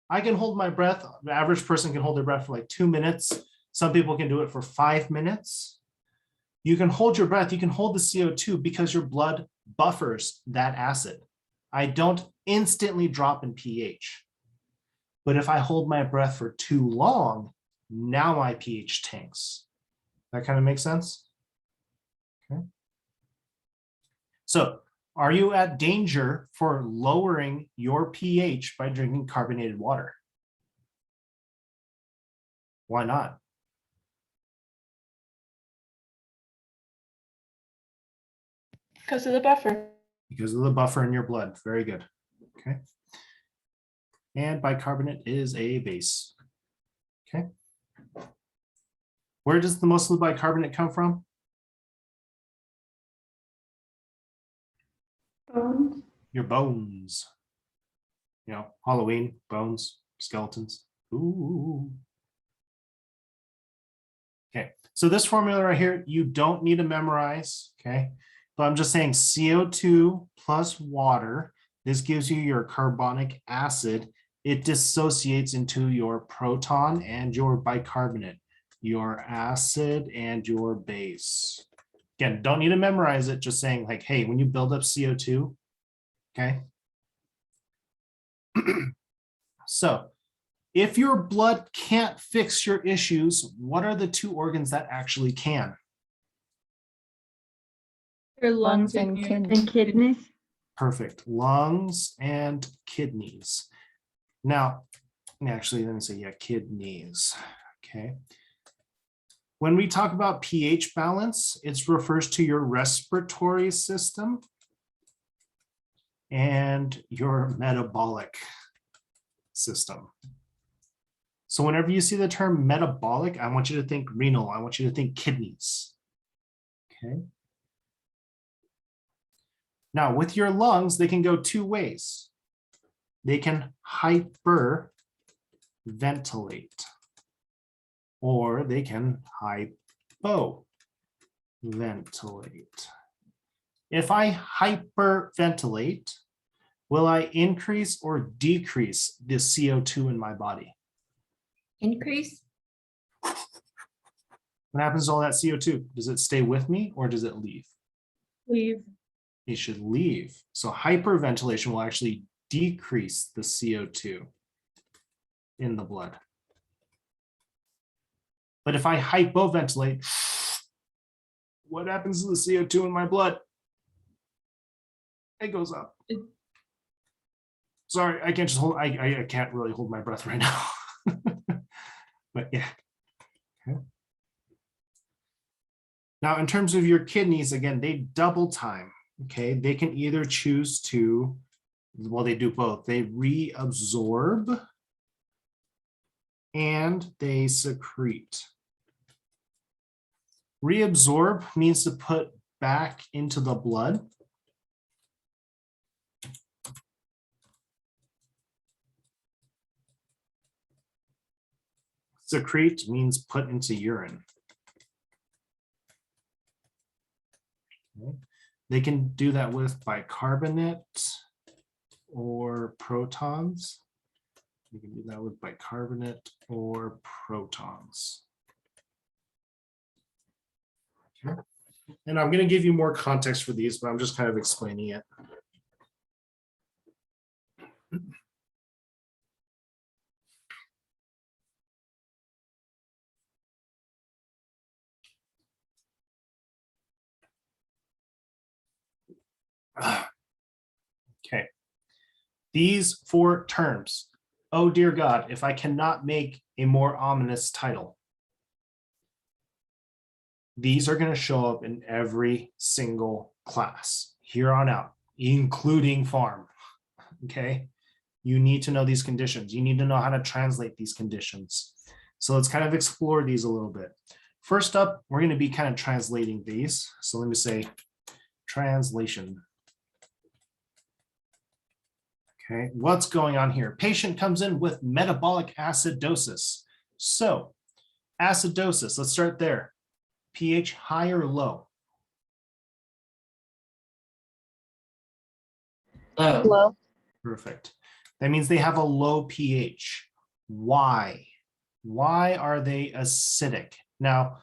I can hold my breath. The average person can hold their breath for like 2 minutes. Some people can do it for 5 minutes. You can hold your breath. You can hold the CO2 because your blood buffers that acid. I don't instantly drop in pH. But if I hold my breath for too long, now my pH tanks. That kind of makes sense? Okay. So are you at danger for lowering your pH by drinking carbonated water? Why not? Because of the buffer. Because of the buffer in your blood. Very good. Okay. And bicarbonate is a base. Okay. Where does the most of the bicarbonate come from? Bones. Your bones. You know, Halloween, bones, skeletons. Ooh. Okay, so this formula right here, you don't need to memorize, okay? But I'm just saying CO2 plus water, this gives you your carbonic acid. It dissociates into your proton and your bicarbonate, your acid and your base. Again, don't need to memorize it, just saying like, hey, when you build up CO2, Okay. So if your blood can't fix your issues, what are the two organs that actually can? Your lungs and And kidneys. Perfect. Lungs and kidneys. Now, actually, let me say, yeah, kidneys. Okay. When we talk about pH balance, it refers to your respiratory system and your metabolic system. So whenever you see the term metabolic, I want you to think renal. I want you to think kidneys. Okay. Now with your lungs, they can go two ways. They can hyperventilate or they can hypoventilate. If I hyperventilate, will I increase or decrease the CO2 in my body? Increase? What happens to all that CO2? Does it stay with me or does it leave? leave. It should leave. So hyperventilation will actually decrease the CO2 in the blood. But if I hypoventilate, what happens to the CO2 in my blood? It goes up. Sorry, I can't just hold, I can't really hold my breath right now. But yeah. Okay. Now, in terms of your kidneys, again, they double time. Okay, they can either choose to, well, they do both. They reabsorb and they secrete. Reabsorb means to put back into the blood. Secrete means put into urine. Okay. They can do that with bicarbonate or protons. You can do that with bicarbonate or protons. Okay. And I'm going to give you more context for these, but I'm just kind of explaining it. Okay. These four terms. Oh, dear God, if I cannot make a more ominous title. These are going to show up in every single class here on out, including farm. Okay. You need to know these conditions. You need to know how to translate these conditions. So let's kind of explore these a little bit. First up, we're going to be kind of translating these. So let me say translation. Okay, what's going on here? Patient comes in with metabolic acidosis. So acidosis, let's start there. pH high or low? Low. Perfect. That means they have a low pH. Why? Why are they acidic? Now,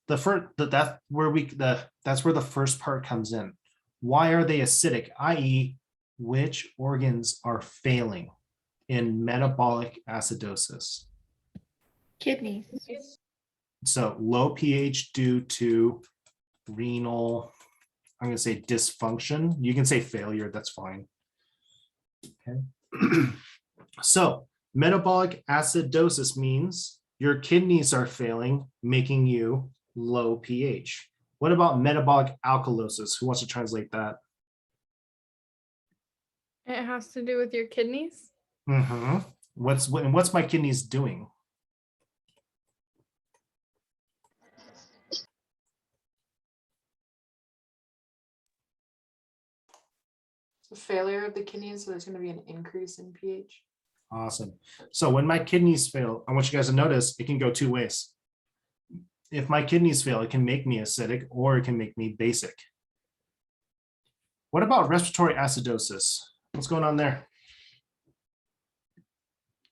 that's where the first part comes in. Why are they acidic? I.e., which organs are failing in metabolic acidosis? Kidneys. So low pH due to renal, I'm going to say dysfunction. You can say failure, that's fine. Okay. So metabolic acidosis means your kidneys are failing, making you low pH. What about metabolic alkalosis? Who wants to translate that? It has to do with your kidneys? Mm-hmm. What's my kidneys doing? The failure of the kidneys, so there's going to be an increase in pH. Awesome. So when my kidneys fail, I want you guys to notice it can go two ways. If my kidneys fail, it can make me acidic or it can make me basic. What about respiratory acidosis? What's going on there?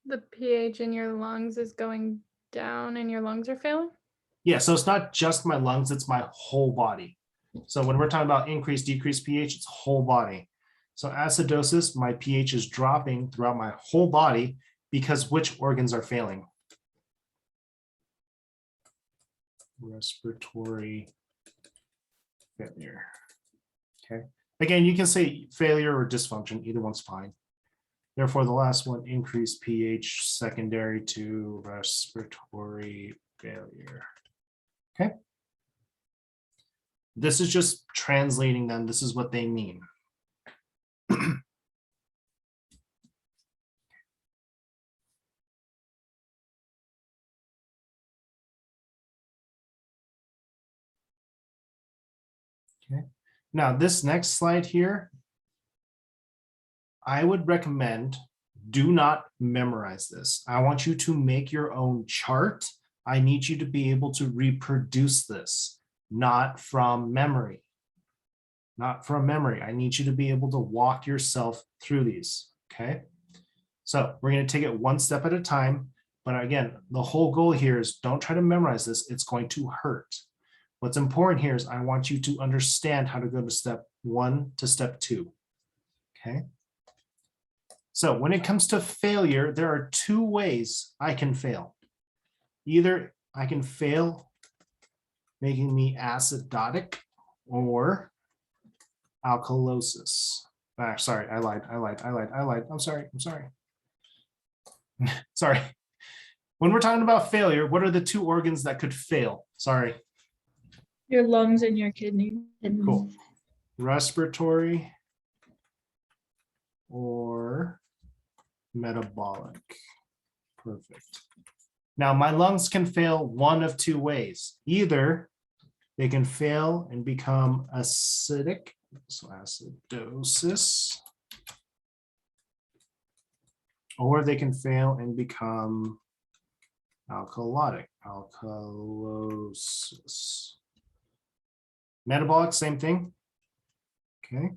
The pH in your lungs is going down and your lungs are failing? Yeah, so it's not just my lungs, it's my whole body. So when we're talking about increased, decreased pH, it's whole body. So acidosis, my pH is dropping throughout my whole body because which organs are failing? Respiratory failure. Okay. Again, you can say failure or dysfunction, either one's fine. Therefore, the last one, increased pH secondary to respiratory failure. Okay. This is just translating them. This is what they mean. Okay. Now, this next slide here, I would recommend do not memorize this. I want you to make your own chart. I need you to be able to reproduce this, not from memory. Not from memory. I need you to be able to walk yourself through these, okay? So we're going to take it one step at a time. But again, the whole goal here is don't try to memorize this. It's going to hurt. What's important here is I want you to understand how to go to step 1 to step 2, okay? So when it comes to failure, there are 2 ways I can fail. Either I can fail making me acidotic or alkalosis. Sorry, I lied. I'm sorry. Sorry. When we're talking about failure, what are the 2 organs that could fail? Sorry. Your lungs and your kidney. Cool. Respiratory or metabolic. Perfect. Now, my lungs can fail one of 2 ways. Either they can fail and become acidic, so acidosis, or they can fail and become alkalotic, alkalosis. Metabolic, same thing. Okay.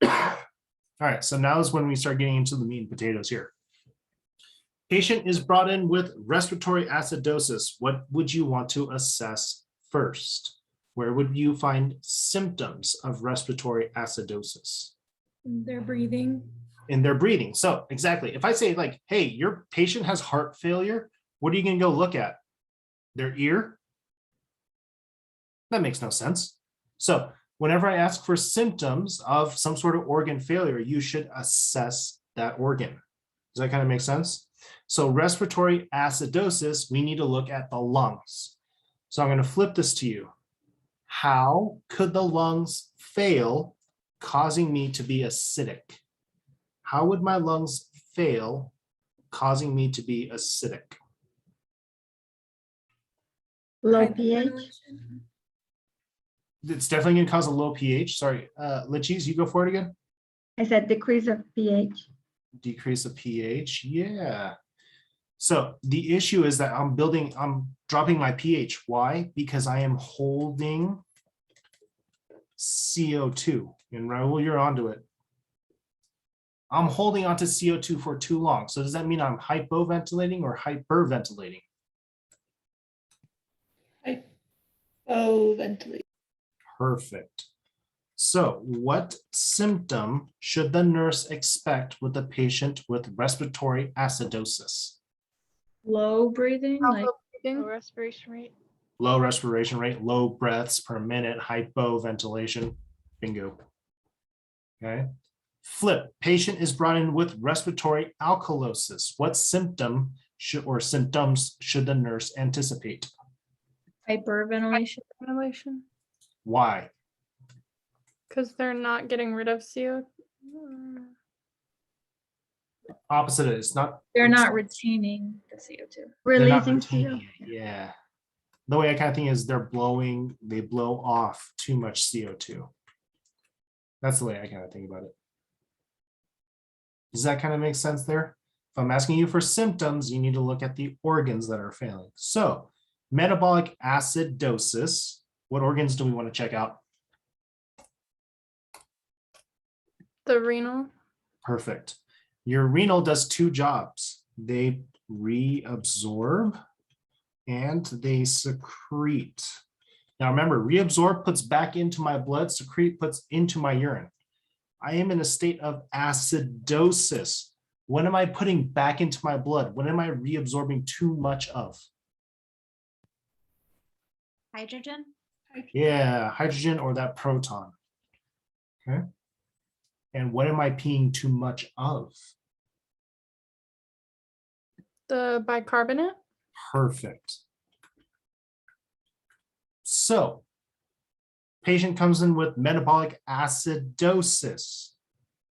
All right, so now is when we start getting into the meat and potatoes here. Patient is brought in with respiratory acidosis. What would you want to assess first? Where would you find symptoms of respiratory acidosis? They're breathing. In their breathing. So exactly, if I say like, hey, your patient has heart failure, what are you going to go look at? Their ear? That makes no sense. So whenever I ask for symptoms of some sort of organ failure, you should assess that organ. Does that kind of make sense? So respiratory acidosis, we need to look at the lungs. So I'm going to flip this to you. How could the lungs fail, causing me to be acidic? How would my lungs fail, causing me to be acidic? Low pH. It's definitely going to cause a low pH. Sorry, Lichis, you go for it again. I said decrease of pH. Decrease of pH, yeah. So the issue is that I'm dropping my pH. Why? Because I am holding CO2. And Raul, you're onto it. I'm holding onto CO2 for too long. So does that mean I'm hypoventilating or hyperventilating? Hypoventilating. Perfect. So what symptom should the nurse expect with a patient with respiratory acidosis? Low breathing, like Breathing. Low respiration rate. Low respiration rate, low breaths per minute, hypoventilation. Bingo. Okay. Flip, patient is brought in with respiratory alkalosis. What symptoms should the nurse anticipate? hyperventilation. Ventilation. Why? Because they're not getting rid of CO. Opposite, it's not. They're not retaining the CO2. They're not Releasing retaining CO. it, yeah. The way I kind of think is they blow off too much CO2. That's the way I kind of think about it. Does that kind of make sense there? If I'm asking you for symptoms, you need to look at the organs that are failing. So metabolic acidosis, what organs do we want to check out? The renal. Perfect. Your renal does 2 jobs. They reabsorb, and they secrete. Now remember, reabsorb puts back into my blood, secrete puts into my urine. I am in a state of acidosis. What am I putting back into my blood? What am I reabsorbing too much of? Hydrogen? Yeah, hydrogen or that proton. Okay. And what am I peeing too much of? The bicarbonate? Perfect. So, patient comes in with metabolic acidosis.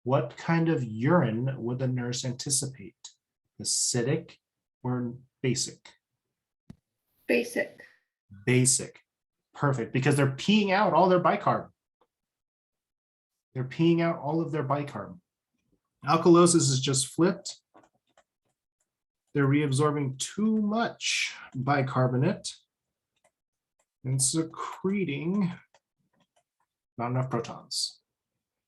What kind of urine would the nurse anticipate? Acidic or basic? Basic. Basic. Perfect, because they're peeing out all their bicarb. They're peeing out all of their bicarb. Alkalosis is just flipped. They're reabsorbing too much bicarbonate and secreting not enough protons,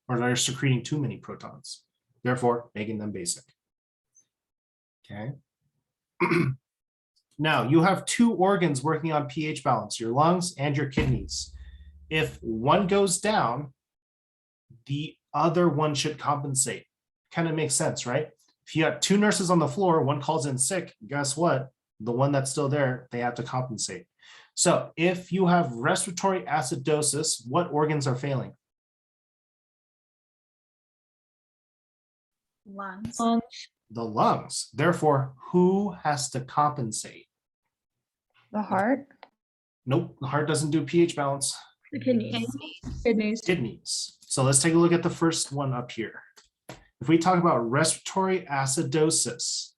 or they're secreting too many protons, therefore making them basic. Okay. Now you have two organs working on pH balance, your lungs and your kidneys. If one goes down, the other one should compensate. Kind of makes sense, right? If you got two nurses on the floor, one calls in sick, guess what? The one that's still there, they have to compensate. So if you have respiratory acidosis, what organs are failing? Lungs. The lungs. Therefore, who has to compensate? The heart. Nope, the heart doesn't do pH balance. The kidneys. Kidneys. So let's take a look at the first one up here. If we talk about respiratory acidosis,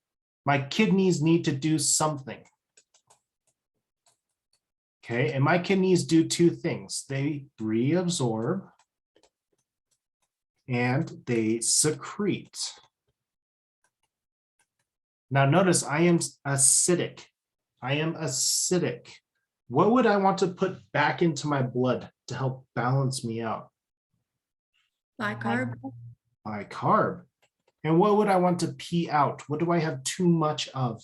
my kidneys need to do something. Okay, and my kidneys do two things. They reabsorb and they secrete. Now notice I am acidic. I am acidic. What would I want to put back into my blood to help balance me out? Bicarb? Bicarb. And what would I want to pee out? What do I have too much of?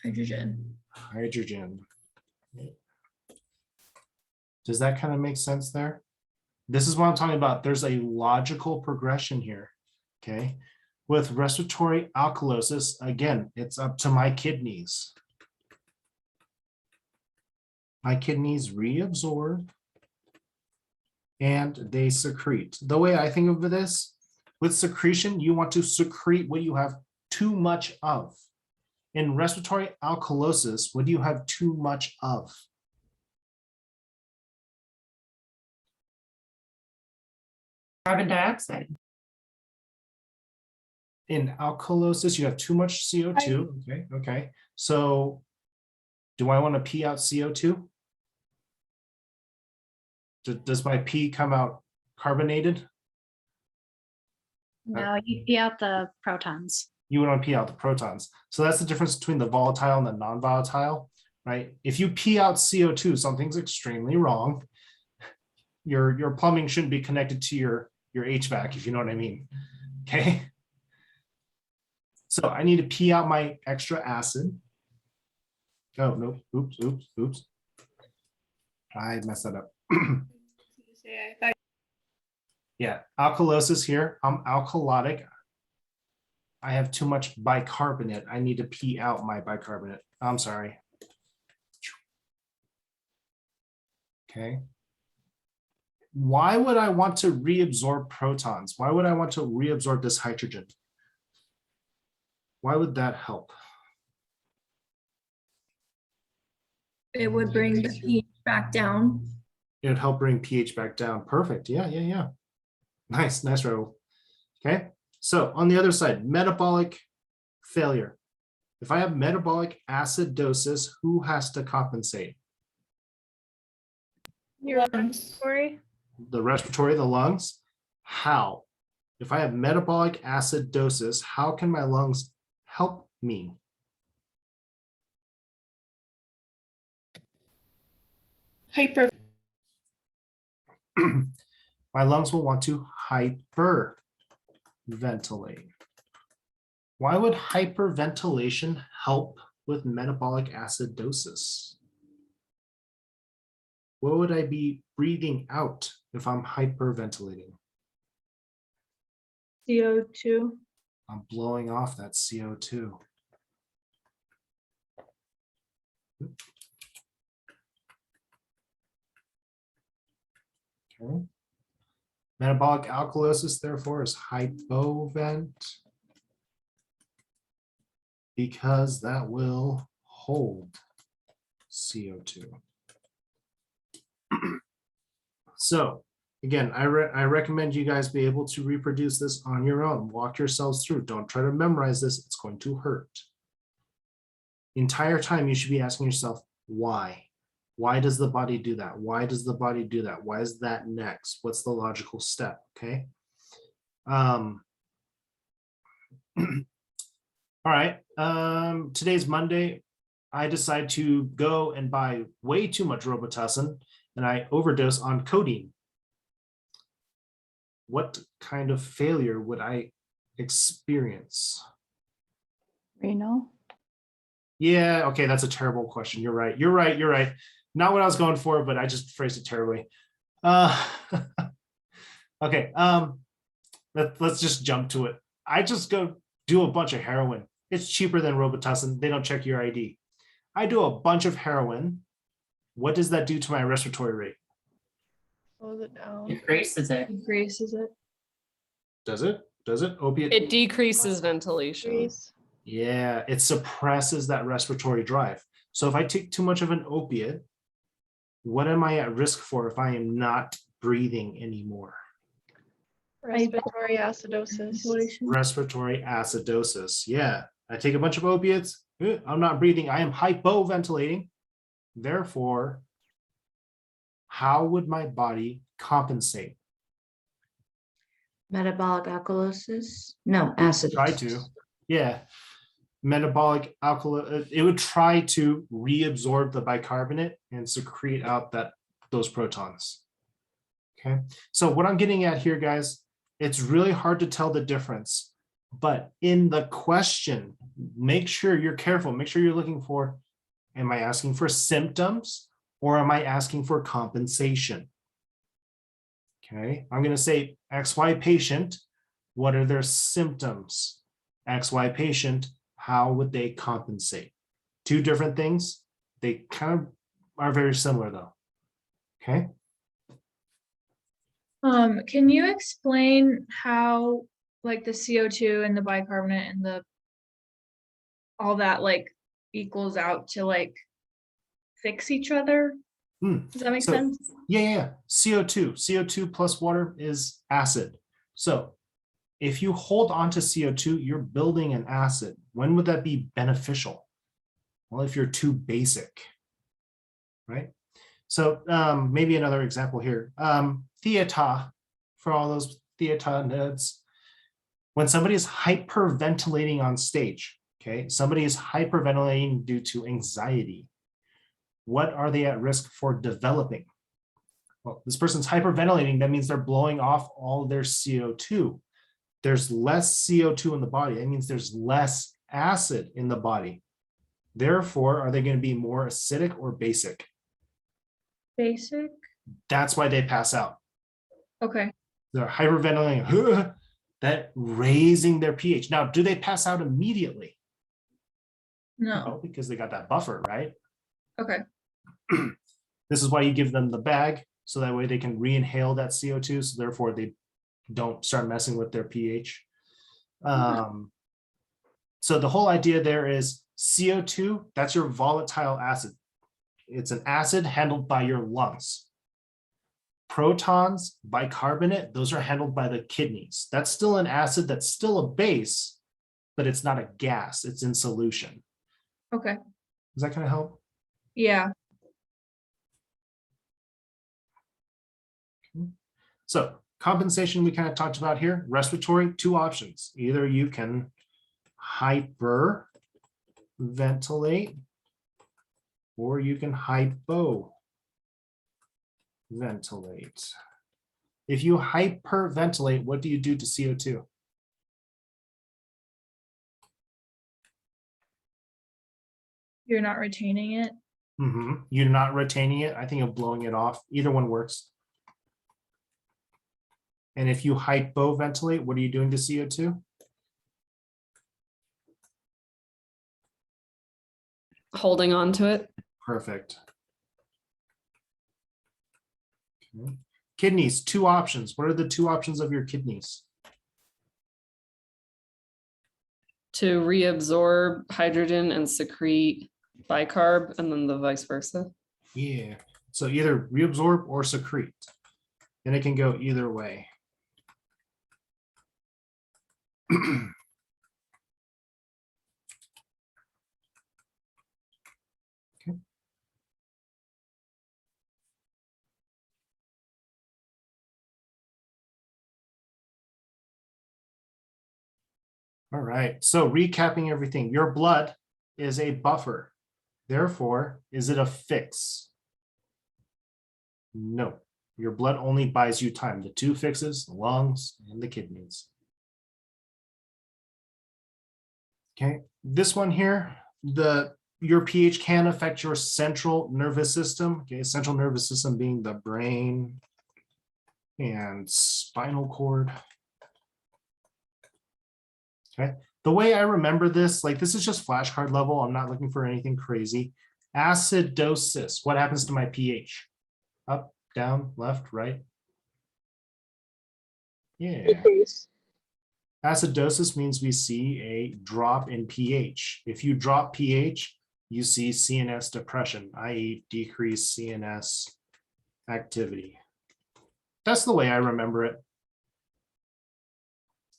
Hydrogen. Hydrogen. Does that kind of make sense there? This is what I'm talking about. There's a logical progression here, okay? With respiratory alkalosis, again, it's up to my kidneys. My kidneys reabsorb and they secrete. The way I think of this, with secretion, you want to secrete what you have too much of. In respiratory alkalosis, what do you have too much of? Carbon dioxide. In alkalosis, you have too much CO2. Okay. So do I want to pee out CO2? Does my pee come out carbonated? No, you pee out the protons. You would want to pee out the protons. So that's the difference between the volatile and the non-volatile, right? If you pee out CO2, something's extremely wrong. Your plumbing shouldn't be connected to your HVAC, if you know what I mean. Okay. So I need to pee out my extra acid. Oh, no. Oops. I messed that up. Yeah, alkalosis here. I'm alkalotic. I have too much bicarbonate. I need to pee out my bicarbonate. I'm sorry. Okay. Why would I want to reabsorb protons? Why would I want to reabsorb this hydrogen? Why would that help? It would bring the pH back down. It would help bring pH back down. Perfect. Yeah. Nice, Raul. Okay. So on the other side, metabolic failure. If I have metabolic acidosis, who has to compensate? Your respiratory? The respiratory, the lungs. How? If I have metabolic acidosis, how can my lungs help me? Hyper. My lungs will want to hyperventilate. Why would hyperventilation help with metabolic acidosis? What would I be breathing out if I'm hyperventilating? CO2. I'm blowing off that CO2. Okay. Metabolic alkalosis, therefore, is hypovent because that will hold CO2. So again, I recommend you guys be able to reproduce this on your own. Walk yourselves through. Don't try to memorize this. It's going to hurt. The entire time you should be asking yourself, why? Why does the body do that? Why does the body do that? Why is that next? What's the logical step? Okay. All right. Today's Monday. I decide to go and buy way too much Robitussin and I overdose on codeine. What kind of failure would I experience? Renal. Yeah, okay, that's a terrible question. You're right. You're right. You're right. Not what I was going for, but I just phrased it terribly. Okay, let's just jump to it. I just go do a bunch of heroin. It's cheaper than Robitussin. They don't check your ID. I do a bunch of heroin. What does that do to my respiratory rate? Slows it down. Increases it. Increases it. Does it? Does it? Opiate? It decreases ventilation. Increase. Yeah, it suppresses that respiratory drive. So if I take too much of an opiate, what am I at risk for if I am not breathing anymore? Respiratory acidosis. Respiratory acidosis. Yeah, I take a bunch of opiates. I'm not breathing. I am hypoventilating. Therefore, how would my body compensate? Metabolic alkalosis? No, acidosis. Try to. Yeah. Metabolic alkalosis. It would try to reabsorb the bicarbonate and secrete out those protons. Okay. So what I'm getting at here, guys, it's really hard to tell the difference. But in the question, make sure you're careful. Make sure you're looking for, am I asking for symptoms or am I asking for compensation? Okay, I'm going to say XY patient, what are their symptoms? XY patient, how would they compensate? Two different things. They kind of are very similar though. Okay. Can you explain how like the CO2 and the bicarbonate and all that like equals out to like fix each other? Does that make sense? Yeah. CO2 plus water is acid. So if you hold on to CO2, you're building an acid. When would that be beneficial? Well, if you're too basic, right? So maybe another example here. Theata, for all those theata nerds. When somebody is hyperventilating on stage, okay, somebody is hyperventilating due to anxiety. What are they at risk for developing? Well, this person's hyperventilating. That means they're blowing off all their CO2. There's less CO2 in the body. That means there's less acid in the body. Therefore, are they going to be more acidic or basic? Basic. That's why they pass out. Okay. They're hyperventilating, that raising their pH. Now, do they pass out immediately? No. Because they got that buffer, right? Okay. This is why you give them the bag, so that way they can re-inhale that CO2, so therefore they don't start messing with their pH. So the whole idea there is CO2, that's your volatile acid. It's an acid handled by your lungs. Protons, bicarbonate, those are handled by the kidneys. That's still an acid, that's still a base, but it's not a gas, it's in solution. Okay. Does that kind of help? Yeah. So compensation we kind of talked about here. Respiratory, two options. Either you can hyperventilate or you can hypoventilate. If you hyperventilate, what do you do to CO2? You're not retaining it. You're not retaining it. I think of blowing it off. Either one works. And if you hypoventilate, what are you doing to CO2? Holding on to it. Perfect. Okay. Kidneys, 2 options. What are the 2 options of your kidneys? To reabsorb hydrogen and secrete bicarb, and then the vice versa. Yeah. So either reabsorb or secrete. And it can go either way. Okay. All right. So recapping everything, your blood is a buffer. Therefore, is it a fix? No. Your blood only buys you time. The 2 fixes, the lungs and the kidneys. Okay. This one here, your pH can affect your central nervous system. Okay. Central nervous system being the brain and spinal cord. Okay. The way I remember this, like this is just flashcard level. I'm not looking for anything crazy. Acidosis. What happens to my pH? Up, down, left, right? Yeah. Decrease. Acidosis means we see a drop in pH. If you drop pH, you see CNS depression, i.e. decreased CNS activity. That's the way I remember it.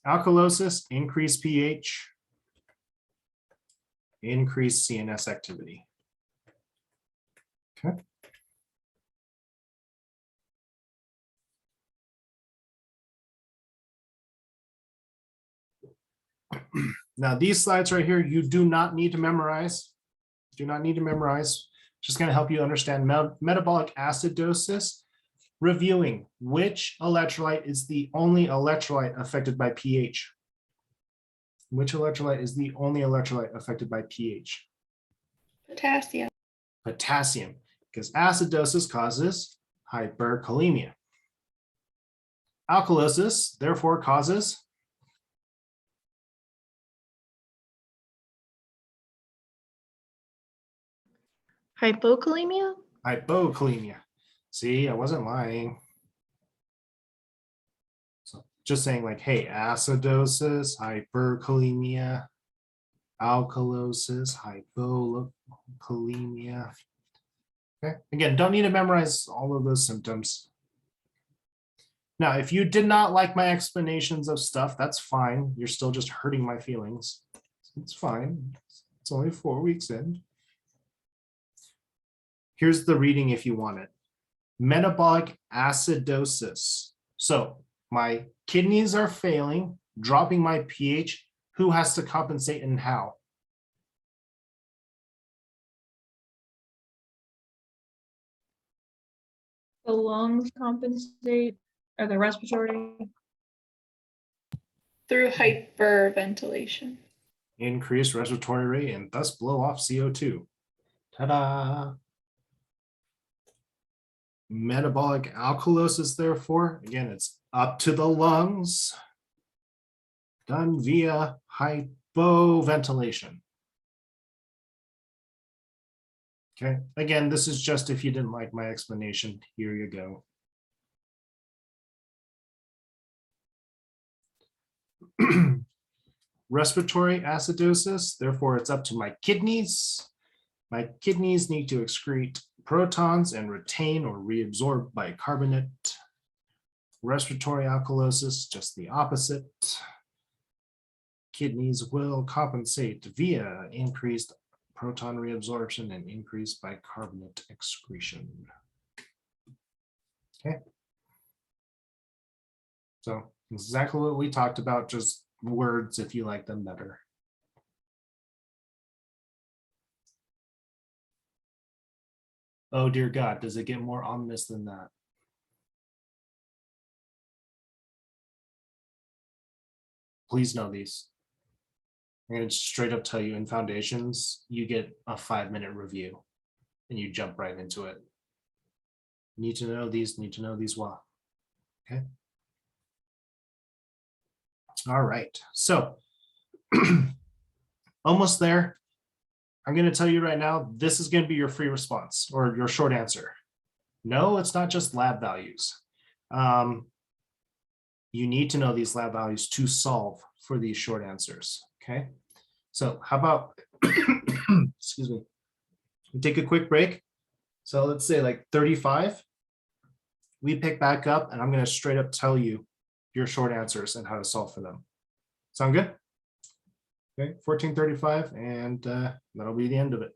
Alkalosis, increased pH, increased CNS activity. Okay. Now these slides right here, you do not need to memorize. Do not need to memorize. Just going to help you understand metabolic acidosis. Reviewing which electrolyte is the only electrolyte affected by pH. Which electrolyte is the only electrolyte affected by pH? Potassium. Potassium, because acidosis causes hyperkalemia. Alkalosis, therefore, causes Hypokalemia? hypokalemia. See, I wasn't lying. So just saying like, hey, acidosis, hyperkalemia, alkalosis, hypokalemia. Okay, again, don't need to memorize all of those symptoms. Now, if you did not like my explanations of stuff, that's fine. You're still just hurting my feelings. It's fine. It's only 4 weeks in. Here's the reading if you want it. Metabolic acidosis. So my kidneys are failing, dropping my pH. Who has to compensate and how? The lungs compensate, or the respiratory. Through hyperventilation. Increase respiratory rate and thus blow off CO2. Ta-da! Metabolic alkalosis, therefore, again, it's up to the lungs, done via hypoventilation. Okay, again, this is just if you didn't like my explanation, here you go. Respiratory acidosis, therefore it's up to my kidneys. My kidneys need to excrete protons and retain or reabsorb bicarbonate. Respiratory alkalosis, just the opposite. Kidneys will compensate via increased proton reabsorption and increased bicarbonate excretion. Okay. So exactly what we talked about, just words if you like them better. Oh dear God, does it get more ominous than that? Please know these. I'm going to straight up tell you in foundations, you get a 5-minute review and you jump right into it. Need to know these well. Okay. All right. So almost there. I'm going to tell you right now, this is going to be your free response or your short answer. No, it's not just lab values. You need to know these lab values to solve for these short answers. Okay. So how about, excuse me, we take a quick break. So let's say like 35. We pick back up and I'm going to straight up tell you your short answers and how to solve for them. Sound good? Okay, 14:35, and that'll be the end of it.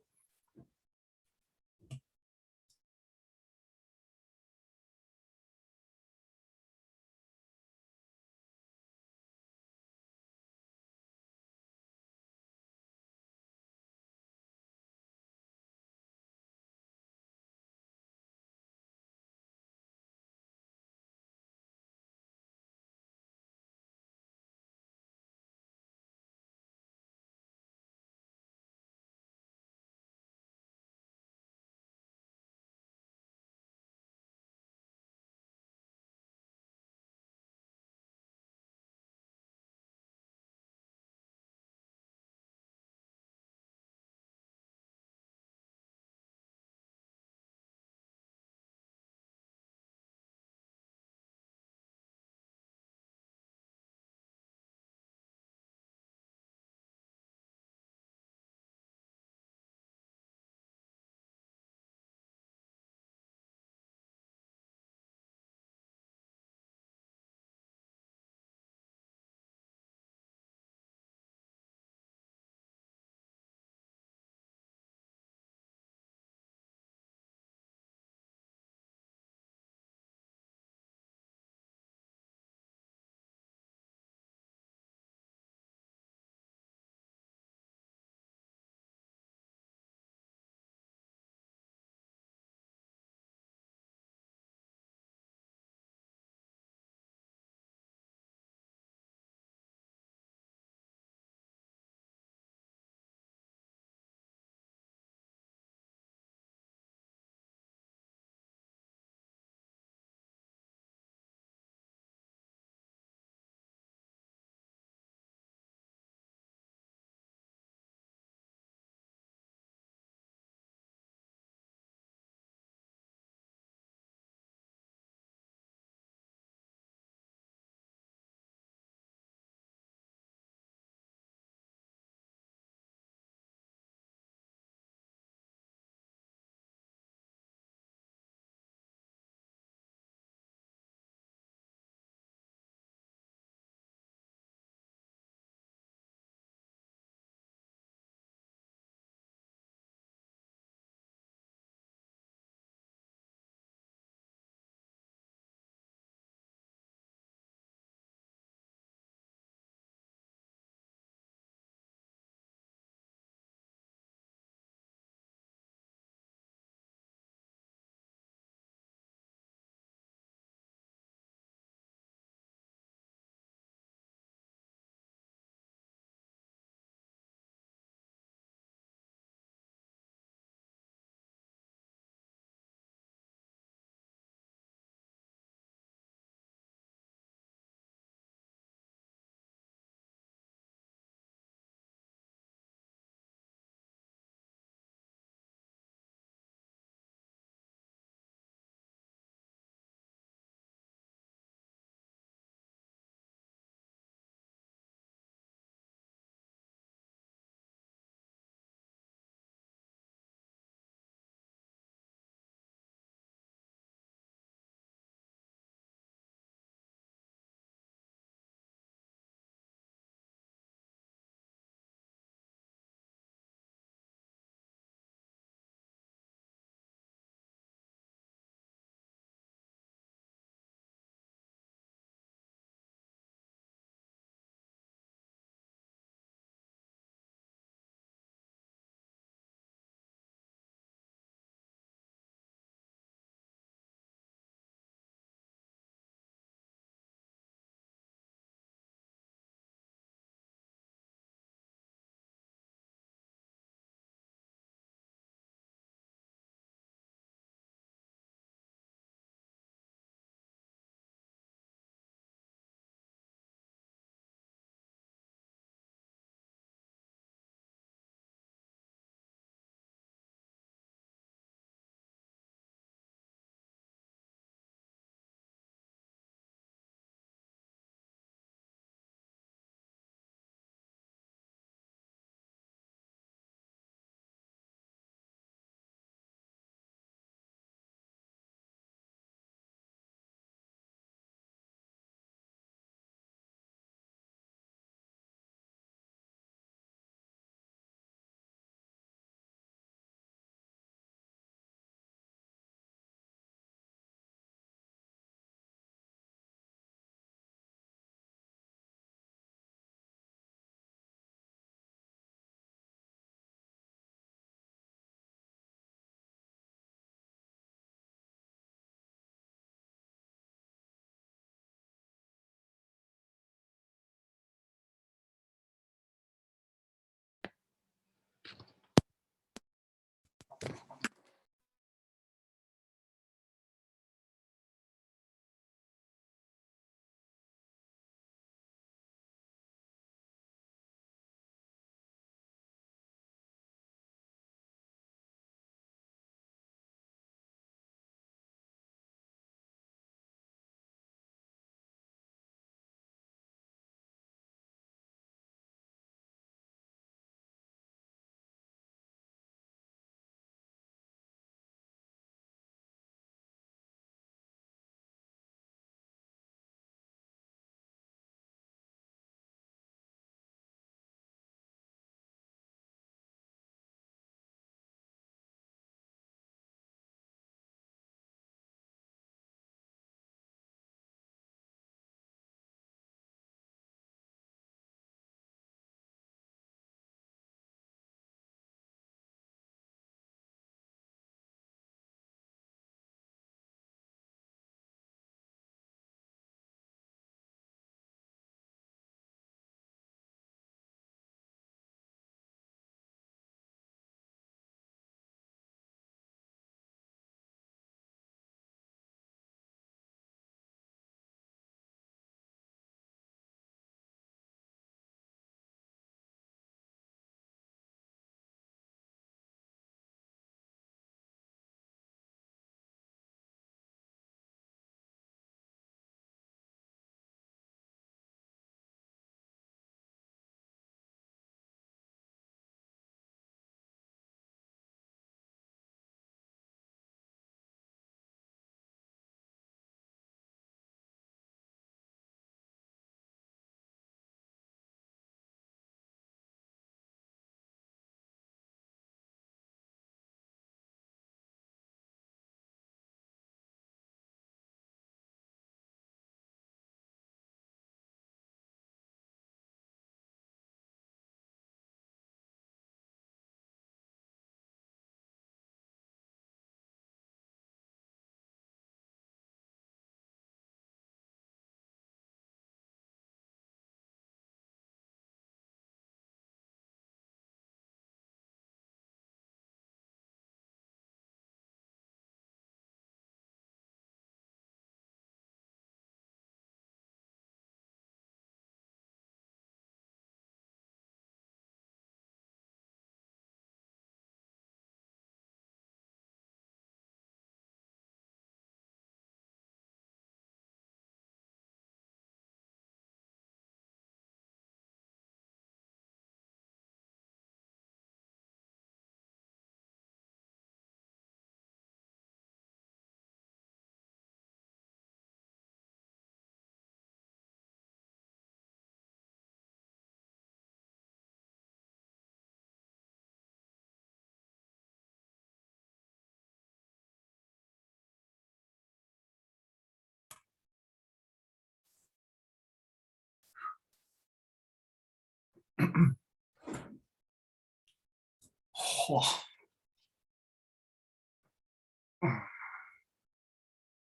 Oh.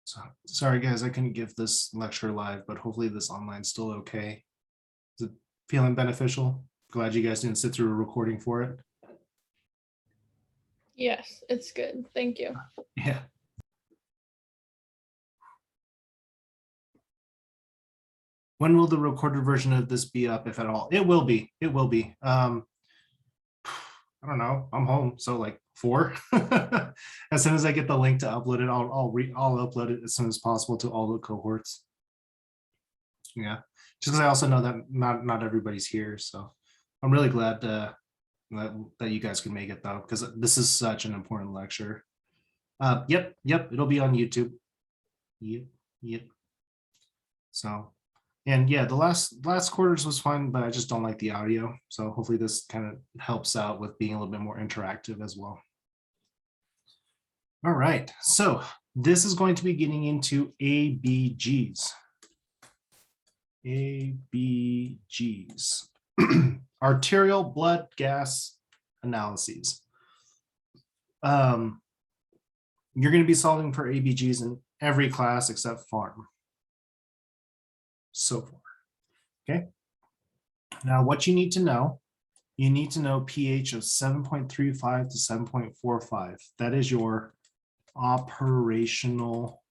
So, sorry guys, I couldn't give this lecture live, but hopefully this online's still okay. Is it feeling beneficial? Glad you guys didn't sit through a recording for it. Yes, it's good. Thank you. Yeah. When will the recorded version of this be up, if at all? It will be. It will be. I don't know. I'm home, so like 4. As soon as I get the link to upload it, I'll upload it as soon as possible to all the cohorts. Yeah, just because I also know that not everybody's here, so I'm really glad that you guys can make it though, because this is such an important lecture. Yep, it'll be on YouTube. Yep. So, and yeah, the last quarters was fun, but I just don't like the audio. So hopefully this kind of helps out with being a little bit more interactive as well. All right, so this is going to be getting into ABGs. ABGs. Arterial blood gas analyses. You're going to be solving for ABGs in every class except pharm so far. Okay. Now, what you need to know pH of 7.35 to 7.45. That is your operational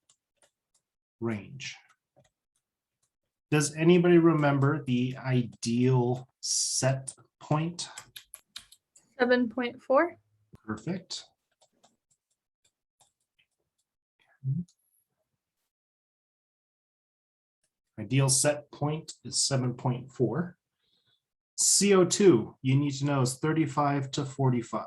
range. Does anybody remember the ideal set point? 7.4. Perfect. Ideal set point is 7.4. CO2, you need to know, is 35 to 45.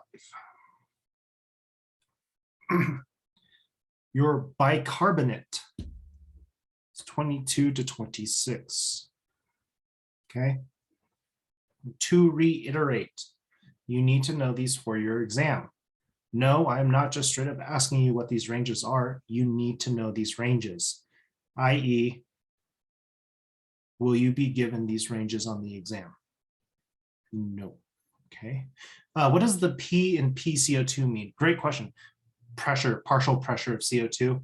Your bicarbonate is 22 to 26. Okay. To reiterate, you need to know these for your exam. No, I'm not just straight up asking you what these ranges are. You need to know these ranges, i.e., will you be given these ranges on the exam? No. Okay. What does the P in PCO2 mean? Great question. Pressure, partial pressure of CO2.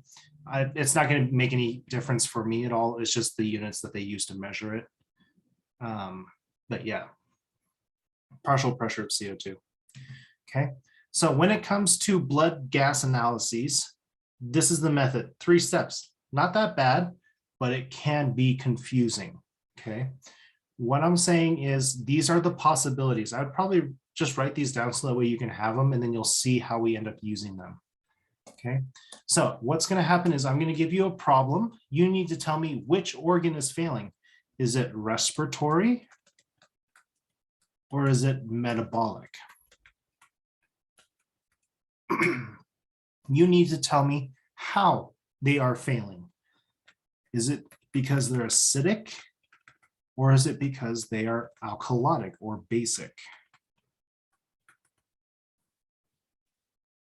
It's not going to make any difference for me at all. It's just the units that they use to measure it. But yeah, partial pressure of CO2. Okay. So when it comes to blood gas analyses, this is the method. 3 steps. Not that bad, but it can be confusing. Okay. What I'm saying is these are the possibilities. I would probably just write these down so that way you can have them and then you'll see how we end up using them. Okay, so what's going to happen is I'm going to give you a problem. You need to tell me which organ is failing. Is it respiratory or is it metabolic? You need to tell me how they are failing. Is it because they're acidic or is it because they are alkalotic or basic?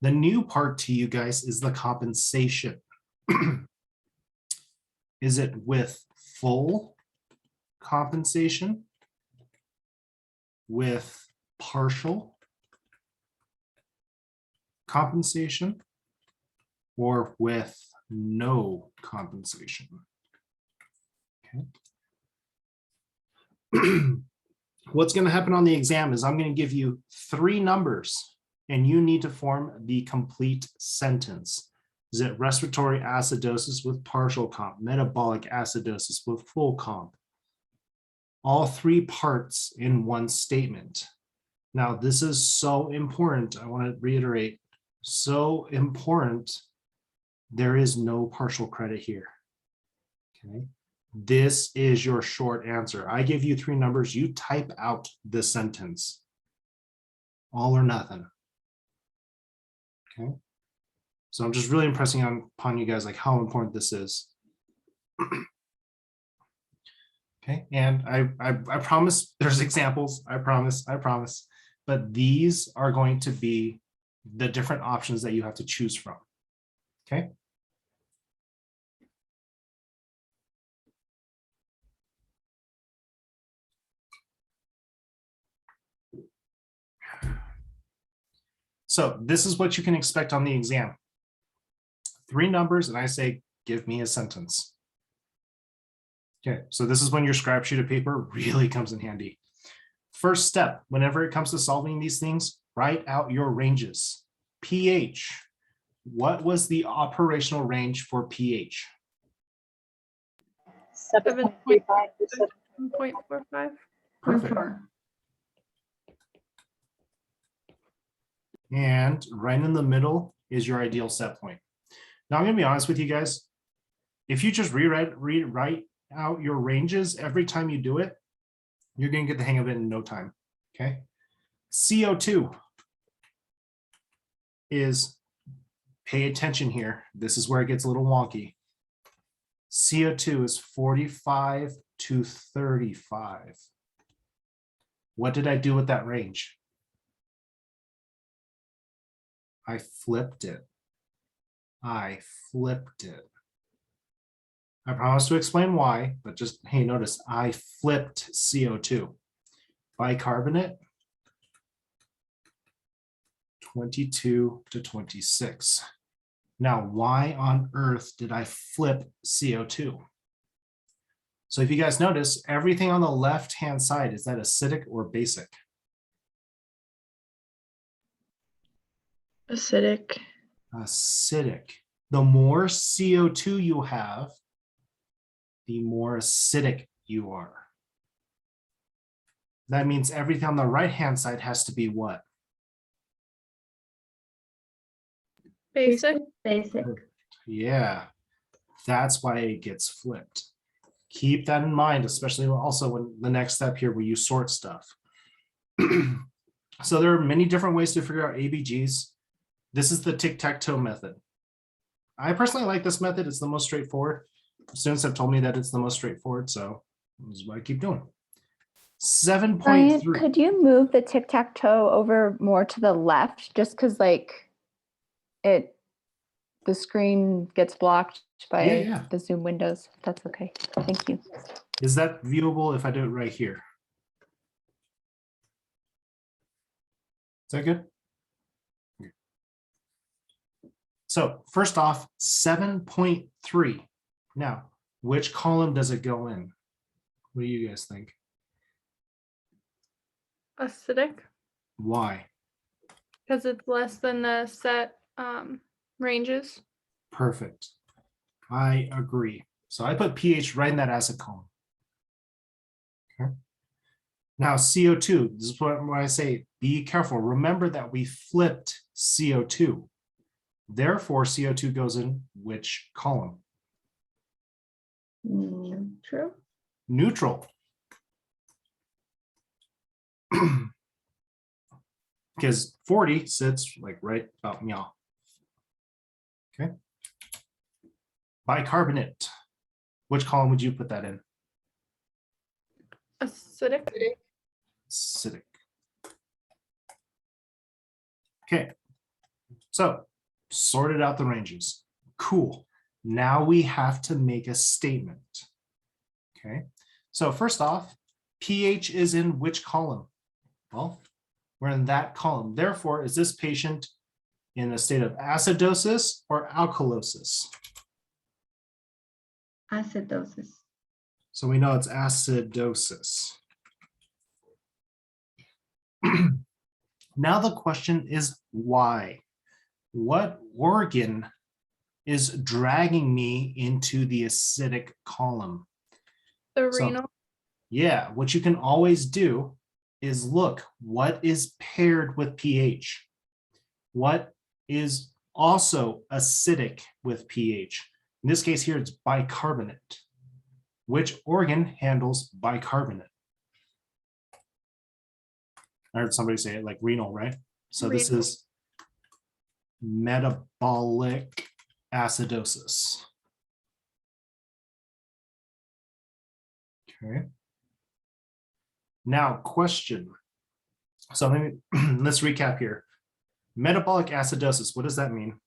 The new part to you guys is the compensation. Is it with full compensation, with partial compensation, or with no compensation? Okay. What's going to happen on the exam is I'm going to give you 3 numbers and you need to form the complete sentence. Is it respiratory acidosis with partial comp, metabolic acidosis with full comp? All 3 parts in one statement. Now, this is so important. I want to reiterate, so important. There is no partial credit here. Okay. This is your short answer. I give you 3 numbers. You type out the sentence. All or nothing. Okay. So I'm just really impressing upon you guys like how important this is. Okay, and I promise there's examples. I promise. But these are going to be the different options that you have to choose from. Okay. So this is what you can expect on the exam. 3 numbers, and I say, give me a sentence. Okay, so this is when your scrap sheet of paper really comes in handy. First step, whenever it comes to solving these things, write out your ranges. pH. What was the operational range for pH? 7.35 to 7. 1.45. Perfect. And right in the middle is your ideal set point. Now I'm gonna be honest with you guys. If you just rewrite out your ranges every time you do it, you're gonna get the hang of it in no time. Okay. CO2 is, pay attention here. This is where it gets a little wonky. CO2 is 45 to 35. What did I do with that range? I flipped it. I flipped it. I promise to explain why, but just, hey, notice I flipped CO2. Bicarbonate, 22 to 26. Now, why on earth did I flip CO2? So if you guys notice, everything on the left-hand side, is that acidic or basic? Acidic. Acidic. The more CO2 you have, the more acidic you are. That means everything on the right-hand side has to be what? Basic. Basic. Yeah, that's why it gets flipped. Keep that in mind, especially also when the next step here where you sort stuff. So there are many different ways to figure out ABGs. This is the tic-tac-toe method. I personally like this method. It's the most straightforward. Students have told me that it's the most straightforward, so this is what I keep doing. 7.3. Could you move the tic-tac-toe over more to the left, just because like the screen gets blocked by Yeah. the Zoom windows? That's okay. Thank you. Is that viewable if I do it right here? Is that good? So first off, 7.3. Now, which column does it go in? What do you guys think? Acidic, Why? because it's less than the set ranges. Perfect. I agree. So I put pH right in that acid column. Okay. Now CO2, this is what I say, be careful. Remember that we flipped CO2. Therefore, CO2 goes in which column? True. Neutral. Because 40 sits like right about meow. Okay. Bicarbonate. Which column would you put that in? Acidic. Acidic. Okay. So sorted out the ranges. Cool. Now we have to make a statement. Okay. So first off, pH is in which column? Well, we're in that column. Therefore, is this patient in a state of acidosis or alkalosis? Acidosis. So we know it's acidosis. Now the question is why? What organ is dragging me into the acidic column? The So, renal. yeah, what you can always do is look, what is paired with pH? What is also acidic with pH? In this case here, it's bicarbonate. Which organ handles bicarbonate? I heard somebody say it like renal, right? So this Renal. is metabolic acidosis. Okay. Now, question. So let's recap here. Metabolic acidosis, what does that mean?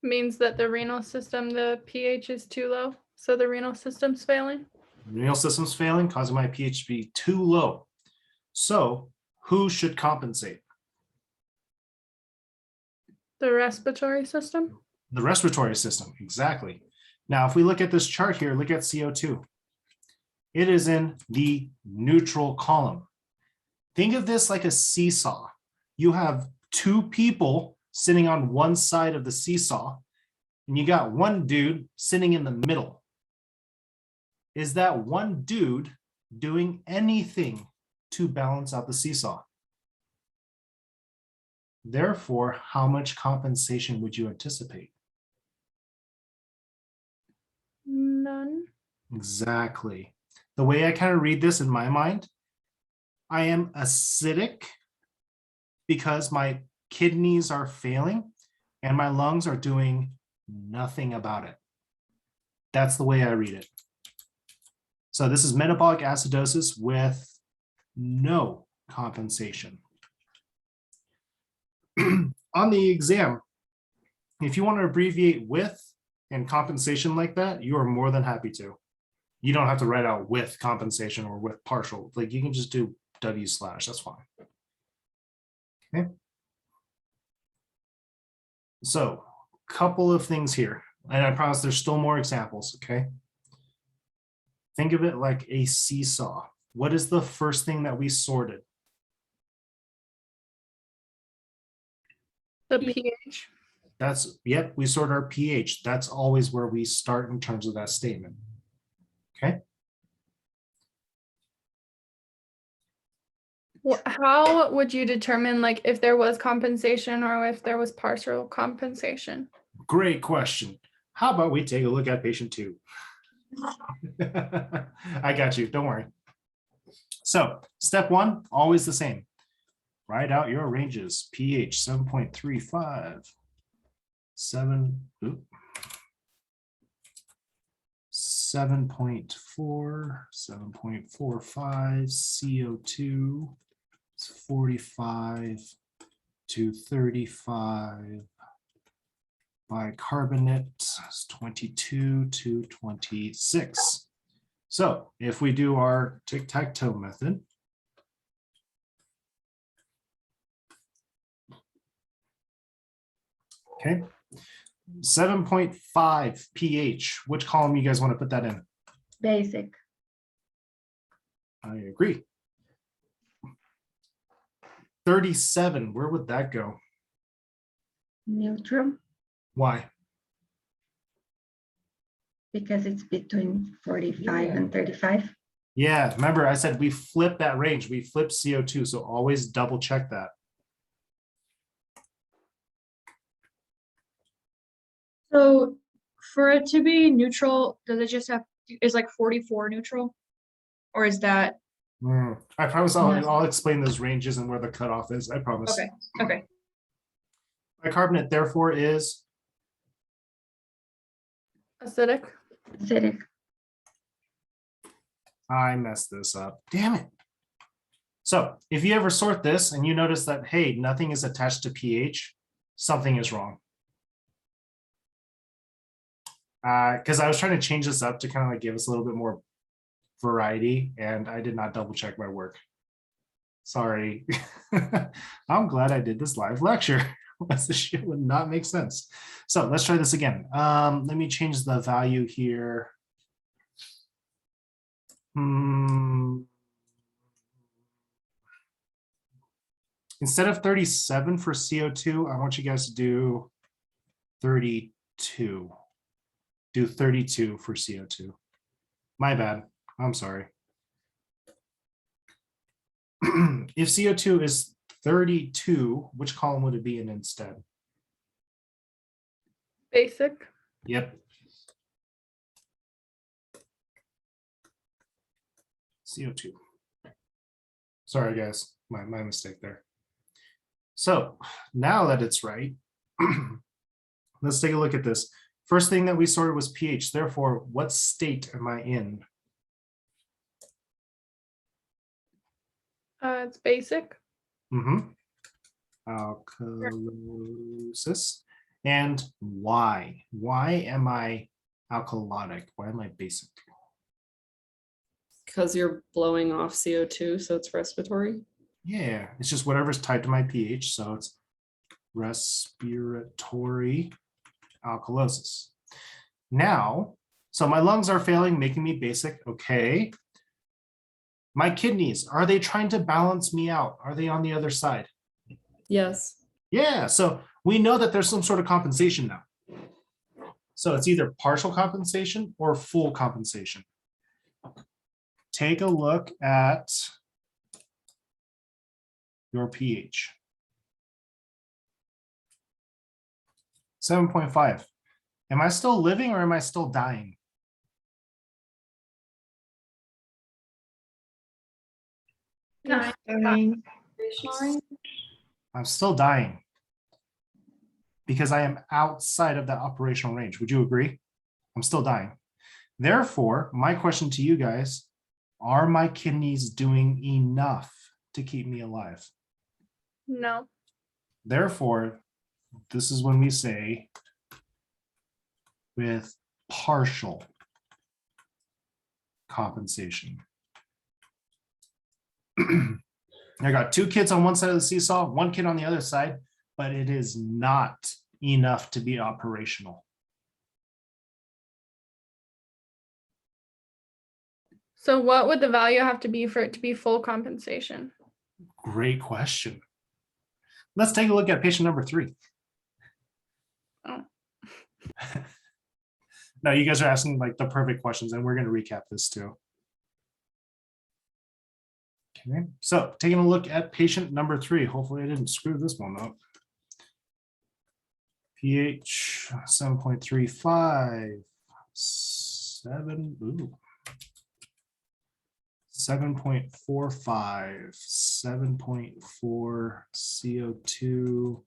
Means that the renal system, the pH is too low, so the renal system's failing. Renal system's failing, causing my pH to be too low. So who should compensate? The respiratory system. The respiratory system, exactly. Now, if we look at this chart here, look at CO2. It is in the neutral column. Think of this like a seesaw. You have two people sitting on one side of the seesaw, and you got one dude sitting in the middle. Is that one dude doing anything to balance out the seesaw? Therefore, how much compensation would you anticipate? None. Exactly. The way I kind of read this in my mind, I am acidic because my kidneys are failing and my lungs are doing nothing about it. That's the way I read it. So this is metabolic acidosis with no compensation. On the exam, if you want to abbreviate with and compensation like that, you are more than happy to. You don't have to write out with compensation or with partial. Like you can just do W/, that's fine. Okay. So couple of things here, and I promise there's still more examples, okay? Think of it like a seesaw. What is the first thing that we sorted? The pH. That's, yep, we sort our pH. That's always where we start in terms of that statement. Okay. How would you determine like if there was compensation or if there was partial compensation? Great question. How about we take a look at patient 2? I got you, don't worry. So step 1, always the same. Write out your ranges. pH 7.35, 7.4, 7.45, CO2 is 45 to 35. Bicarbonate is 22 to 26. So if we do our tic-tac-toe method, okay, 7.5 pH, which column you guys want to put that in? Basic. I agree. 37, where would that go? Neutral, Why? because it's between 45 and 35. Yeah, remember I said we flip that range, we flip CO2, so always double check that. So for it to be neutral, does it just have, is like 44 neutral? Or is that, I promise No. I'll explain those ranges and where the cutoff is, I promise. okay, okay. Bicarbonate therefore is Acidic. Acidic. I messed this up. Damn it. So if you ever sort this and you notice that, hey, nothing is attached to pH, something is wrong. Because I was trying to change this up to kind of like give us a little bit more variety, and I did not double check my work. Sorry. I'm glad I did this live lecture. This shit would not make sense. So let's try this again. Let me change the value here. Instead of 37 for CO2, I want you guys to do 32. Do 32 for CO2. My bad. I'm sorry. If CO2 is 32, which column would it be in instead? Basic. Yep. CO2. Sorry, guys, my mistake there. So now that it's right, let's take a look at this. First thing that we sorted was pH. Therefore, what state am I in? It's basic. Alkalosis. And why? Why am I alkalotic? Why am I basic? because you're blowing off CO2, so it's respiratory. Yeah, it's just whatever's tied to my pH. So it's respiratory alkalosis. Now, so my lungs are failing, making me basic. Okay. My kidneys, are they trying to balance me out? Are they on the other side? Yes. Yeah, so we know that there's some sort of compensation now. So it's either partial compensation or full compensation. Take a look at your pH. 7.5. Am I still living or am I still dying? Dying. I'm still dying because I am outside of that operational range. Would you agree? I'm still dying. Therefore, my question to you guys, are my kidneys doing enough to keep me alive? No. Therefore, this is when we say with partial compensation. I got two kids on one side of the seesaw, one kid on the other side, but it is not enough to be operational. So what would the value have to be for it to be full compensation? Great question. Let's take a look at patient number 3. Oh. No, you guys are asking like the perfect questions, and we're going to recap this too. Okay, so taking a look at patient number 3. Hopefully I didn't screw this one up. pH 7.35, 7.45, 7.4 CO2,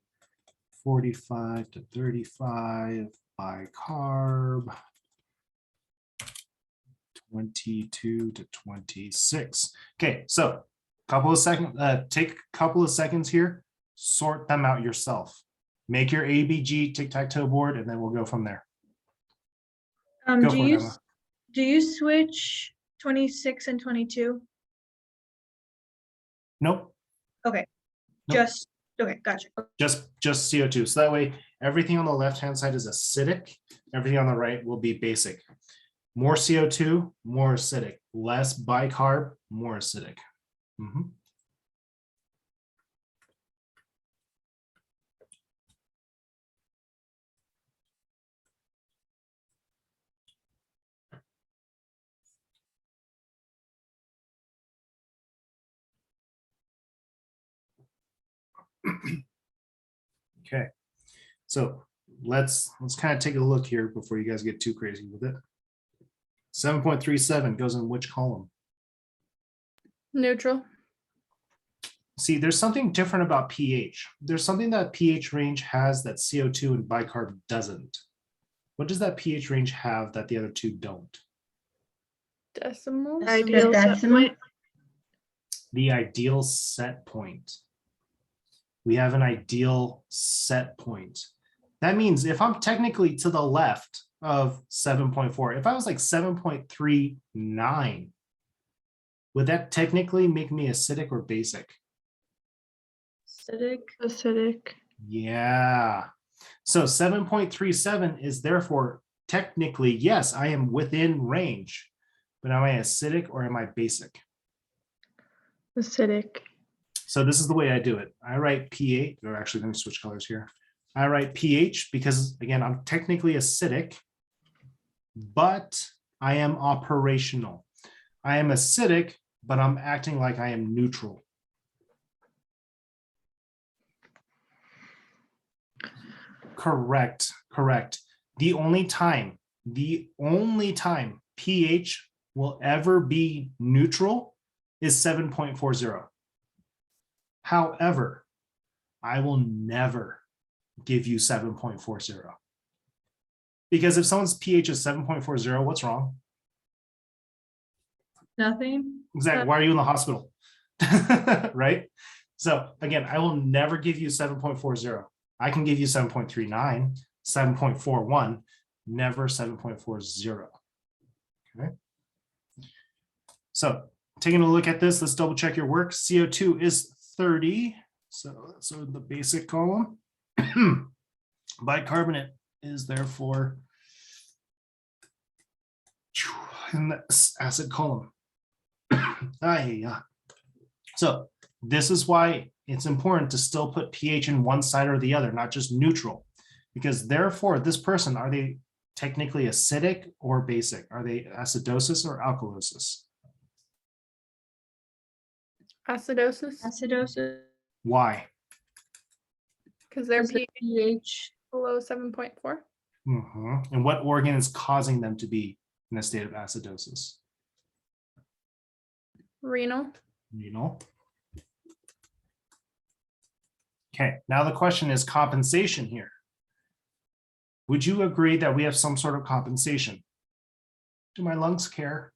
45 to 35 bicarb, 22 to 26. Okay, so take a couple of seconds here, sort them out yourself. Make your ABG tic-tac-toe board, and then we'll go from there. Go Do for it, you Emma. do you switch 26 and 22? Nope. Okay. Nope. Okay, gotcha. Just CO2. So that way, everything on the left-hand side is acidic. Everything on the right will be basic. More CO2, more acidic. Less bicarb, more acidic. Mhm. Okay, so let's kind of take a look here before you guys get too crazy with it. 7.37 goes in which column? Neutral. See, there's something different about pH. There's something that pH range has that CO2 and bicarb doesn't. What does that pH range have that the other two don't? Decimal. Ideal set decimal. point. The ideal set point. We have an ideal set point. That means if I'm technically to the left of 7.4, if I was like 7.39, would that technically make me acidic or basic? Acidic. Yeah. So 7.37 is therefore technically, yes, I am within range, but am I acidic or am I basic? Acidic. So this is the way I do it. I write pH, or actually let me switch colors here. I write pH because again, I'm technically acidic, but I am operational. I am acidic, but I'm acting like I am neutral. Correct. The only time pH will ever be neutral is 7.40. However, I will never give you 7.40. Because if someone's pH is 7.40, what's wrong? Nothing. Exactly. Why are you in the hospital? Right? So again, I will never give you 7.40. I can give you 7.39, 7.41, never 7.40. Okay. So taking a look at this, let's double check your work. CO2 is 30. So the basic column. Bicarbonate is therefore in the acid column. So this is why it's important to still put pH in one side or the other, not just neutral, because therefore this person, are they technically acidic or basic? Are they acidosis or alkalosis? Acidosis, Acidosis. Why? because their Is the pH below 7.4. And what organ is causing them to be in a state of acidosis? Renal. Renal. Okay, now the question is compensation here. Would you agree that we have some sort of compensation? Do my lungs care?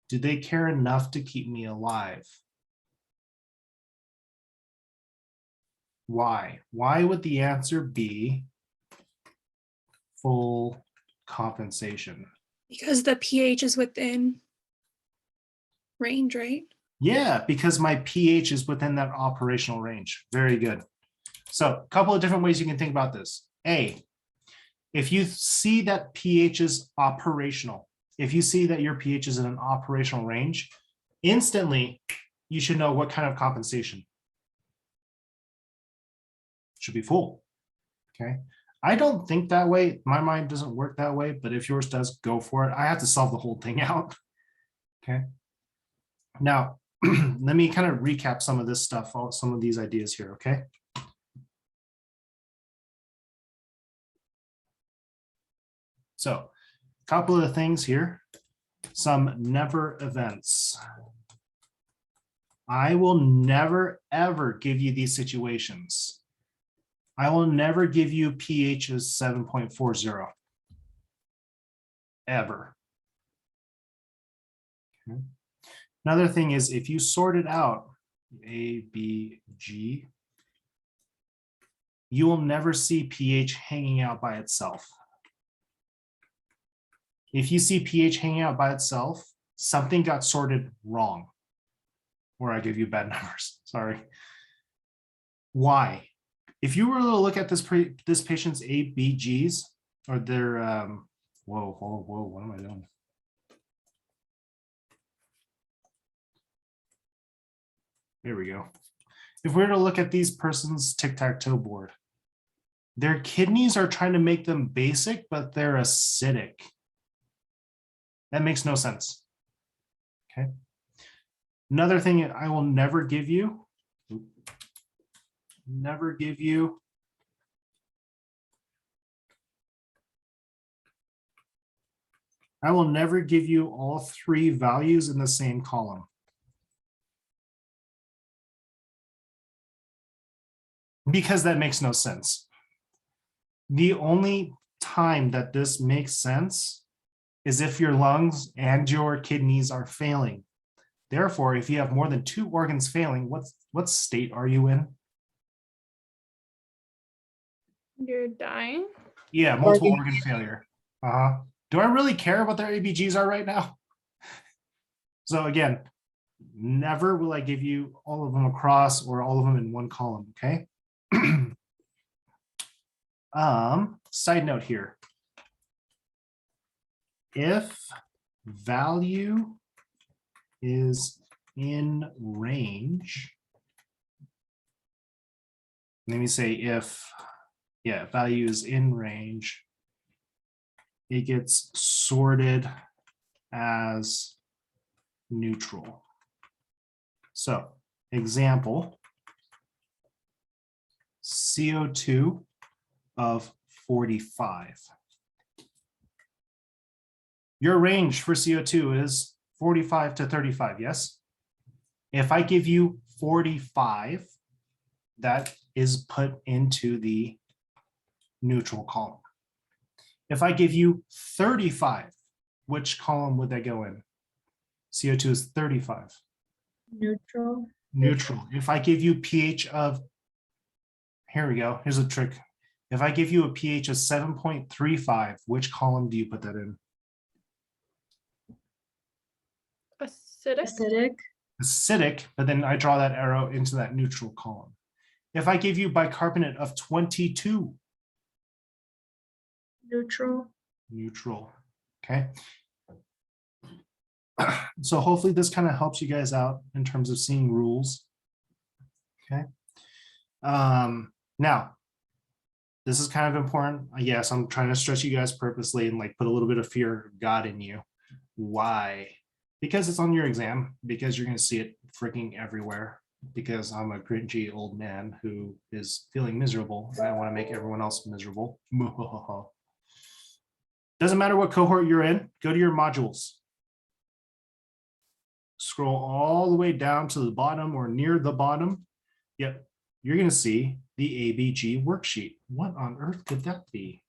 Do they care enough to keep me alive? Why? Why would the answer be full compensation? Because the pH is within range, right? Yeah, because my pH is within that operational range. Very good. So a couple of different ways you can think about this. A, if you see that pH is operational, if you see that your pH is in an operational range, instantly you should know what kind of compensation. Should be full. Okay. I don't think that way. My mind doesn't work that way, but if yours does, go for it. I have to solve the whole thing out. Okay. Now, let me kind of recap some of this stuff, some of these ideas here, okay? So, a couple of the things here, some never events. I will never, ever give you these situations. I will never give you pH as 7.40. Ever. Okay. Another thing is if you sort it out, A, B, G, you will never see pH hanging out by itself. If you see pH hanging out by itself, something got sorted wrong. Or I give you bad numbers, sorry. Why? If you were to look at this patient's ABGs or their, whoa, what am I doing? There we go. If we were to look at these persons' tic-tac-toe board, their kidneys are trying to make them basic, but they're acidic. That makes no sense. Okay. Another thing I will never give you, I will never give you all three values in the same column. Because that makes no sense. The only time that this makes sense is if your lungs and your kidneys are failing. Therefore, if you have more than 2 organs failing, what state are you in? You're dying. Yeah, multiple organ failure. Do I really care what their ABGs are right now? So again, never will I give you all of them across or all of them in one column, okay? Side note here. If value is in range, let me say if, yeah, value is in range, it gets sorted as neutral. So, example, CO2 of 45. Your range for CO2 is 45 to 35, yes? If I give you 45, that is put into the neutral column. If I give you 35, which column would that go in? CO2 is 35. Neutral. Neutral. If I give you pH of, here we go, here's a trick. If I give you a pH of 7.35, which column do you put that in? Acidic. Acidic, but then I draw that arrow into that neutral column. If I give you bicarbonate of 22, Neutral. neutral, okay? So hopefully this kind of helps you guys out in terms of seeing rules, okay? Now, this is kind of important. Yes, I'm trying to stress you guys purposely and like put a little bit of fear of God in you. Why? Because it's on your exam, because you're going to see it freaking everywhere, because I'm a cringy old man who is feeling miserable and I want to make everyone else miserable. Doesn't matter what cohort you're in, go to your modules. Scroll all the way down to the bottom or near the bottom. Yep, you're going to see the ABG worksheet. What on earth could that be?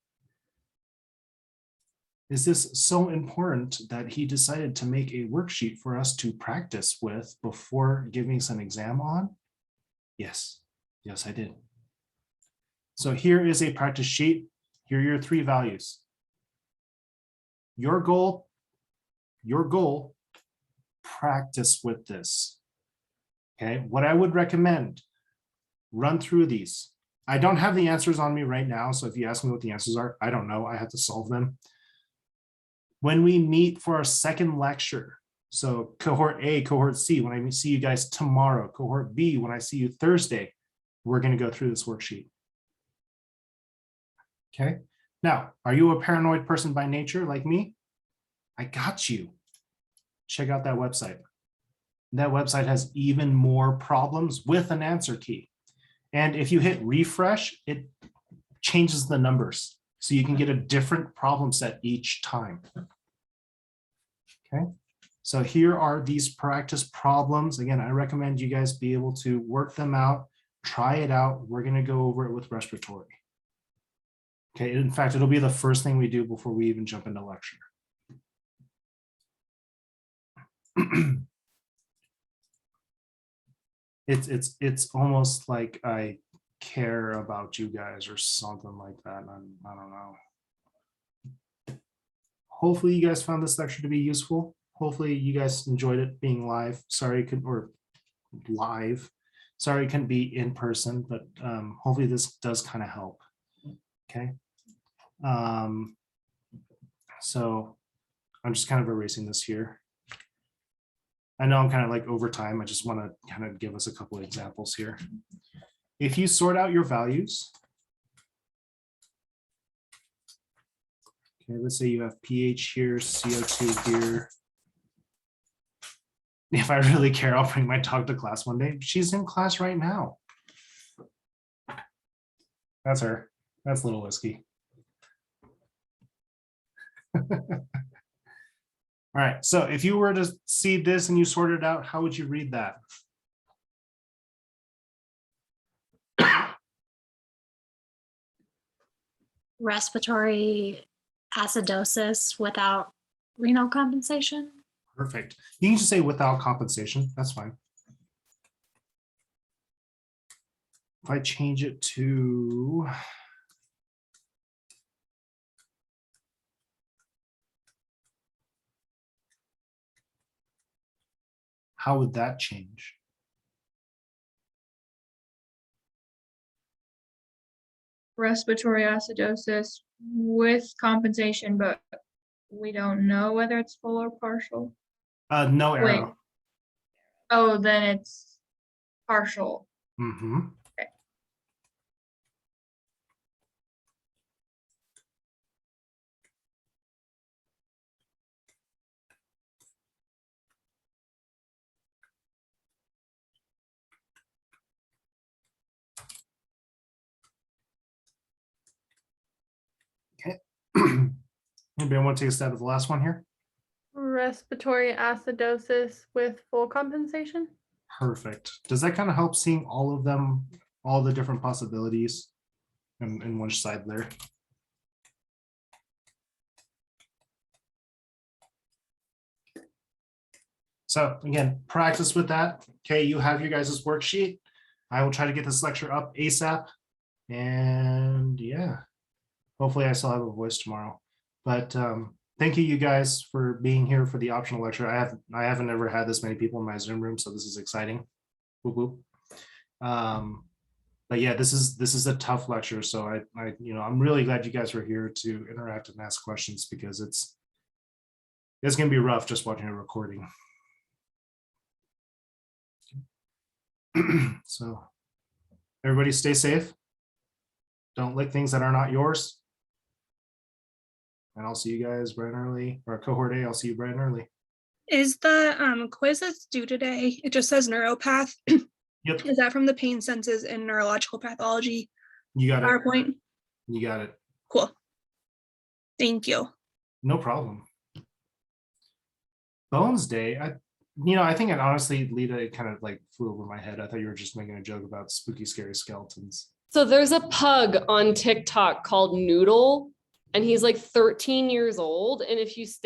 Is this so important that he decided to make a worksheet for us to practice with before giving us an exam on? Yes, yes, I did. So here is a practice sheet. Here are your 3 values. Your goal, practice with this. Okay, what I would recommend, run through these. I don't have the answers on me right now, so if you ask me what the answers are, I don't know. I have to solve them. When we meet for our second lecture, so cohort A, cohort C, when I see you guys tomorrow, cohort B, when I see you Thursday, we're going to go through this worksheet. Okay, now, are you a paranoid person by nature like me? I got you. Check out that website. That website has even more problems with an answer key. And if you hit refresh, it changes the numbers. So you can get a different problem set each time. Okay, so here are these practice problems. Again, I recommend you guys be able to work them out, try it out. We're going to go over it with respiratory. Okay, in fact, it'll be the first thing we do before we even jump into lecture. It's almost like I care about you guys or something like that. I don't know. Hopefully you guys found this lecture to be useful. Hopefully you guys enjoyed it being live. Sorry, Sorry it couldn't be in person, but hopefully this does kind of help. Okay. So I'm just kind of erasing this here. I know I'm kind of like over time. I just want to kind of give us a couple of examples here. If you sort out your values, okay, let's say you have pH here, CO2 here. If I really care, I'll bring my dog to class one day. She's in class right now. That's her. That's Little Whiskey. All right, so if you were to see this and you sorted it out, how would you read that? Respiratory acidosis without renal compensation. Perfect. You can just say without compensation. That's fine. If I change it to how would that change? Respiratory acidosis with compensation, but we don't know whether it's full or partial. No Wait. arrow. Oh, then it's partial. Mm-hmm. Okay. Okay. Anybody want to take a stab at the last one here? Respiratory acidosis with full compensation. Perfect. Does that kind of help seeing all of them, all the different possibilities in one side there? So again, practice with that. Okay, you have your guys' worksheet. I will try to get this lecture up ASAP. And yeah, hopefully I still have a voice tomorrow. But thank you guys for being here for the optional lecture. I haven't ever had this many people in my Zoom room, so this is exciting. Whoop, whoop. But yeah, this is a tough lecture. So I'm really glad you guys were here to interact and ask questions, because it's gonna be rough just watching a recording. So everybody stay safe. Don't lick things that are not yours. And I'll see you guys bright and early, or cohort A, I'll see you bright and early. Is the quiz that's due today, it just says neuropath. Yep. Is that from the pain senses and neurological pathology You got it. PowerPoint? You got it. Cool. Thank you. No problem. Bones Day. I think it honestly, Lita, it kind of like flew over my head. I thought you were just making a joke about spooky, scary skeletons. So there's a pug on TikTok called Noodle, and he's like 13 years old. And if you stay